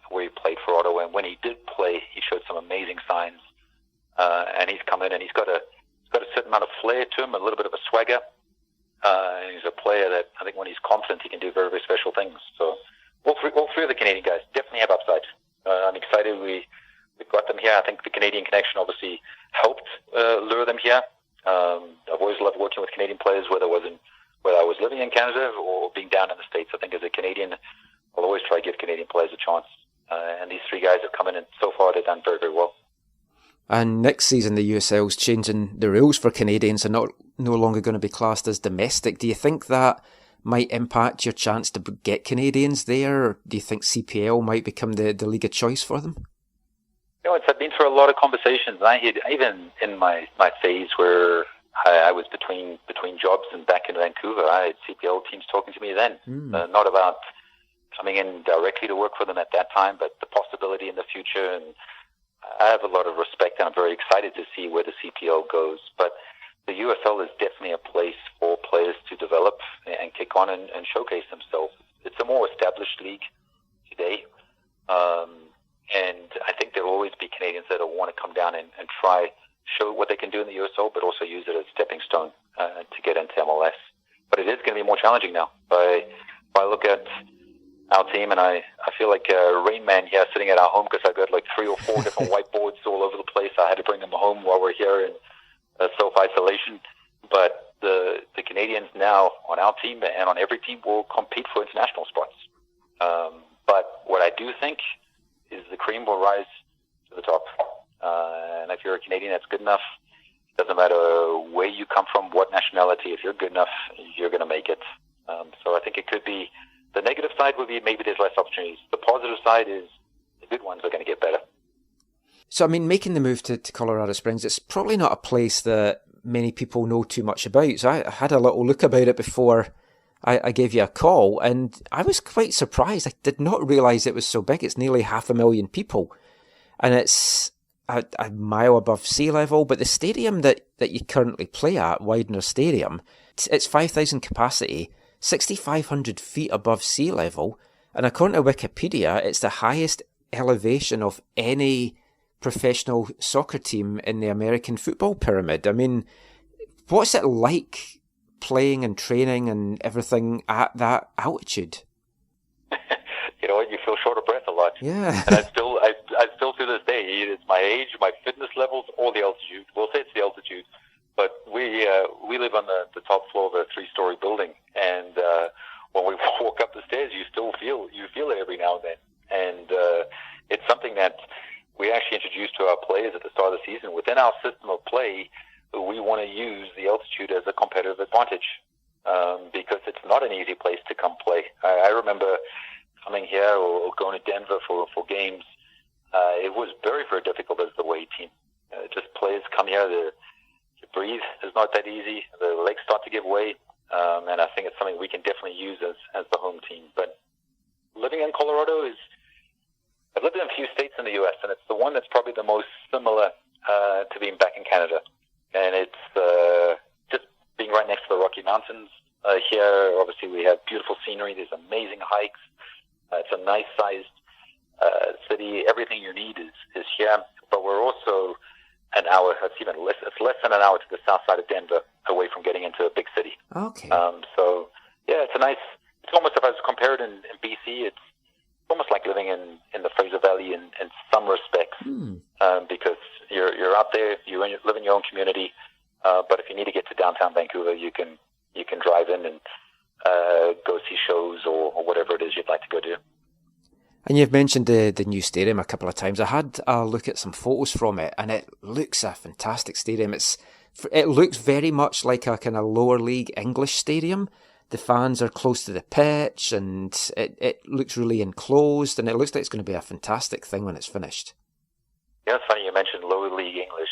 Speaker 13: where he played for Ottawa, and when he did play, he showed some amazing signs. And he's come in, and he's got a certain amount of flair to him, a little bit of a swagger. And he's a player that I think when he's confident, he can do very, very special things. So all three of the Canadian guys definitely have upside. I'm excited we got them here. I think the Canadian connection obviously helped lure them here. I've always loved working with Canadian players, whether I was living in Canada or being down in the States. I think as a Canadian, I'll always try to give Canadian players a chance. And these 3 guys have come in, and so far they've done very, very well.
Speaker 3: And next season, the USL's changing the rules for Canadians and no longer going to be classed as domestic. Do you think that might impact your chance to get Canadians there? Or do you think CPL might become the league of choice for them?
Speaker 13: I've been through a lot of conversations. Even in my phase where I was between jobs and back in Vancouver, I had CPL teams talking to me then. Not about coming in directly to work for them at that time, but the possibility in the future. And I have a lot of respect, and I'm very excited to see where the CPL goes. But the USL is definitely a place for players to develop and kick on and showcase themselves. It's a more established league today. And I think there will always be Canadians that will want to come down and try show what they can do in the USL, but also use it as a stepping stone to get into MLS. But it is going to be more challenging now. If I look at our team, and I feel like Rain Man here sitting at our home because I've got like 3 or 4 different whiteboards all over the place. I had to bring them home while we're here in self-isolation. But the Canadians now on our team and on every team will compete for international spots. But what I do think is the cream will rise to the top. And if you're a Canadian that's good enough, doesn't matter where you come from, what nationality, if you're good enough, you're going to make it. So I think it could be, the negative side would be maybe there's less opportunities. The positive side is the good ones are going to get better.
Speaker 3: So, I mean, making the move to Colorado Springs, it's probably not a place that many people know too much about. So I had a little look about it before I gave you a call, and I was quite surprised. I did not realise it was so big. It's nearly 500,000 people, and it's a mile above sea level. But the stadium that you currently play at, Widener Stadium, it's 5,000 capacity, 6,500 feet above sea level, and according to Wikipedia, it's the highest elevation of any professional soccer team in the American football pyramid. I mean, what's it like playing and training and everything at that altitude?
Speaker 13: You know, you feel short of breath a lot.
Speaker 3: Yeah.
Speaker 13: And I still to this day, it's my age, my fitness levels, or the altitude. We'll say it's the altitude, but we live on the top floor of a 3-story building, and when we walk up the stairs, you feel it every now and then, and it's something that we actually introduced to our players at the start of the season. Within our system of play, we want to use the altitude as a competitive advantage, because it's not an easy place to come play. I remember coming here or going to Denver for games. It was very, very difficult as the away team. Just players come here, to breathe is not that easy. The legs start to give way, and I think it's something we can definitely use as the home team. But living in Colorado I've lived in a few states in the U.S., and it's the one that's probably the most similar to being back in Canada. And it's just being right next to the Rocky Mountains. Here, obviously, we have beautiful scenery. There's amazing hikes. It's a nice-sized city. Everything you need is here. But we're also an hour, it's less than an hour to the south side of Denver, away from getting into a big city.
Speaker 3: Okay.
Speaker 13: So, yeah, it's almost, if I was compared in BC, it's almost like living in the Fraser Valley in some respects, because you're out there, you live in your own community, but if you need to get to downtown Vancouver, you can drive in and go see shows or whatever it is you'd like to go do.
Speaker 3: And you've mentioned the new stadium a couple of times. I had a look at some photos from it, and it looks a fantastic stadium. It looks very much like a kind of lower league English stadium. The fans are close to the pitch, and it looks really enclosed, and it looks like it's going to be a fantastic thing when it's finished.
Speaker 13: Yeah, it's funny you mentioned lower league English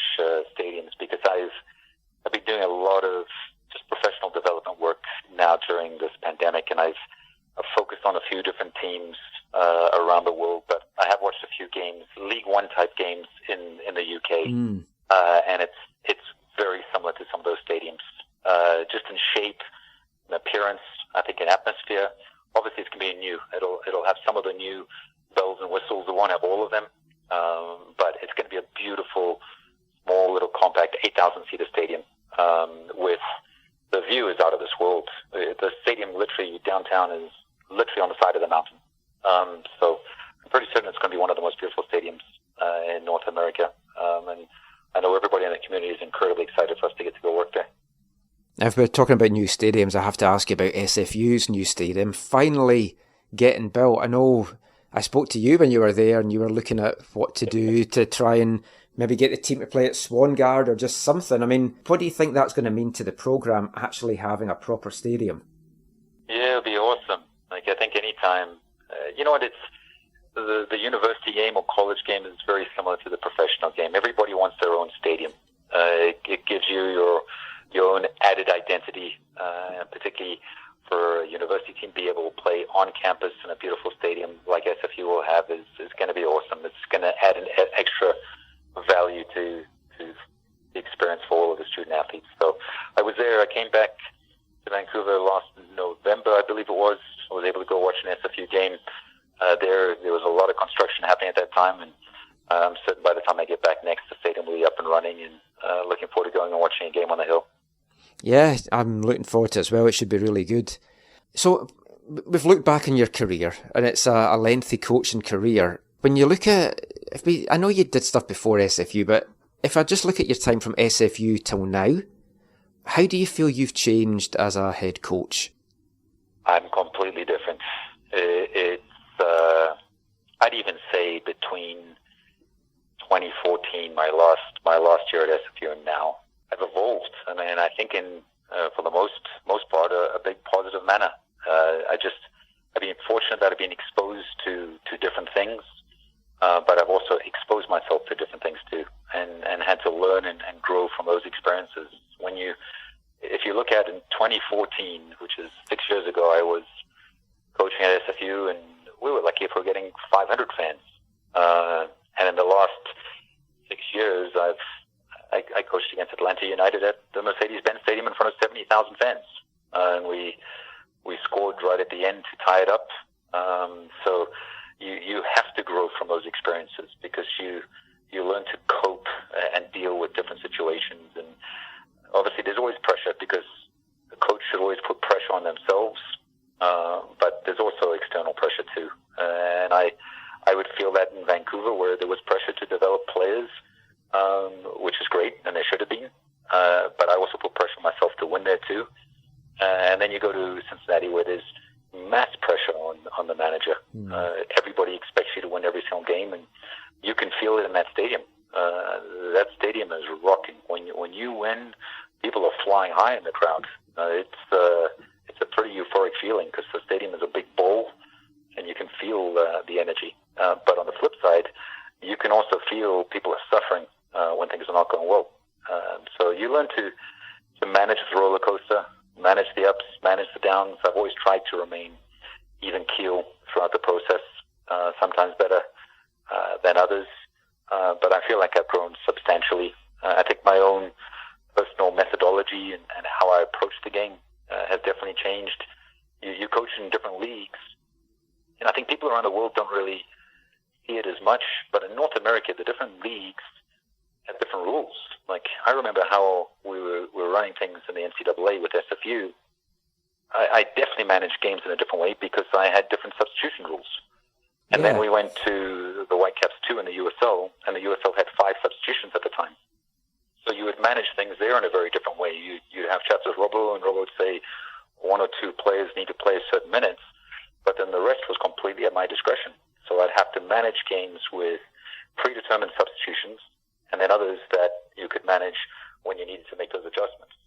Speaker 13: stadiums, because I've been doing a lot of just professional development work now during this pandemic, and I've focused on a few different teams around the world, but I have watched a few games, League One type games in the UK, and it's very similar to some of those stadiums, just in shape, in appearance, I think in atmosphere. Obviously, it's going to be new. It'll have some of the new bells and whistles. It won't have all of them, but it's going to be a beautiful, small, little, compact 8,000-seater stadium with the view is out of this world. The stadium, literally, downtown is literally on the side of the mountain. So I'm pretty certain it's going to be one of the most beautiful stadiums in North America. And I know everybody in the community is incredibly excited for us to get to go work there.
Speaker 3: Now, if we're talking about new stadiums, I have to ask you about SFU's new stadium finally getting built. I know I spoke to you when you were there, and you were looking at what to do to try and maybe get the team to play at Swangard or just something. I mean, what do you think that's going to mean to the programme, actually having a proper stadium?
Speaker 13: Yeah, it'll be awesome. Like, I think anytime, you know what, it's the university game or college game is very similar to the professional game. Everybody wants their own stadium. It gives you your own added identity, particularly for a university team to be able to play on campus in a beautiful stadium like SFU will have is going to be awesome. It's going to add an extra value to the experience for all of the student athletes. So I was there. I came back to Vancouver last November, I believe it was. I was able to go watch an SFU game. There was a lot of construction happening at that time, and I'm certain by the time I get back next, the stadium will be up and running, and looking forward to going and watching a game on the hill.
Speaker 3: Yeah, I'm looking forward to it as well. It should be really good. So we've looked back on your career, and it's a lengthy coaching career. When you look at, I know you did stuff before SFU, but if I just look at your time from SFU till now, how do you feel you've changed as a head coach?
Speaker 13: I'm completely different. I'd even say between 2014, my last year at SFU, and now, I've evolved. I mean, I think for the most part, a big positive manner. I've been fortunate that I've been exposed to different things, but I've also exposed myself to different things too, and had to learn and grow from those experiences. If you look at in 2014, which is 6 years ago, I was coaching at SFU, and we were lucky if we were getting 500 fans. And in the last 6 years, I coached against Atlanta United at the Mercedes-Benz Stadium in front of 70,000 fans, and we scored right at the end to tie it up. So you have to grow from those experiences, because you learn to cope and deal with different situations. And obviously there's always pressure, because the coach should always put pressure on themselves, but there's also external pressure too. And I would feel that in Vancouver, where there was pressure to develop players, which is great, and there should have been, but I also put pressure on myself to win there too. And then you go to Cincinnati, where there's mass pressure on the manager. Everybody expects you to win every single game, and you can feel it in that stadium. That stadium is rocking. When you win, people are flying high in the crowd. It's a pretty euphoric feeling, because the stadium is a big ball, and you can feel the energy. But on the flip side, you can also feel people are suffering when things are not going well. So you learn to manage the roller coaster, manage the ups, manage the downs. I've always tried to remain even keel throughout the process, sometimes better than others. But I feel like I've grown substantially. I think my own personal methodology and how I approach the game has definitely changed. You coach in different leagues, and I think people around the world don't really see it as much. But in North America, the different leagues have different rules. Like, I remember how we were running things in the NCAA with SFU. I definitely managed games in a different way, because I had different substitution rules. And then we went to the Whitecaps 2 in the USL, and the USL had 5 substitutions at the time. So you would manage things there in a very different way. You'd have chats with Robbo, and Robbo would say 1 or 2 players need to play certain minutes, but then the rest was completely at my discretion. So I'd have to manage games with predetermined substitutions, and then others that you could manage when you needed to make those adjustments.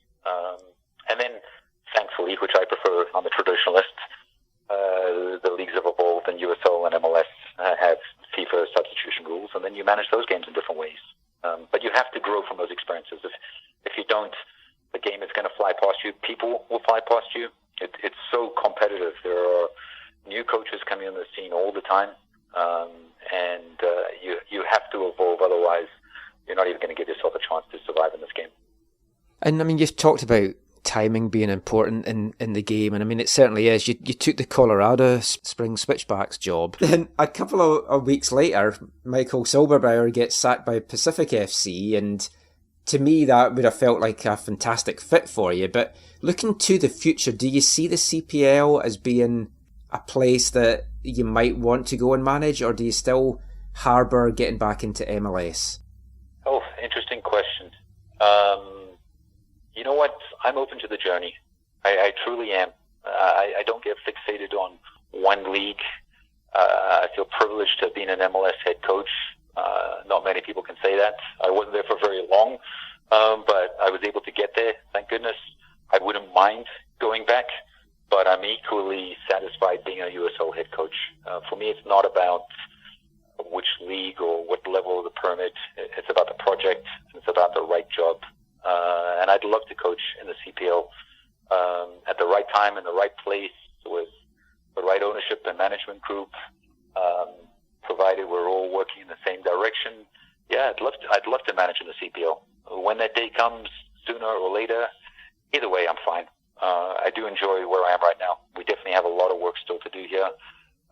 Speaker 13: And then, thankfully, which I prefer, I'm a traditionalist, the leagues have evolved, and USL and MLS have FIFA substitution rules, and then you manage those games in different ways. But you have to grow from those experiences. If you don't, the game is going to fly past you. People will fly past you. It's so competitive. There are new coaches coming on the scene all the time, and you have to evolve. Otherwise, you're not even going to give yourself a chance to survive in this game.
Speaker 3: And I mean, you've talked about timing being important in the game, and I mean, it certainly is. You took the Colorado Springs Switchbacks job. Then a couple of weeks later, Michael Silberbauer gets sacked by Pacific FC, and to me that would have felt like a fantastic fit for you. But looking to the future, do you see the CPL as being a place that you might want to go and manage, or do you still harbour getting back into MLS?
Speaker 13: Oh, interesting question. You know what? I'm open to the journey. I truly am. I don't get fixated on one league. I feel privileged to have been an MLS head coach. Not many people can say that. I wasn't there for very long, but I was able to get there, thank goodness. I wouldn't mind going back, but I'm equally satisfied being a USL head coach. For me, it's not about which league or what level of the pyramid. It's about the project. It's about the right job. And I'd love to coach in the CPL at the right time, in the right place, with the right ownership and management group, provided we're all working in the same direction. Yeah, I'd love to manage in the CPL. When that day comes, sooner or later, either way, I'm fine. I do enjoy where I am right now. We definitely have a lot of work still to do here.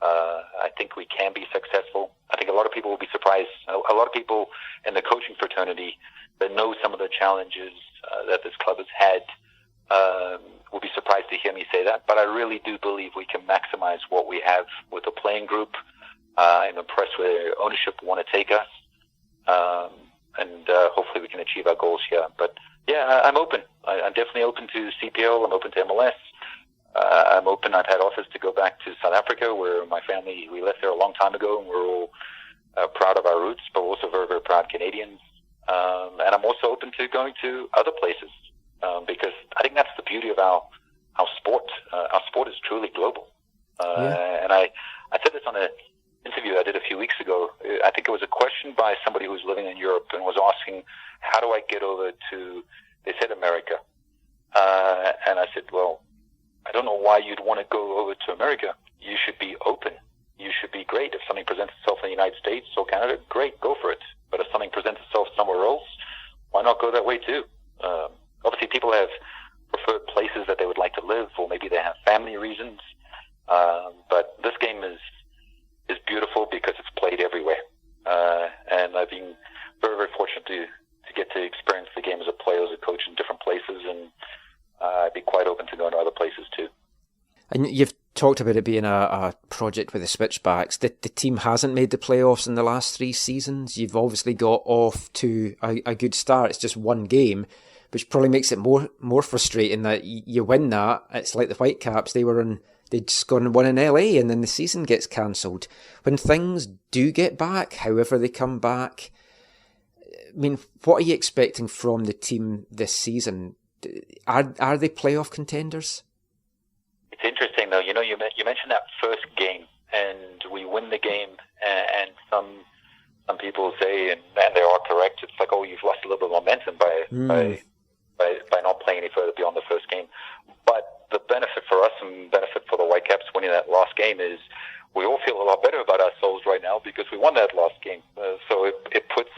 Speaker 13: I think we can be successful. I think a lot of people will be surprised. A lot of people in the coaching fraternity that know some of the challenges that this club has had will be surprised to hear me say that. But I really do believe we can maximize what we have with the playing group. I'm impressed where ownership want to take us. and hopefully we can achieve our goals here. But yeah, I'm open. I'm definitely open to CPL. I'm open to MLS. I'm open. I've had offers to go back to South Africa, where my family, we left there a long time ago, and we're all proud of our roots, but we're also very, very proud Canadians. And I'm also open to going to other places, because I think that's the beauty of our sport. Our sport is truly global. And I said this on an interview I did a few weeks ago. I think it was a question by somebody who was living in Europe and was asking, how do I get over to, they said America. And I said, well, I don't know why you'd want to go over to America. You should be open. You should be great. If something presents itself in the United States or Canada, great, go for it. But if something presents itself somewhere else, why not go that way too? Obviously, people have preferred places that they would like to live, or maybe they have family reasons. But this game is beautiful because it's played everywhere. And I've been very, very fortunate to get to experience the game as a player, as a coach in different places, and I'd be quite open to going to other places too.
Speaker 3: And you've talked about it being a project with the Switchbacks. The team hasn't made the playoffs in the last 3 seasons. You've obviously got off to a good start. It's just one game, which probably makes it more frustrating that you win that. It's like the Whitecaps. They'd just gone and won in LA, and then the season gets cancelled. When things do get back, however they come back, I mean, what are you expecting from the team this season? Are they playoff contenders?
Speaker 13: It's interesting, though. You know, you mentioned that first game, and we win the game, and some people say, and they are correct, it's like, oh, you've lost a little bit of momentum by not playing any further beyond the first game. But the benefit for us and benefit for the Whitecaps winning that last game is we all feel a lot better about ourselves right now because we won that last game. So it puts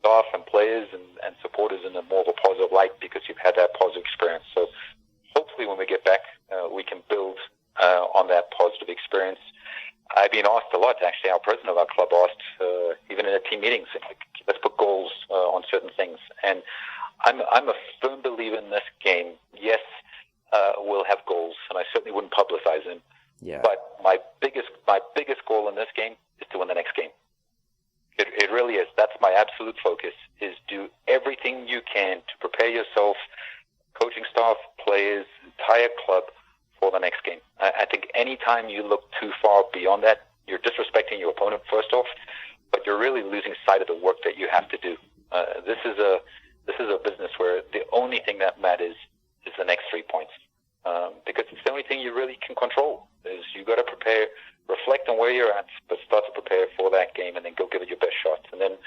Speaker 13: staff and players and supporters in a more of a positive light because you've had that positive experience. So hopefully when we get back, we can build on that positive experience. I've been asked a lot, actually. Our president of our club asked, even in the team meetings, like, let's put goals on certain things. And I'm a firm believer in this game. Yes, we'll have goals, and I certainly wouldn't publicize them.
Speaker 3: Yeah.
Speaker 13: But my biggest goal in this game is to win the next game. It really is. That's my absolute focus, is do everything you can to prepare yourself, coaching staff, players, entire club, for the next game. I think anytime you look too far beyond that, you're disrespecting your opponent, first off, but you're really losing sight of the work that you have to do. This is a business where the only thing that matters is the next 3 points, because it's the only thing you really can control. Is you got to prepare, reflect on where you're at, but start to prepare for that game, and then go give it your best shot. And then,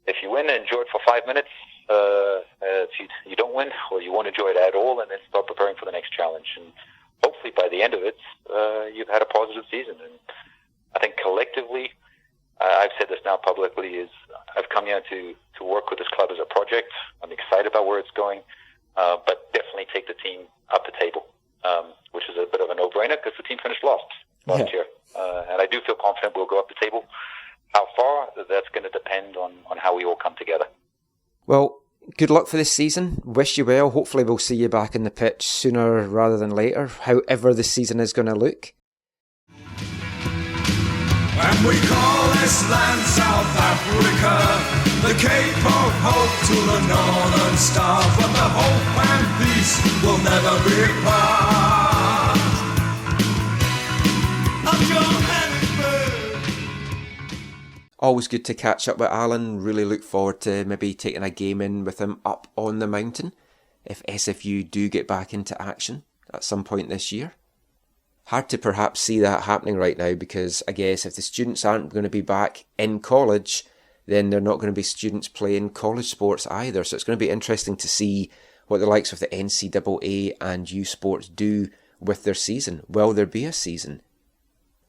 Speaker 13: if you win, enjoy it for 5 minutes. If you don't win, or you won't enjoy it at all, and then start preparing for the next challenge. And hopefully, by the end of it, you've had a positive season. And I think collectively, I've said this now publicly, is I've come here to work with this club as a project. I'm excited about where it's going, but definitely take the team up the table, which is a bit of a no-brainer because the team finished last year. And I do feel confident we'll go up the table. How far, that's going to depend on how we all come together.
Speaker 3: Well, good luck for this season. Wish you well. Hopefully we'll see you back in the pitch sooner rather than later, however the season is going to look.
Speaker 15: And we call this land South Africa, the Cape of Hope to the Northern Star, but the hope and peace will never be part of Johannesburg.
Speaker 3: Always good to catch up with Alan. Really look forward to maybe taking a game in with him up on the mountain if SFU do get back into action at some point this year. Hard to perhaps see that happening right now because I guess if the students aren't going to be back in college, then they're not going to be students playing college sports either. So it's going to be interesting to see what the likes of the NCAA and U Sports do with their season. Will there be a season?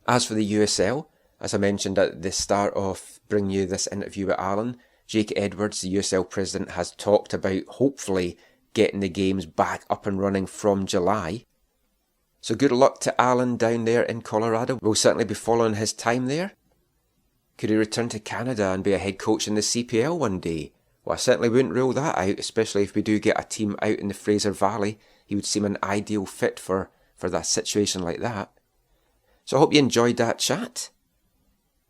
Speaker 3: As for the USL, as I mentioned at the start of bringing you this interview with Alan, Jake Edwards, the USL president, has talked about hopefully getting the games back up and running from July. So good luck to Alan down there in Colorado. We'll certainly be following his time there. Could he return to Canada and be a head coach in the CPL one day? Well, I certainly wouldn't rule that out, especially if we do get a team out in the Fraser Valley. He would seem an ideal fit for that situation like that. So I hope you enjoyed that chat.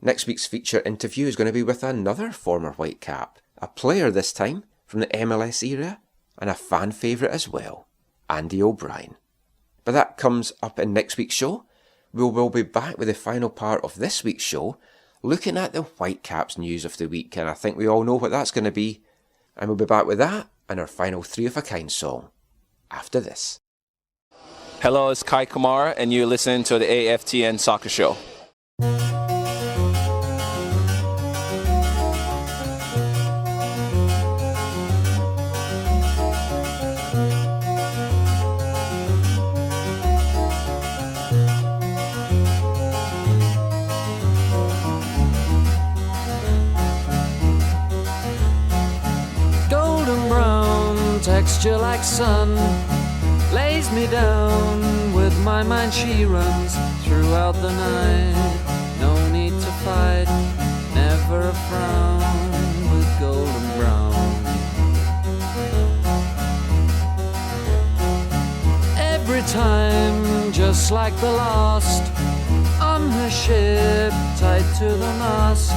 Speaker 3: Next week's feature interview is going to be with another former Whitecap, a player this time from the MLS era, and a fan favourite as well, Andy O'Brien. But that comes up in next week's show. We will be back with the final part of this week's show, looking at the Whitecaps news of the week, and I think we all know what that's going to be. And we'll be back with that and our final Three of a Kind song after this.
Speaker 14: Hello, it's Kai Kumar, and you're listening to the AFTN Soccer Show.
Speaker 16: Golden brown, texture like sun, lays me down. With my mind she runs throughout the night. No need to fight, never a frown. With golden brown, every time just like the last. On her ship, tied to the mast,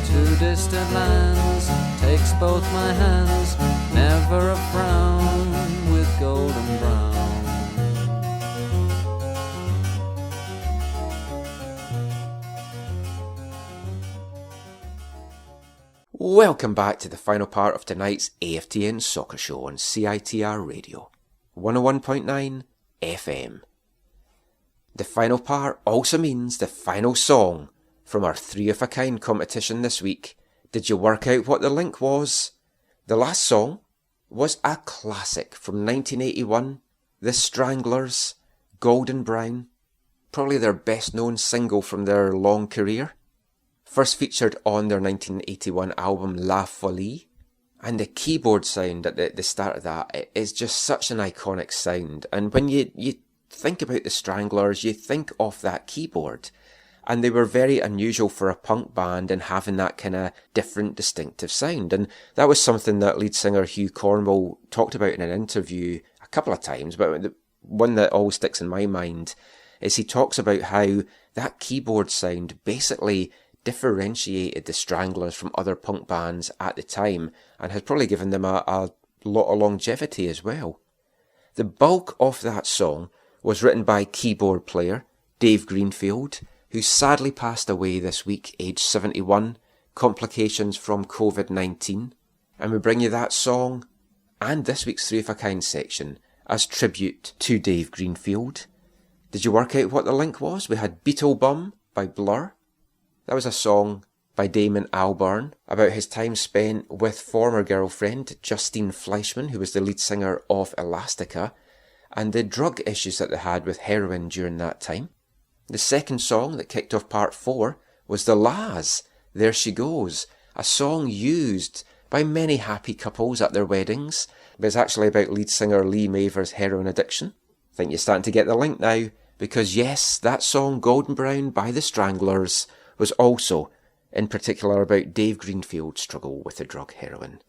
Speaker 16: to distant lands, takes both my hands. Never a frown with golden brown.
Speaker 3: Welcome back to the final part of tonight's AFTN Soccer Show on CITR Radio, 101.9 FM. The final part also means the final song from our Three of a Kind competition this week. Did you work out what the link was? The last song was a classic from 1981, The Stranglers, Golden Brown, probably their best known single from their long career. First featured on their 1981 album La Folie, and the keyboard sound at the start of that is just such an iconic sound. And when you think about the Stranglers, you think of that keyboard, and they were very unusual for a punk band and having that kind of different, distinctive sound. And that was something that lead singer Hugh Cornwell talked about in an interview a couple of times, but the one that always sticks in my mind is he talks about how that keyboard sound basically differentiated the Stranglers from other punk bands at the time and has probably given them a lot of longevity as well. The bulk of that song was written by keyboard player Dave Greenfield, who sadly passed away this week, aged 71, complications from COVID-19. And we bring you that song and this week's Three of a Kind section as tribute to Dave Greenfield. Did you work out what the link was? We had Beetle Bum by Blur. That was a song by Damon Albarn about his time spent with former girlfriend Justine Fleischman, who was the lead singer of Elastica, and the drug issues that they had with heroin during that time. The second song that kicked off part 4 was The La's, There She Goes, a song used by many happy couples at their weddings, but it's actually about lead singer Lee Maver's heroin addiction. I think you're starting to get the link now, because yes, that song Golden Brown by the Stranglers was also, in particular, about Dave Greenfield's struggle with the drug heroin.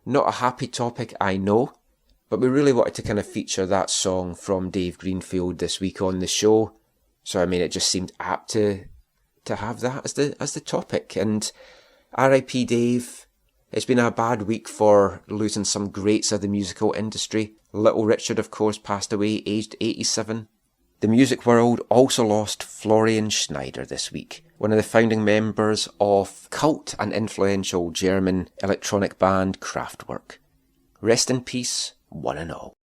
Speaker 3: Not a happy topic, I know, but we really wanted to kind of feature that song from Dave Greenfield this week on the show. So I mean, it just seemed apt to have that as the topic. And R.I.P. Dave. It's been a bad week for losing some greats of the musical industry. Little Richard, of course, passed away, aged 87. The music world also lost Florian Schneider this week, one of the founding members of cult and influential German electronic band Kraftwerk. Rest in peace, one and all.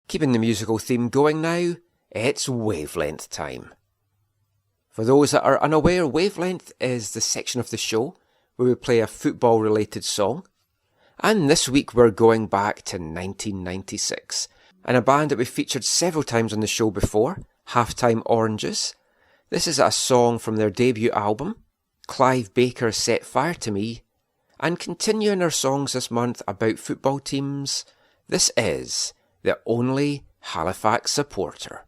Speaker 3: Keeping the musical theme going now, it's Wavelength time. For those that are unaware, Wavelength is the section of the show where we play a football-related song. And this week we're going back to 1996, and a band that we've featured several times on the show before, Halftime Oranges. This is a song from their debut album, Clive Baker Set Fire to Me, and continuing our songs this month about football teams, this is The Only Halifax Supporter.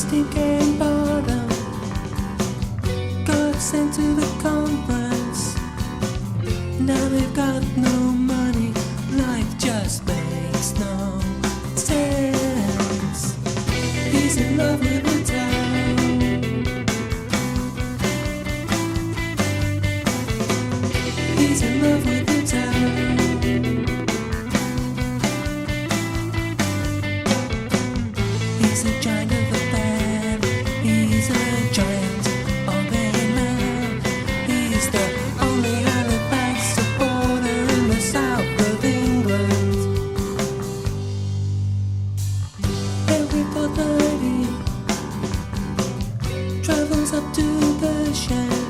Speaker 16: stinking bottom got sent to the conference. Now they've got no money, life just makes no sense. He's in love with the town. He's in love with the town. He's a giant of the band. He's a giant of a man. He's the only Halifax supporter in the south of England. Every fortnight he travels up to the shed,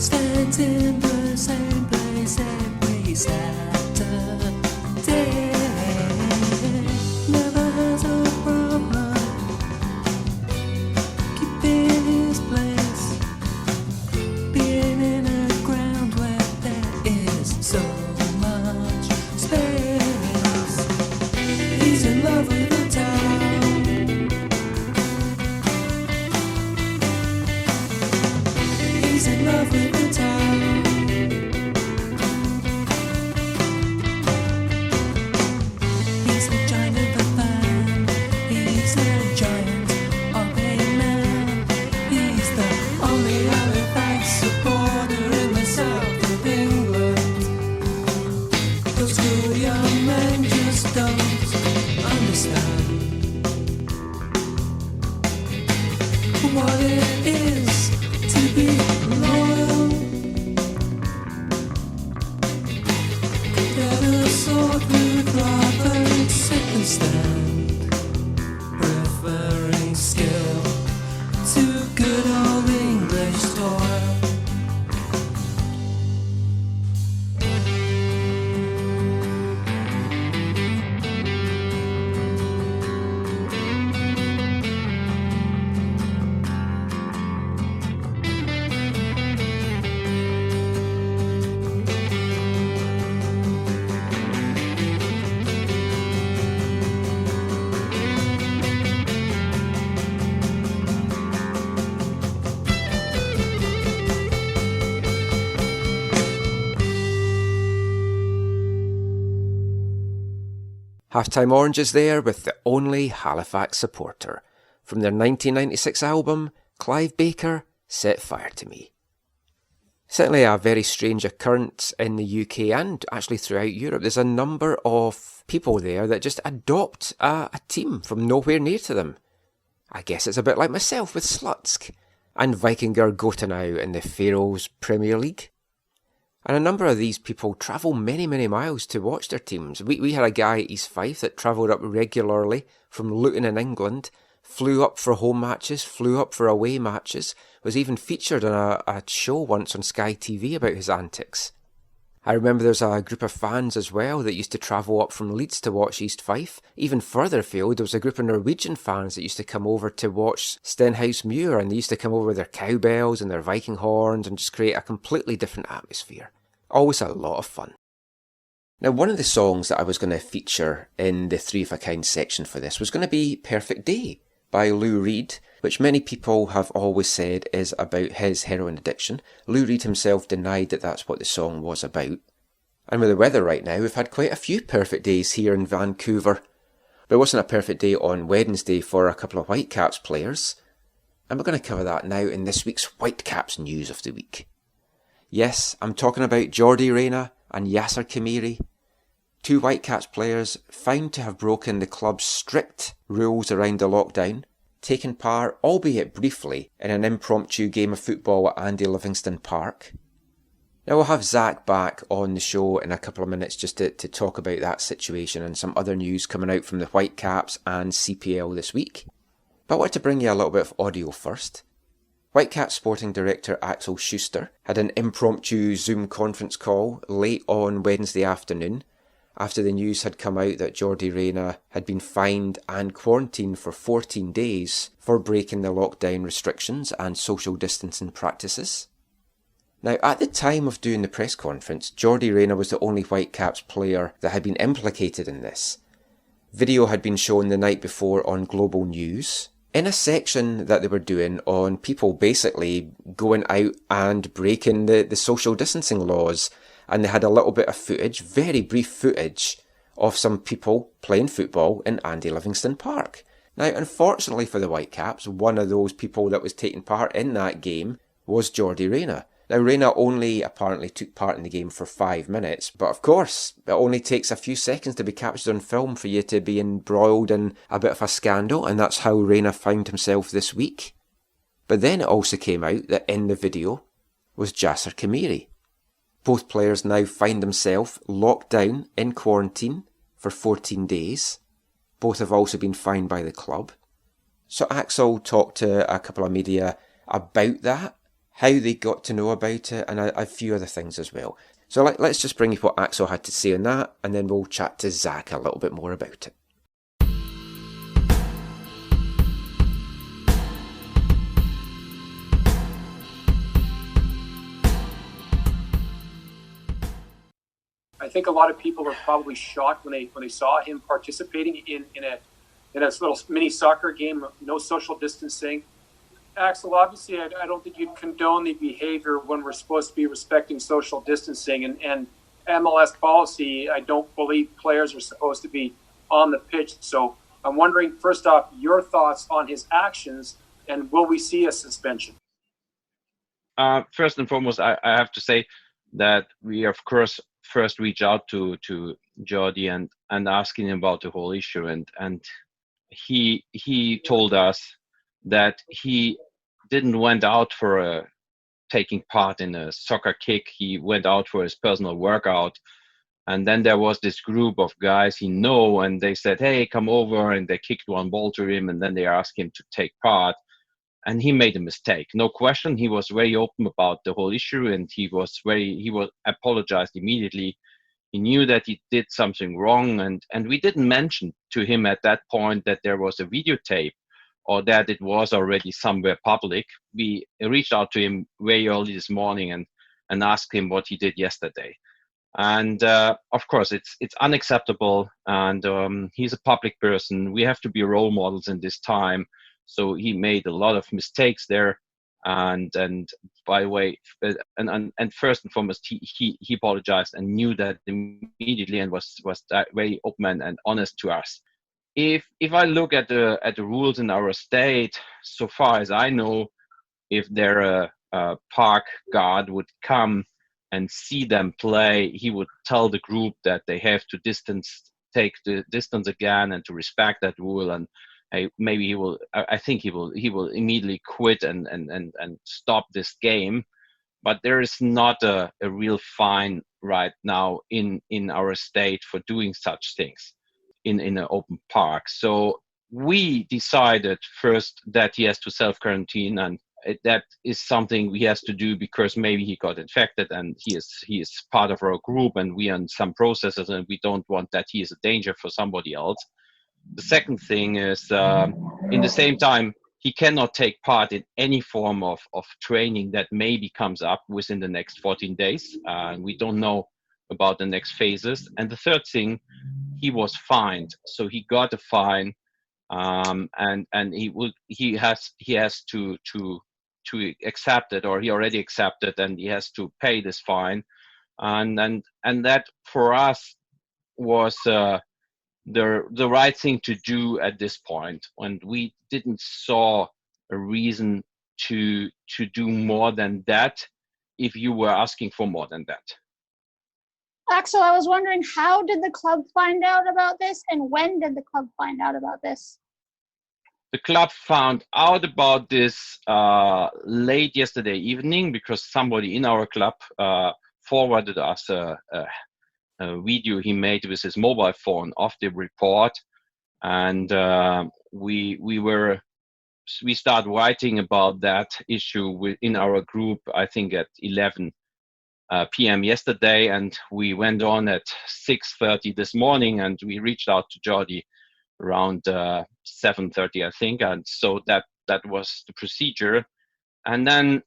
Speaker 16: stands in the same place every Saturday. Never has a problem keeping his place, being in a ground where there is so much space. He's in love with the town. He's in love with the town. He's a giant of a fan. He's a giant of a man. He's the only Halifax supporter in the south of England. Those good young men just don't understand what it is to be loyal. Get a sword with Robert, sit and stand, preferring skill to good old English toil.
Speaker 3: Halftime Oranges there with the only Halifax supporter from their 1996 album Clive Baker, Set Fire to Me. Certainly a very strange occurrence in the UK and actually throughout Europe. There's a number of people there that just adopt a team from nowhere near to them. I guess it's a bit like myself with Slutsk and Vikingur Gotenau in the Faroes Premier League. And a number of these people travel many, many miles to watch their teams. We had a guy at East Fife that travelled up regularly from Luton in England, flew up for home matches, flew up for away matches, was even featured on a show once on Sky TV about his antics. I remember there's a group of fans as well that used to travel up from Leeds to watch East Fife. Even further afield, there was a group of Norwegian fans that used to come over to watch Stenhouse Muir, and they used to come over with their cowbells and their Viking horns and just create a completely different atmosphere. Always a lot of fun. Now, one of the songs that I was going to feature in the Three of a Kind section for this was going to be Perfect Day by Lou Reid, which many people have always said is about his heroin addiction. Lou Reid himself denied that that's what the song was about. And with the weather right now, we've had quite a few perfect days here in Vancouver. But it wasn't a perfect day on Wednesday for a couple of Whitecaps players. And we're going to cover that now in this week's Whitecaps News of the Week. Yes, I'm talking about Yordy, Reyna and Jasser Khmiri, two Whitecaps players found to have broken the club's strict rules around the lockdown, taken part, albeit briefly, in an impromptu game of football at Andy Livingston Park. Now we'll have Zach back on the show in a couple of minutes just to talk about that situation and some other news coming out from the Whitecaps and CPL this week. But I wanted to bring you a little bit of audio first. Whitecaps sporting director Axel Schuster had an impromptu Zoom conference call late on Wednesday afternoon after the news had come out that Yordy Reyna had been fined and quarantined for 14 days for breaking the lockdown restrictions and social distancing practices. Now, at the time of doing the press conference, Yordy Reyna was the only Whitecaps player that had been implicated in this. Video had been shown the night before on Global News, in a section that they were doing on people basically going out and breaking the social distancing laws. And they had a little bit of footage, very brief footage, of some people playing football in Andy Livingston Park. Now, unfortunately for the Whitecaps, one of those people that was taking part in that game was Yordy Reyna. Now, Reyna only apparently took part in the game for 5 minutes, but of course, it only takes a few seconds to be captured on film for you to be embroiled in a bit of a scandal, and that's how Reyna found himself this week. But then it also came out that in the video was Jasser Khmiri. Both players now find themselves locked down in quarantine for 14 days. Both have also been fined by the club. So Axel talked to a couple of media about that, how they got to know about it, and a few other things as well. So let's just bring you what Axel had to say on that, and then we'll chat to Zach a little bit more about it.
Speaker 17: I think a lot of people were probably shocked when they saw him participating in a little mini soccer game, no social distancing. Axel, obviously, I don't think you'd condone the behavior when we're supposed to be respecting social distancing and MLS policy. I don't believe players are supposed to be on the pitch. So I'm wondering, first off, your thoughts on his actions, and will we see a suspension?
Speaker 10: First and foremost, I have to say that we, of course, first reach out to Yordy and asking him about the whole issue, and he told us that he didn't went out for taking part in a soccer kick. He went out for his personal workout, and then there was this group of guys he know, and they said, "Hey, come over," and they kicked one ball to him, and then they asked him to take part, and he made a mistake, no question. He was very open about the whole issue, and he apologized immediately. He knew that he did something wrong, and we didn't mention to him at that point that there was a videotape or that it was already somewhere public. We reached out to him very early this morning and asked him what he did yesterday. And of course, it's unacceptable, and he's a public person. We have to be role models in this time. So he made a lot of mistakes there, and by the way, and first and foremost, he apologized and knew that immediately, and was very open and honest to us. If I look at the rules in our state, so far as I know, if there a park guard would come and see them play, he would tell the group that they have to take the distance again, and to respect that rule. And maybe he will. I think he will immediately quit and stop this game. But there is not a real fine right now in our state for doing such things in an open park. So we decided first that he has to self-quarantine, and that is something he has to do because maybe he got infected, and he is part of our group, and we are in some processes, and we don't want that he is a danger for somebody else. The second thing is, in the same time, he cannot take part in any form of training that maybe comes up within the next 14 days. We don't know about the next phases. And the third thing, he was fined. So he got a fine, and he has to accept it, or he already accepted, and he has to pay this fine. And that for us was the right thing to do at this point, and we didn't saw a reason to do more than that if you were asking for more than that.
Speaker 18: Axel, I was wondering, how did the club find out about this, and when did the club find out about this?
Speaker 10: The club found out about this late yesterday evening, because somebody in our club forwarded us a video he made with his mobile phone of the report, and we started writing about that issue in our group, I think at 11 p.m. yesterday, and we went on at 6:30 this morning, and we reached out to Yordy around 7:30, I think, and so that was the procedure. And then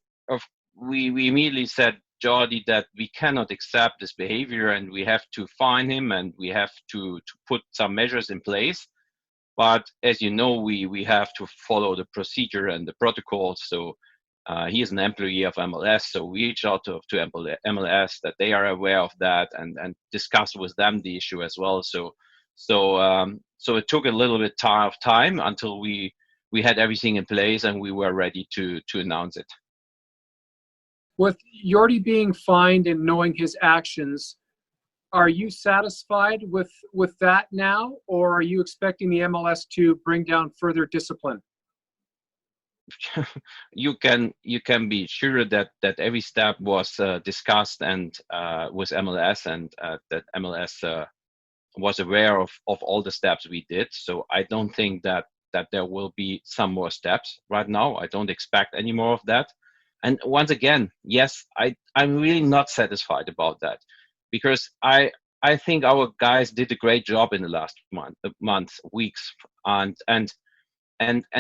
Speaker 10: we immediately said, Yordy, that we cannot accept this behavior, and we have to fine him, and we have to put some measures in place. But as you know, we have to follow the procedure and the protocol. So he is an employee of MLS. So we reach out to MLS that they are aware of that and discuss with them the issue as well. So it took a little bit of time until we had everything in place and we were ready to announce it.
Speaker 17: With Yordy being fined and knowing his actions, are you satisfied with that now, or are you expecting the MLS to bring down further discipline?
Speaker 10: You can be sure that every step was discussed and with MLS, and that MLS was aware of all the steps we did. So I don't think that there will be some more steps right now. I don't expect any more of that. And once again, yes, I'm really not satisfied about that, because I think our guys did a great job in the last months, weeks, and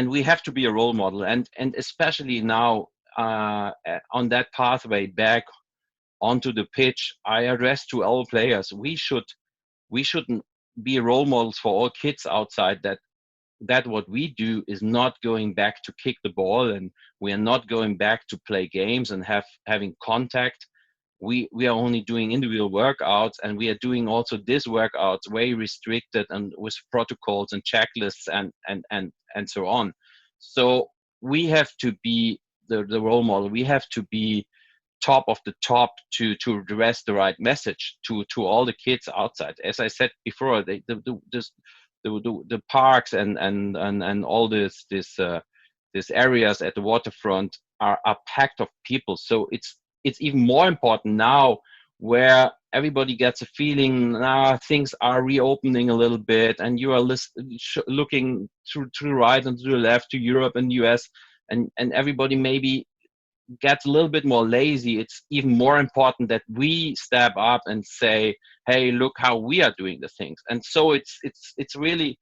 Speaker 10: we have to be a role model, and especially now on that pathway back onto the pitch. I address to all players, we shouldn't be role models for all kids outside that what we do is not going back to kick the ball, and we are not going back to play games and having contact. We are only doing individual workouts, and we are doing also these workouts very restricted and with protocols and checklists and so on. So we have to be the role model. We have to be top of the top to address the right message to all the kids outside. As I said before, the parks and all this areas at the waterfront are packed of people. So it's even more important now, where everybody gets a feeling things are reopening a little bit, and you are looking to the right and to the left, to Europe and US, and everybody maybe gets a little bit more lazy. It's even more important that we step up and say, hey, look how we are doing the things. And so it's really,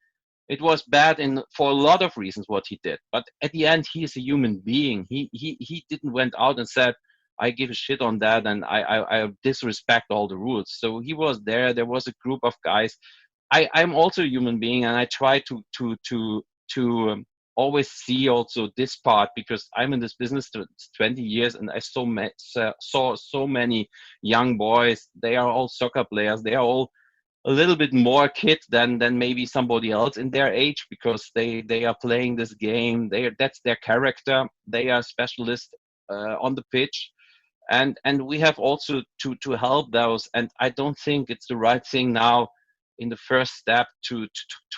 Speaker 10: it was bad for a lot of reasons what he did. But at the end, he is a human being. He didn't went out and said, I give a shit on that and I disrespect all the rules. So he was there. There was a group of guys. I'm also a human being, and I try to always see also this part, because I'm in this business 20 years, and I saw so many young boys. They are all soccer players. They are all a little bit more kid than maybe somebody else in their age, because they are playing this game. That's their character. They are specialists on the pitch. And we have also to help those. And I don't think it's the right thing now in the first step to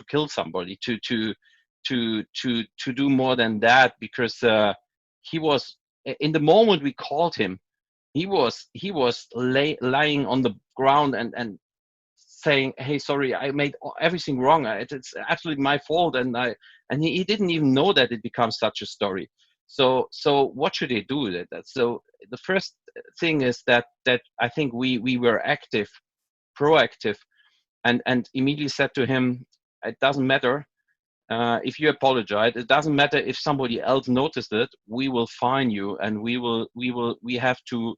Speaker 10: kill somebody, to do more than that, because he was, in the moment we called him, he was lying on the ground and saying, hey, sorry, I made everything wrong. It's absolutely my fault. And he didn't even know that it becomes such a story. So what should he do with that? So the first thing is that I think we were active, proactive, and immediately said to him, it doesn't matter if you apologize. It doesn't matter if somebody else noticed it. We will fine you, and we have to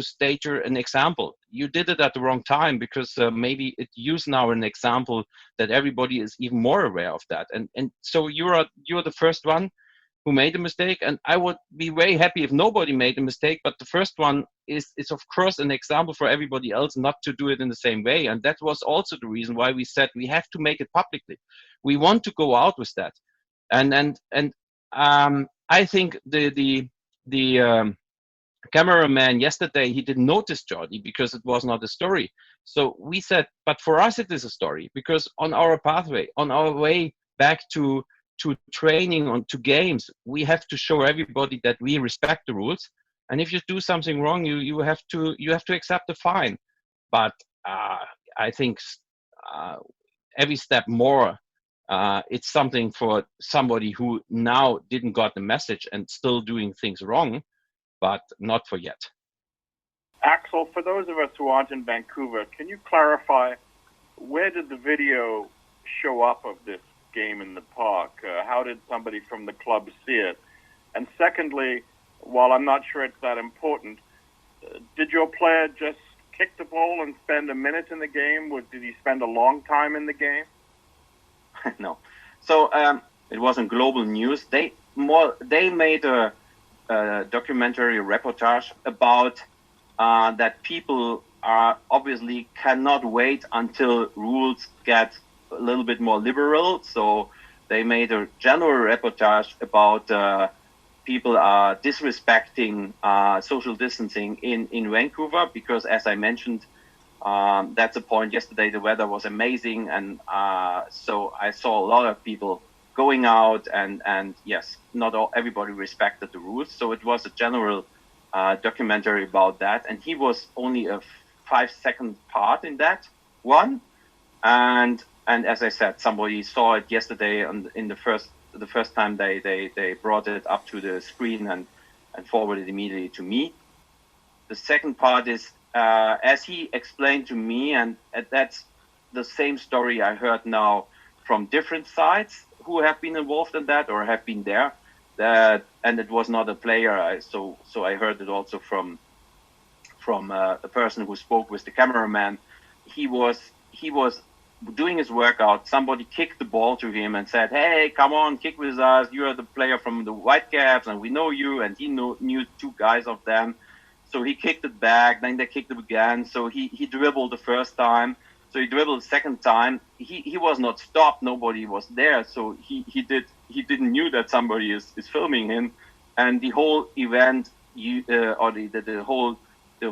Speaker 10: state an example. You did it at the wrong time, because maybe it use now an example that everybody is even more aware of that. And so you're the first one who made a mistake, and I would be very happy if nobody made a mistake, but the first one is of course an example for everybody else not to do it in the same way. And that was also the reason why we said we have to make it publicly. We want to go out with that. And I think the cameraman yesterday, he didn't notice Yordy because it was not a story. So we said, but for us it is a story, because on our pathway, on our way back to training, on to games, we have to show everybody that we respect the rules. And if you do something wrong, you have to accept the fine. But I think every step more, it's something for somebody who now didn't got the message and still doing things wrong, but not for yet.
Speaker 19: Axel, for those of us who aren't in Vancouver, can you clarify, where did the video show up of this game in the park? How did somebody from the club see it? And secondly, while I'm not sure it's that important, did your player just kick the ball and spend a minute in the game? Did he spend a long time in the game?
Speaker 10: no. So it was in global news. They made a documentary reportage about that people are obviously cannot wait until rules get a little bit more liberal. So they made a general reportage about people are disrespecting social distancing in Vancouver because, as I mentioned, that's a point. Yesterday the weather was amazing, and so I saw a lot of people going out, and yes, not everybody respected the rules. So it was a general documentary about that, and he was only a 5-second part in that one, and as I said, somebody saw it yesterday in the first time they brought it up to the screen and forwarded immediately to me. The second part is as he explained to me, and that's the same story I heard now from different sides who have been involved in that or have been there. And it was not a player, so I heard it also from the person who spoke with the cameraman. He was doing his workout. Somebody kicked the ball to him and said, "Hey, come on, kick with us. You are the player from the Whitecaps, and we know you." And he knew 2 guys of them, so he kicked it back. Then they kicked it again. So he dribbled the first time. So he dribbled the second time. He was not stopped. Nobody was there. So he didn't knew that somebody is filming him, and the whole event, the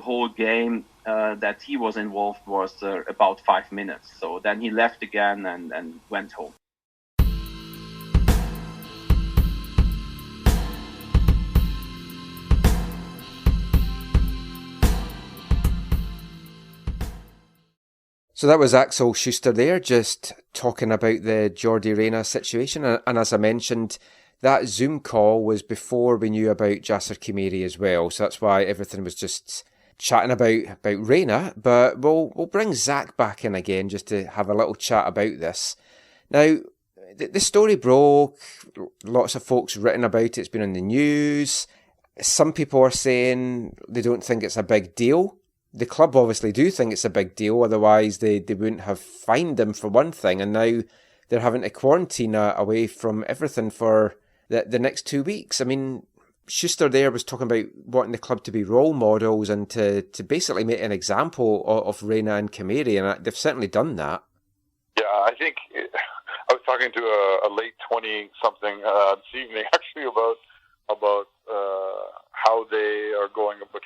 Speaker 10: whole game that he was involved was about 5 minutes. So then he left again and went home.
Speaker 3: So that was Axel Schuster there, just talking about the Yordy Reyna situation. And as I mentioned, that Zoom call was before we knew about Jasser Khmiri as well. So that's why everything was just chatting about Reyna. But we'll bring Zach back in again just to have a little chat about this. Now, the story broke. Lots of folks written about it. It's been on the news. Some people are saying they don't think it's a big deal. The club obviously do think it's a big deal, otherwise they wouldn't have fined him for one thing, and now they're having to quarantine away from everything for the next 2 weeks. I mean, Schuster there was talking about wanting the club to be role models and to basically make an example of Reyna and Khmiri, and they've certainly done that.
Speaker 4: Yeah, I think I was talking to a late 20-something this evening actually about how they are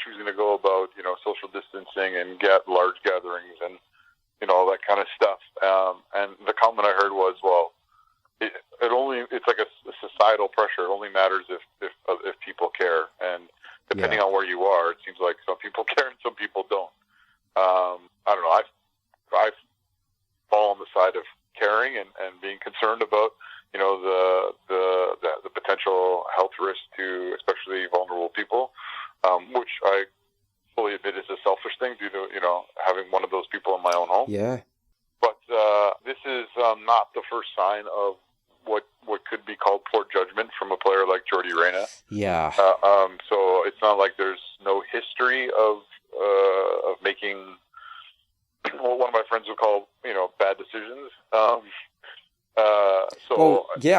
Speaker 4: choosing to go about, social distancing and get large gatherings and, all that kind of stuff. And the comment I heard was, well, it's like a societal pressure. It only matters if people care. And depending on where you are, it seems like some people care and some people don't. I don't know. I've fall on the side of caring and being concerned about, the potential health risk to especially vulnerable people, which I fully admit is a selfish thing due to, having one of those people in my own home.
Speaker 3: Yeah.
Speaker 4: But this is not the first sign of what could be called poor judgment from a player like Yordy Reyna.
Speaker 3: Yeah.
Speaker 4: So it's not like there's no history of making what one of my friends would call, bad decisions.
Speaker 3: I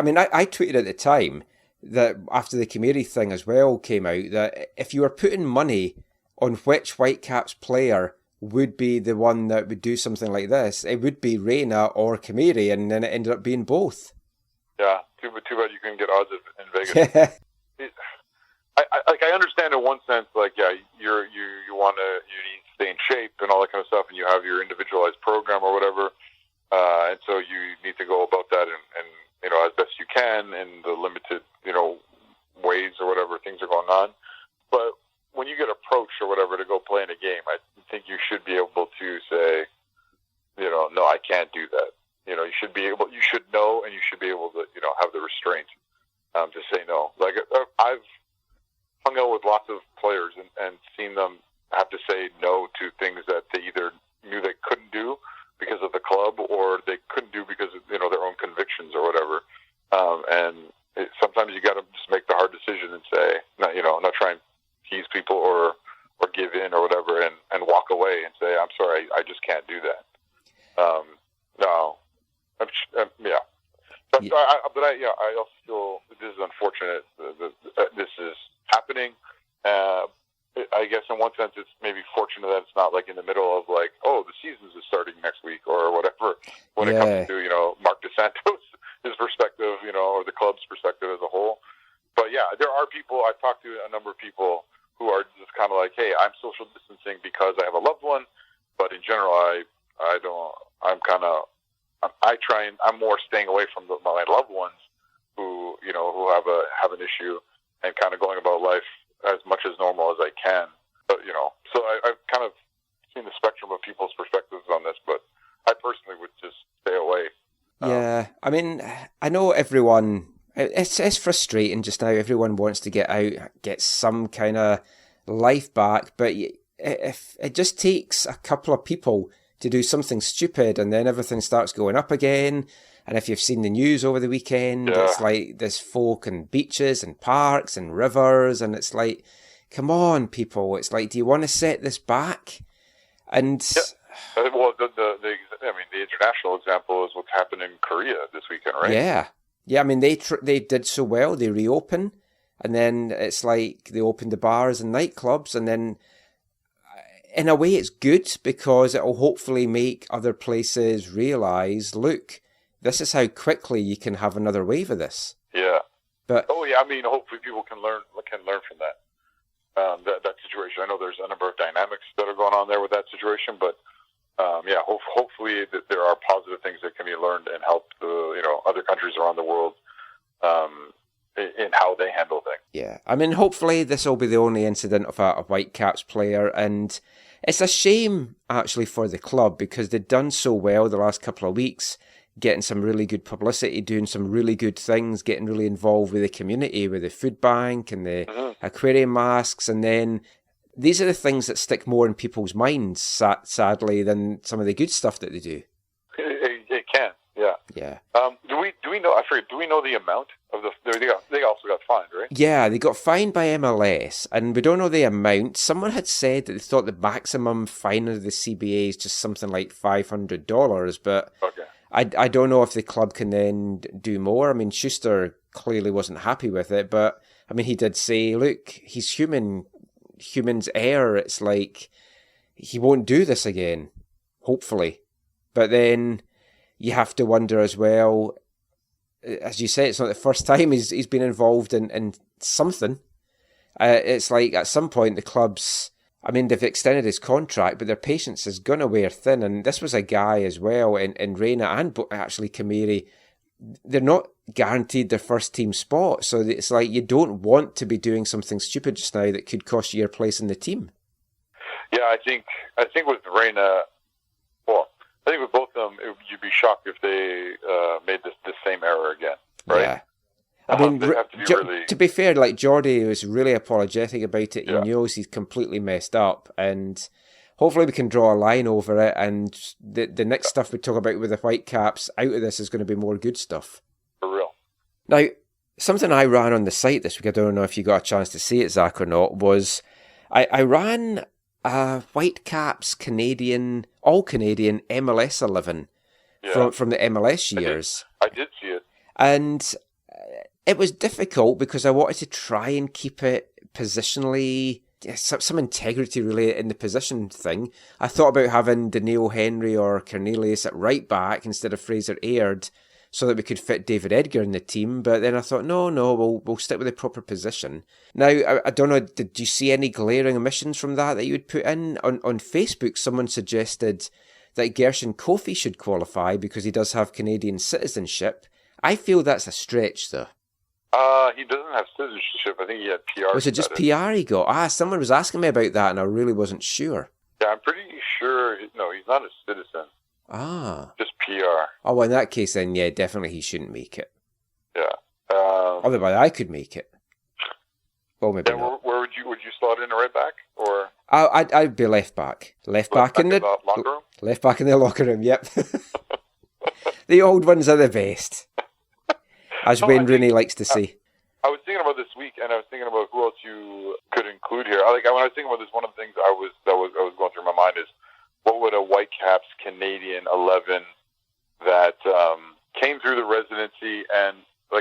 Speaker 3: mean, I tweeted at the time that after the Khmiri thing as well came out, that if you were putting money on which Whitecaps player would be the one that would do something like this, it would be Reyna or Khmiri, and then it ended up being both.
Speaker 4: Yeah, too bad you couldn't get odds in Vegas. I understand in one sense, you need to stay in shape and all that kind of stuff, and you have your individualized program or whatever, and so you need to go about that and as best you can in the limited ways or whatever things are going on. But when you get approached or whatever to go play in a game, I think you should be able to say, no, I can't do that. You should know, and you should be able to, have the restraint to say no. Like I've hung out with lots of players and seen them have to say no to things that they either knew they couldn't do because of the club, or they couldn't do because of, their own convictions or whatever. Sometimes you got to just make the hard decision and say, not try and tease people or give in or whatever, and walk away and say, I'm sorry, I just can't do that. but I also feel this is unfortunate. This is happening. I guess in one sense it's maybe fortunate that it's not like in the middle of like, oh, the seasons is starting next week or whatever. When it comes to Mark DeSantos, his perspective, or the club's perspective as a whole. But yeah, there are people. I've talked to a number of people who are just kind of like, hey, I'm social distancing because I have a loved one, but in general, I don't. I'm more staying away from my loved ones who have an issue and kind of going about life as much as normal as I can. But so I've kind of seen the spectrum of people's perspectives on this, but I personally would just stay away.
Speaker 3: Yeah, I mean, I know everyone. It's frustrating just now. Everyone wants to get out, get some kind of life back, but if it just takes a couple of people to do something stupid, and then everything starts going up again. And if you've seen the news over the weekend, it's like there's folk and beaches and parks and rivers, and it's like, come on, people! It's like, do you want to set this back? And
Speaker 4: well, the international example is what's happened in Korea this weekend, right?
Speaker 3: Yeah. I mean, they did so well. They reopened, and then it's like they opened the bars and nightclubs, and then in a way it's good because it will hopefully make other places realise, look, this is how quickly you can have another wave of this.
Speaker 4: Yeah.
Speaker 3: But
Speaker 4: hopefully people can learn from that that situation. I know there's a number of dynamics that are going on there with that situation, but hopefully that there are positive things that can be learned and help other countries around the world in how they handle things.
Speaker 3: Yeah, I mean, hopefully this will be the only incident of a Whitecaps player, and it's a shame actually for the club because they've done so well the last couple of weeks, getting some really good publicity, doing some really good things, getting really involved with the community, with the food bank and the aquarium masks, and then these are the things that stick more in people's minds, sadly, than some of the good stuff that they do.
Speaker 4: It can, yeah.
Speaker 3: Yeah.
Speaker 4: Do we know? I forget. Do we know the amount of the? They also got fined, right?
Speaker 3: Yeah, they got fined by MLS, and we don't know the amount. Someone had said that they thought the maximum fine of the CBA is just something like $500, but I don't know if the club can then do more. I mean, Schuster clearly wasn't happy with it, but I mean, he did say, look, he's human. Humans err. It's like he won't do this again, hopefully. But then you have to wonder as well, as you say, it's not the first time he's been involved in something. It's like at some point the clubs, I mean, they've extended his contract, but their patience is going to wear thin. And this was a guy as well in Reyna and actually Khmiri. They're not guaranteed their first team spot. So it's like you don't want to be doing something stupid just now that could cost you your place in the team.
Speaker 4: Yeah, I think with Reyna, I think with both of them, you'd be shocked if they made this same error again, right?
Speaker 3: Yeah. I mean, to be fair, like Yordy was really apologetic about it. He knows he's completely messed up, and hopefully we can draw a line over it. And the next stuff we talk about with the Whitecaps out of this is going to be more good stuff.
Speaker 4: For real.
Speaker 3: Now, something I ran on the site this week, I don't know if you got a chance to see it, Zach, or not, was I ran Whitecaps all Canadian MLS 11 from the MLS years.
Speaker 4: I did see it.
Speaker 3: And it was difficult because I wanted to try and keep it positionally, some integrity really in the position thing. I thought about having Daniil Henry or Cornelius at right back instead of Fraser Aird so that we could fit David Edgar in the team. But then I thought, no, we'll stick with the proper position. Now, I don't know, did you see any glaring omissions from that you would put in? On Facebook, someone suggested that Gershon Kofi should qualify because he does have Canadian citizenship. I feel that's a stretch, though.
Speaker 4: He doesn't have citizenship. I think he had PR.
Speaker 3: Was it just PR he got? Someone was asking me about that, and I really wasn't sure.
Speaker 4: Yeah, I'm pretty sure. No, he's not a citizen. Just PR.
Speaker 3: Oh, well, in that case, then, yeah, definitely he shouldn't make it.
Speaker 4: Yeah.
Speaker 3: Otherwise, I could make it. Well, maybe not.
Speaker 4: Where would you slot in a right back? Or
Speaker 3: I'd be left back. Left back in the
Speaker 4: locker room?
Speaker 3: Left back in the locker room, yep. The old ones are the best. As Wayne Rooney likes to say.
Speaker 4: I was thinking about this week, and I was thinking about who else you could include here. When I was thinking about this, one of the things I was going through my mind is, what would a Whitecaps Canadian 11 that came through the residency and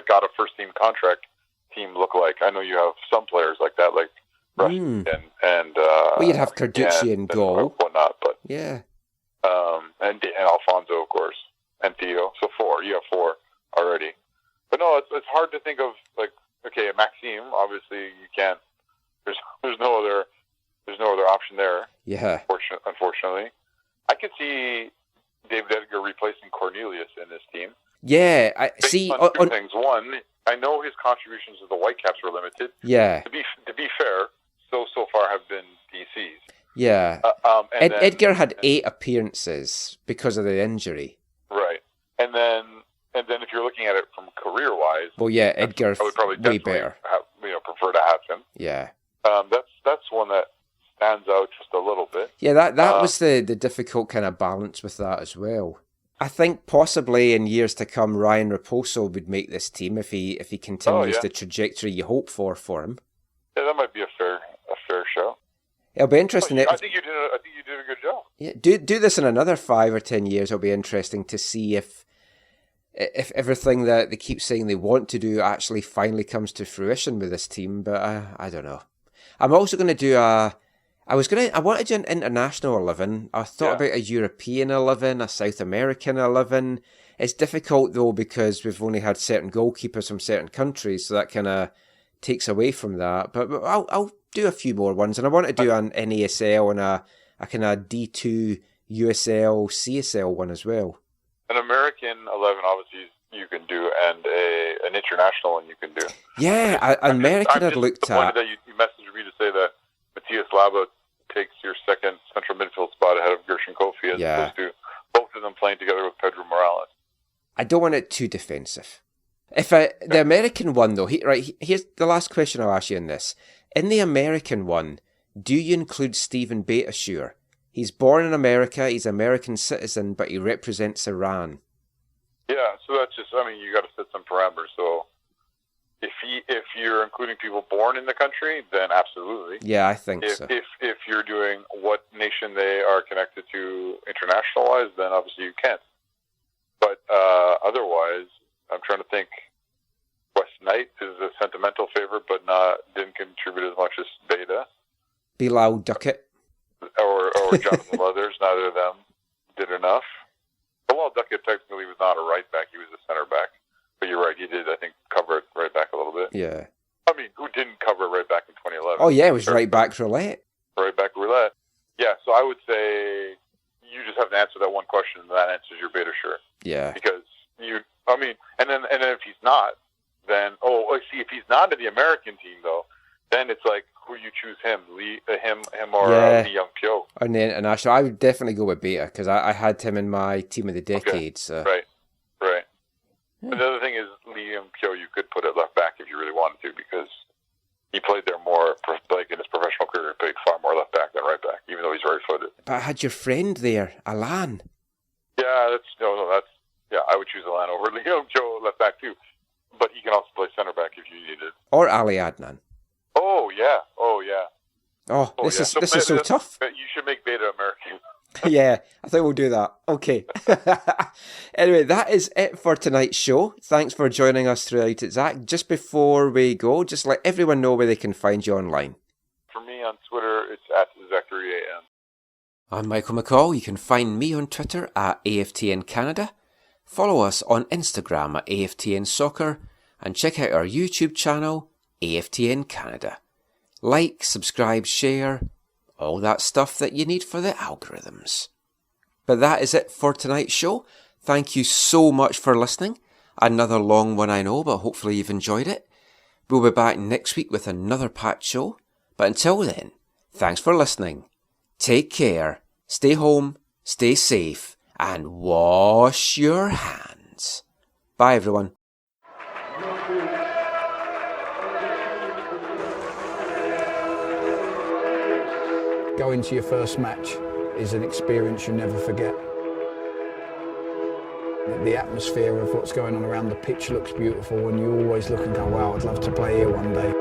Speaker 4: got a first team contract team look like? I know you have some players like that, like Russian and
Speaker 3: well, you'd have Carducci in goal,
Speaker 4: and whatnot, but
Speaker 3: yeah,
Speaker 4: and Alfonso, of course, and Theo. So 4. You have 4 already. But no, it's hard to think of, like, okay, Maxime. Obviously, you can't. There's no other option there.
Speaker 3: Yeah.
Speaker 4: Unfortunately, I could see David Edgar replacing Cornelius in this team.
Speaker 3: Yeah, I see.
Speaker 4: On two things. One, I know his contributions to the Whitecaps were limited.
Speaker 3: Yeah.
Speaker 4: To be fair, so far have been DCs.
Speaker 3: Yeah.
Speaker 4: And
Speaker 3: Edgar had 8 appearances because of the injury.
Speaker 4: Right, and then if you're looking at it from career-wise,
Speaker 3: well, yeah, Edgar
Speaker 4: I would probably
Speaker 3: way better.
Speaker 4: Prefer to have him.
Speaker 3: Yeah.
Speaker 4: That's one that stands out just a little bit.
Speaker 3: Yeah, that was the difficult kind of balance with that as well. I think possibly in years to come, Ryan Raposo would make this team if he continues the trajectory you hope for him.
Speaker 4: Yeah, that might be a fair show.
Speaker 3: It'll be interesting.
Speaker 4: I think you did a good job.
Speaker 3: Yeah, do this in another 5 or 10 years. It'll be interesting to see if everything that they keep saying they want to do actually finally comes to fruition with this team. But I don't know. I'm also going to do I wanted to do an international 11. I thought about a European 11, a South American 11. It's difficult though because we've only had certain goalkeepers from certain countries, so that kind of takes away from that. But I'll do a few more ones, and I want to do an NASL and a kind of D2 USL CSL one as well.
Speaker 4: An American 11, obviously, you can do, and an international one you can do.
Speaker 3: Yeah, American I'd looked
Speaker 4: at. I'm disappointed that you messaged me to say that Matthias Laba takes your second central midfield spot ahead of Gershon Kofi, as opposed to both of them playing together with Pedro Morales.
Speaker 3: I don't want it too defensive. The American one, though, here's the last question I'll ask you in this. In the American one, do you include Stephen Beitashour? He's born in America, he's an American citizen, but he represents Iran.
Speaker 4: Yeah, so that's just, you got to set some parameters. So if you're including people born in the country, then absolutely.
Speaker 3: Yeah, I think so.
Speaker 4: If you're doing what nation they are connected to international-wise, then obviously you can't. But otherwise, I'm trying to think. West Knight is a sentimental favorite, but didn't contribute as much as Beta.
Speaker 3: Bilal Duckett.
Speaker 4: Or Jonathan Leathers. Neither of them did enough. Bilal Duckett technically was not a right back; he was a center back. But you're right; he did, I think, cover it right back a little bit.
Speaker 3: Yeah.
Speaker 4: Who didn't cover it right back in 2011?
Speaker 3: Oh yeah, it was right back roulette. Right
Speaker 4: back roulette. Yeah. So I would say you just have to answer that one question, and that answers your Beitashour.
Speaker 3: Yeah.
Speaker 4: Because and then if he's not, then if he's not in the American team though, then it's like who you choose him, Lee Lee Young Pyo.
Speaker 3: On the international, I would definitely go with Beta because I had him in my team of the decade.
Speaker 4: Okay.
Speaker 3: So.
Speaker 4: Right. Yeah. But the other thing is Lee Young Pyo you could put at left back if you really wanted to because he played there more, like in his professional career, he played far more left back than right back, even though he's very footed.
Speaker 3: But I had your friend there, Alan.
Speaker 4: Yeah, I would choose Alan over Lee Young Pyo left back too. But he can also play center back if you need it.
Speaker 3: Or Ali Adnan.
Speaker 4: Oh yeah.
Speaker 3: This is so tough.
Speaker 4: You should make Beta American.
Speaker 3: Yeah, I think we'll do that. Okay. Anyway, that is it for tonight's show. Thanks for joining us throughout it, Zach. Just before we go, just let everyone know where they can find you online.
Speaker 4: For me on Twitter, it's at ZacharyAM.
Speaker 3: I'm Michael McCall. You can find me on Twitter at AFTN Canada. Follow us on Instagram at AFTN Soccer and check out our YouTube channel, AFTN Canada. Like, subscribe, share, all that stuff that you need for the algorithms. But that is it for tonight's show. Thank you so much for listening. Another long one, I know, but hopefully you've enjoyed it. We'll be back next week with another packed show. But until then, thanks for listening. Take care, stay home, stay safe, and wash your hands. Bye, everyone.
Speaker 20: Going to your first match is an experience you never forget. The atmosphere of what's going on around the pitch looks beautiful, and you always look and go, wow, I'd love to play here one day.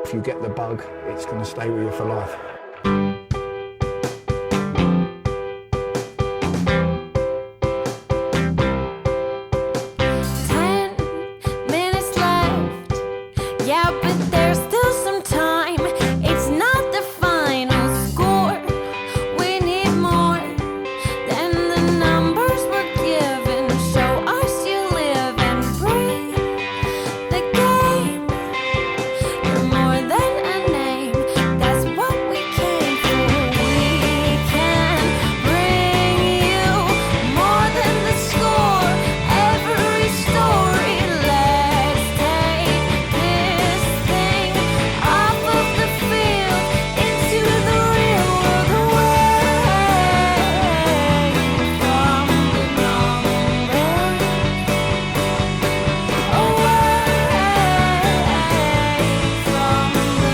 Speaker 20: If you get the bug, it's going to stay with you for life.
Speaker 2: Time Yeah, but there's still some time. It's not the final score. We need more than the numbers we're given. Show us you live and breathe the game. You're more than a name. That's what we came for. We can bring you more than the score. Every story. Let's take this thing off of the field into the real world, away from the numbers, away from the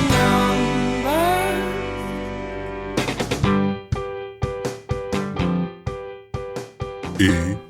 Speaker 2: numbers.